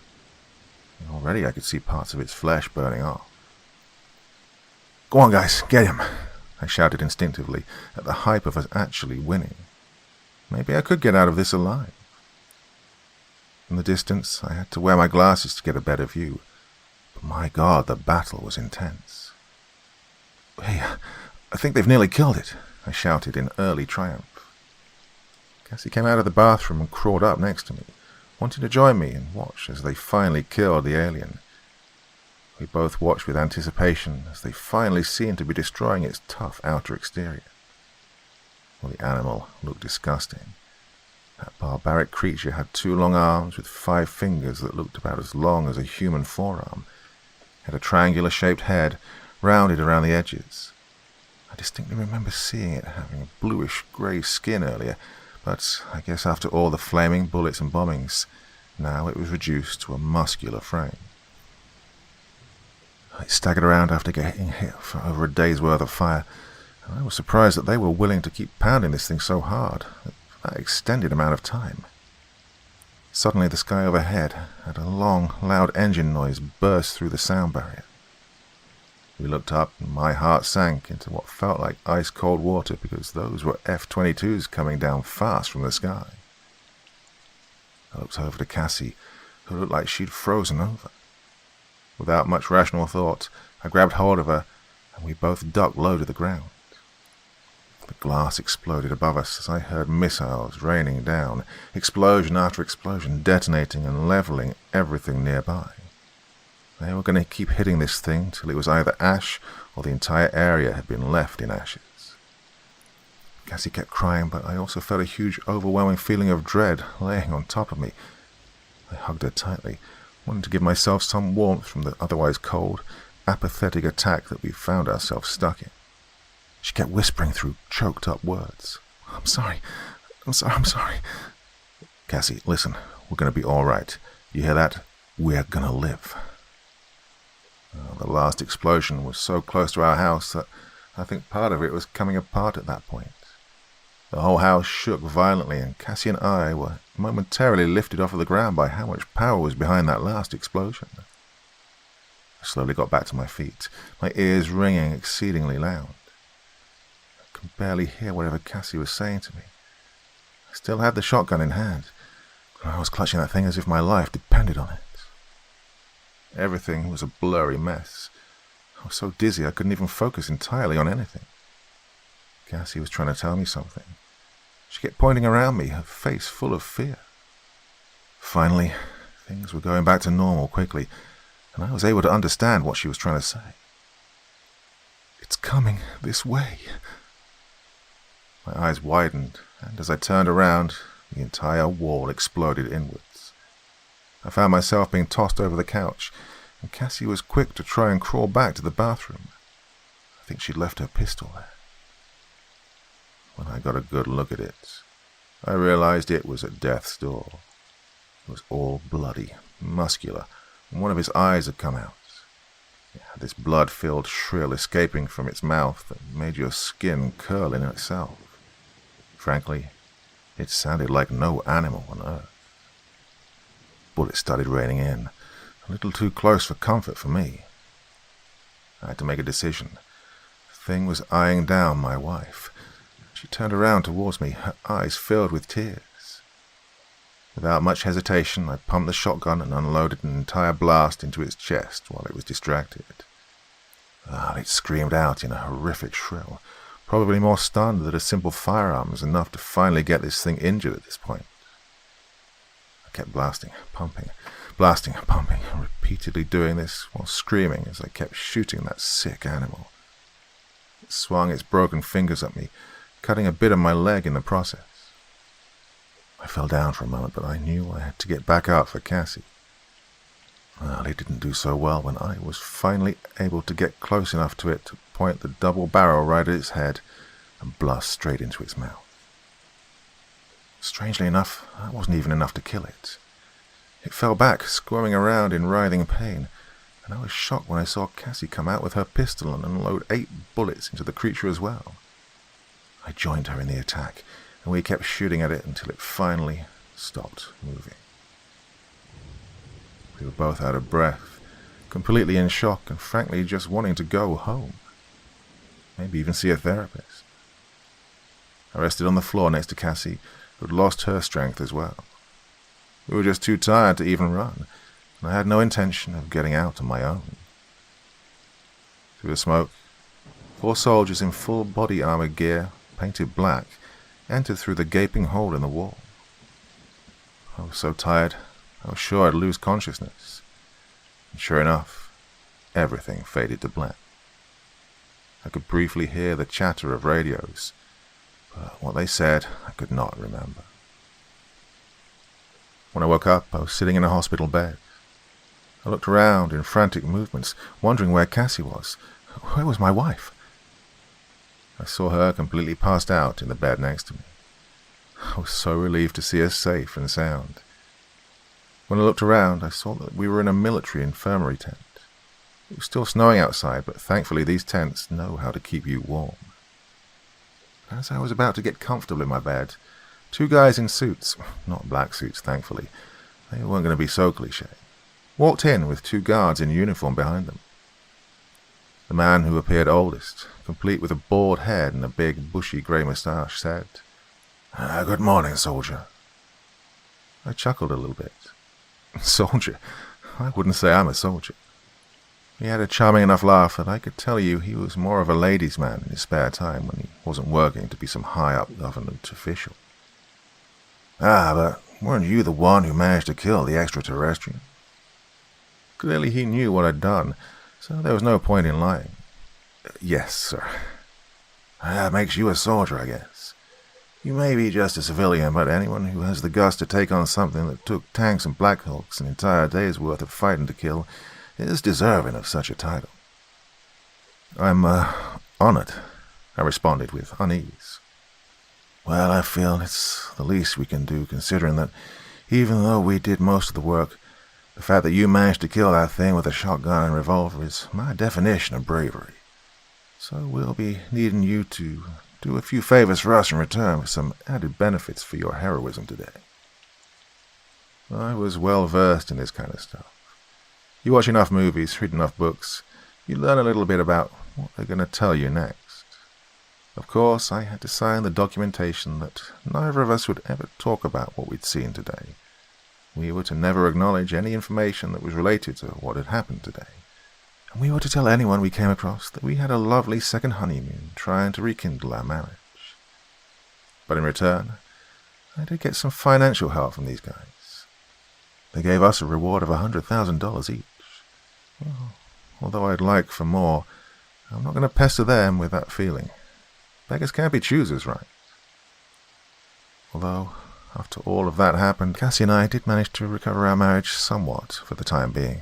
And already I could see parts of its flesh burning off. "Go on, guys, get him!" I shouted instinctively at the hype of us actually winning. Maybe I could get out of this alive. In the distance, I had to wear my glasses to get a better view. But my God, the battle was intense. "Hey, I think they've nearly killed it," I shouted in early triumph. Cassie came out of the bathroom and crawled up next to me, wanting to join me and watch as they finally killed the alien. We both watched with anticipation as they finally seemed to be destroying its tough outer exterior. Well, the animal looked disgusting. That barbaric creature had 2 long arms with 5 fingers that looked about as long as a human forearm. It had a triangular-shaped head, rounded around the edges. I distinctly remember seeing it having a bluish-grey skin earlier, but I guess after all the flaming bullets and bombings, now it was reduced to a muscular frame. It staggered around after getting hit for over a day's worth of fire, and I was surprised that they were willing to keep pounding this thing so hard for that extended amount of time. Suddenly the sky overhead had a long, loud engine noise burst through the sound barrier. We looked up and my heart sank into what felt like ice-cold water because those were F-22s coming down fast from the sky. I looked over to Cassie, who looked like she'd frozen over. Without much rational thought, I grabbed hold of her, and we both ducked low to the ground. The glass exploded above us as I heard missiles raining down, explosion after explosion detonating and leveling everything nearby. They were going to keep hitting this thing till it was either ash or the entire area had been left in ashes. Cassie kept crying, but I also felt a huge, overwhelming feeling of dread laying on top of me. I hugged her tightly, wanting to give myself some warmth from the otherwise cold, apathetic attack that we found ourselves stuck in. She kept whispering through choked-up words. I'm sorry. Cassie, listen, we're going to be all right. You hear that? We're going to live. The last explosion was so close to our house that I think part of it was coming apart at that point. The whole house shook violently, and Cassie and I were momentarily lifted off of the ground by how much power was behind that last explosion. I slowly got back to my feet, my ears ringing exceedingly loud. I could barely hear whatever Cassie was saying to me. I still had the shotgun in hand, and I was clutching that thing as if my life depended on it. Everything was a blurry mess. I was so dizzy I couldn't even focus entirely on anything. Cassie was trying to tell me something. She kept pointing around me, her face full of fear. Finally, things were going back to normal quickly, and I was able to understand what she was trying to say. It's coming this way. My eyes widened, and as I turned around, the entire wall exploded inwards. I found myself being tossed over the couch, and Cassie was quick to try and crawl back to the bathroom. I think she'd left her pistol there. When I got a good look at it, I realized it was at death's door. It was all bloody, muscular, and one of his eyes had come out. It had this blood-filled shrill escaping from its mouth that made your skin curl in itself. Frankly, It sounded like no animal on earth. Bullets started raining in, a little too close for comfort for me. I had to make a decision. The thing was eyeing down my wife. She turned around towards me, her eyes filled with tears. Without much hesitation, I pumped the shotgun and unloaded an entire blast into its chest while it was distracted. It screamed out in a horrific shrill, probably more stunned that a simple firearm was enough to finally get this thing injured at this point. I kept blasting, pumping, repeatedly doing this while screaming as I kept shooting that sick animal. It swung its broken fingers at me, cutting a bit of my leg in the process. I fell down for a moment, but I knew I had to get back up for Cassie. It didn't do so well when I was finally able to get close enough to it to point the double barrel right at its head and blast straight into its mouth. Strangely enough, that wasn't even enough to kill it. It fell back, squirming around in writhing pain, and I was shocked when I saw Cassie come out with her pistol and unload 8 bullets into the creature as well. I joined her in the attack, and we kept shooting at it until it finally stopped moving. We were both out of breath, completely in shock, and frankly just wanting to go home. Maybe even see a therapist. I rested on the floor next to Cassie, who had lost her strength as well. We were just too tired to even run, and I had no intention of getting out on my own. Through the smoke, 4 soldiers in full body armor gear, painted black, entered through the gaping hole in the wall. I was so tired, I was sure I'd lose consciousness. And sure enough, everything faded to black. I could briefly hear the chatter of radios, but what they said I could not remember. When I woke up, I was sitting in a hospital bed. I looked around in frantic movements, wondering where Cassie was. Where was my wife? I saw her completely passed out in the bed next to me. I was so relieved to see her safe and sound. When I looked around, I saw that we were in a military infirmary tent. It was still snowing outside, but thankfully these tents know how to keep you warm. As I was about to get comfortable in my bed, 2 guys in suits, not black suits thankfully, they weren't going to be so cliché, walked in with 2 guards in uniform behind them. The man who appeared oldest, complete with a bald head and a big bushy grey moustache, said, "Good morning, soldier." I chuckled a little bit. Soldier? I wouldn't say I'm a soldier. He had a charming enough laugh that I could tell you he was more of a ladies' man in his spare time when he wasn't working to be some high-up government official. But weren't you the one who managed to kill the extraterrestrial? Clearly he knew what I'd done, so there was no point in lying. Yes, sir. That makes you a soldier, I guess. You may be just a civilian, but anyone who has the guts to take on something that took tanks and Black Hawks an entire day's worth of fighting to kill is deserving of such a title. I'm, honored, I responded with unease. Well, I feel it's the least we can do, considering that even though we did most of the work, the fact that you managed to kill that thing with a shotgun and revolver is my definition of bravery. So we'll be needing you to do a few favors for us in return with some added benefits for your heroism today. I was well versed in this kind of stuff. You watch enough movies, read enough books, you learn a little bit about what they're going to tell you next. Of course, I had to sign the documentation that neither of us would ever talk about what we'd seen today. We were to never acknowledge any information that was related to what had happened today. And we were to tell anyone we came across that we had a lovely second honeymoon trying to rekindle our marriage. But in return, I did get some financial help from these guys. They gave us a reward of $100,000 each. Well, although I'd like for more, I'm not going to pester them with that feeling. Beggars can't be choosers, right? Although, after all of that happened, Cassie and I did manage to recover our marriage somewhat for the time being.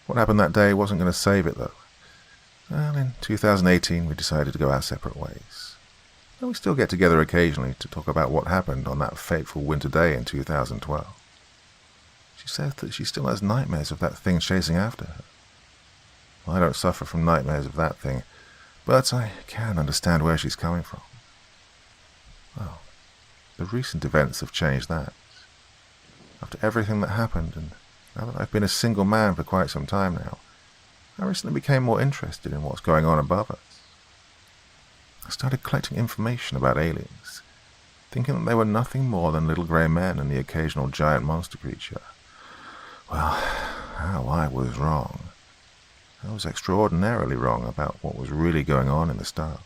What happened that day wasn't going to save it, though. Well, in 2018, we decided to go our separate ways. And we still get together occasionally to talk about what happened on that fateful winter day in 2012. She says that she still has nightmares of that thing chasing after her. Well, I don't suffer from nightmares of that thing, but I can understand where she's coming from. Well, the recent events have changed that. After everything that happened, and now that I've been a single man for quite some time now, I recently became more interested in what's going on above us. I started collecting information about aliens, thinking that they were nothing more than little grey men and the occasional giant monster creature. Well, how I was wrong. I was extraordinarily wrong about what was really going on in the stars.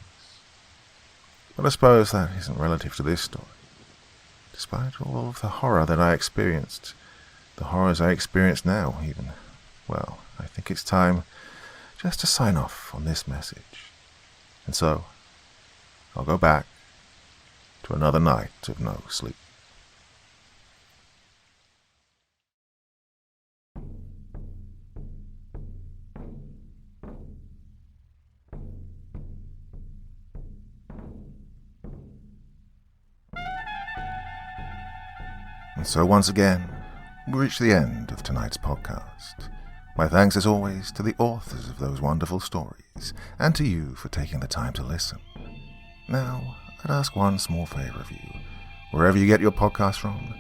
But I suppose that isn't relative to this story. Despite all of the horror that I experienced, the horrors I experience now even, well, I think it's time just to sign off on this message. And so, I'll go back to another night of no sleep. And so once again, we reach the end of tonight's podcast. My thanks as always to the authors of those wonderful stories, and to you for taking the time to listen. Now, I'd ask one small favor of you. Wherever you get your podcast from,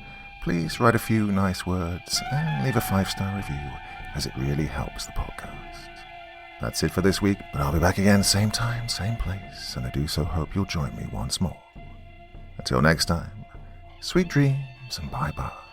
please write a few nice words and leave a 5-star review, as it really helps the podcast. That's it for this week, but I'll be back again same time, same place, and I do so hope you'll join me once more. Until next time, sweet dreams and bye-bye.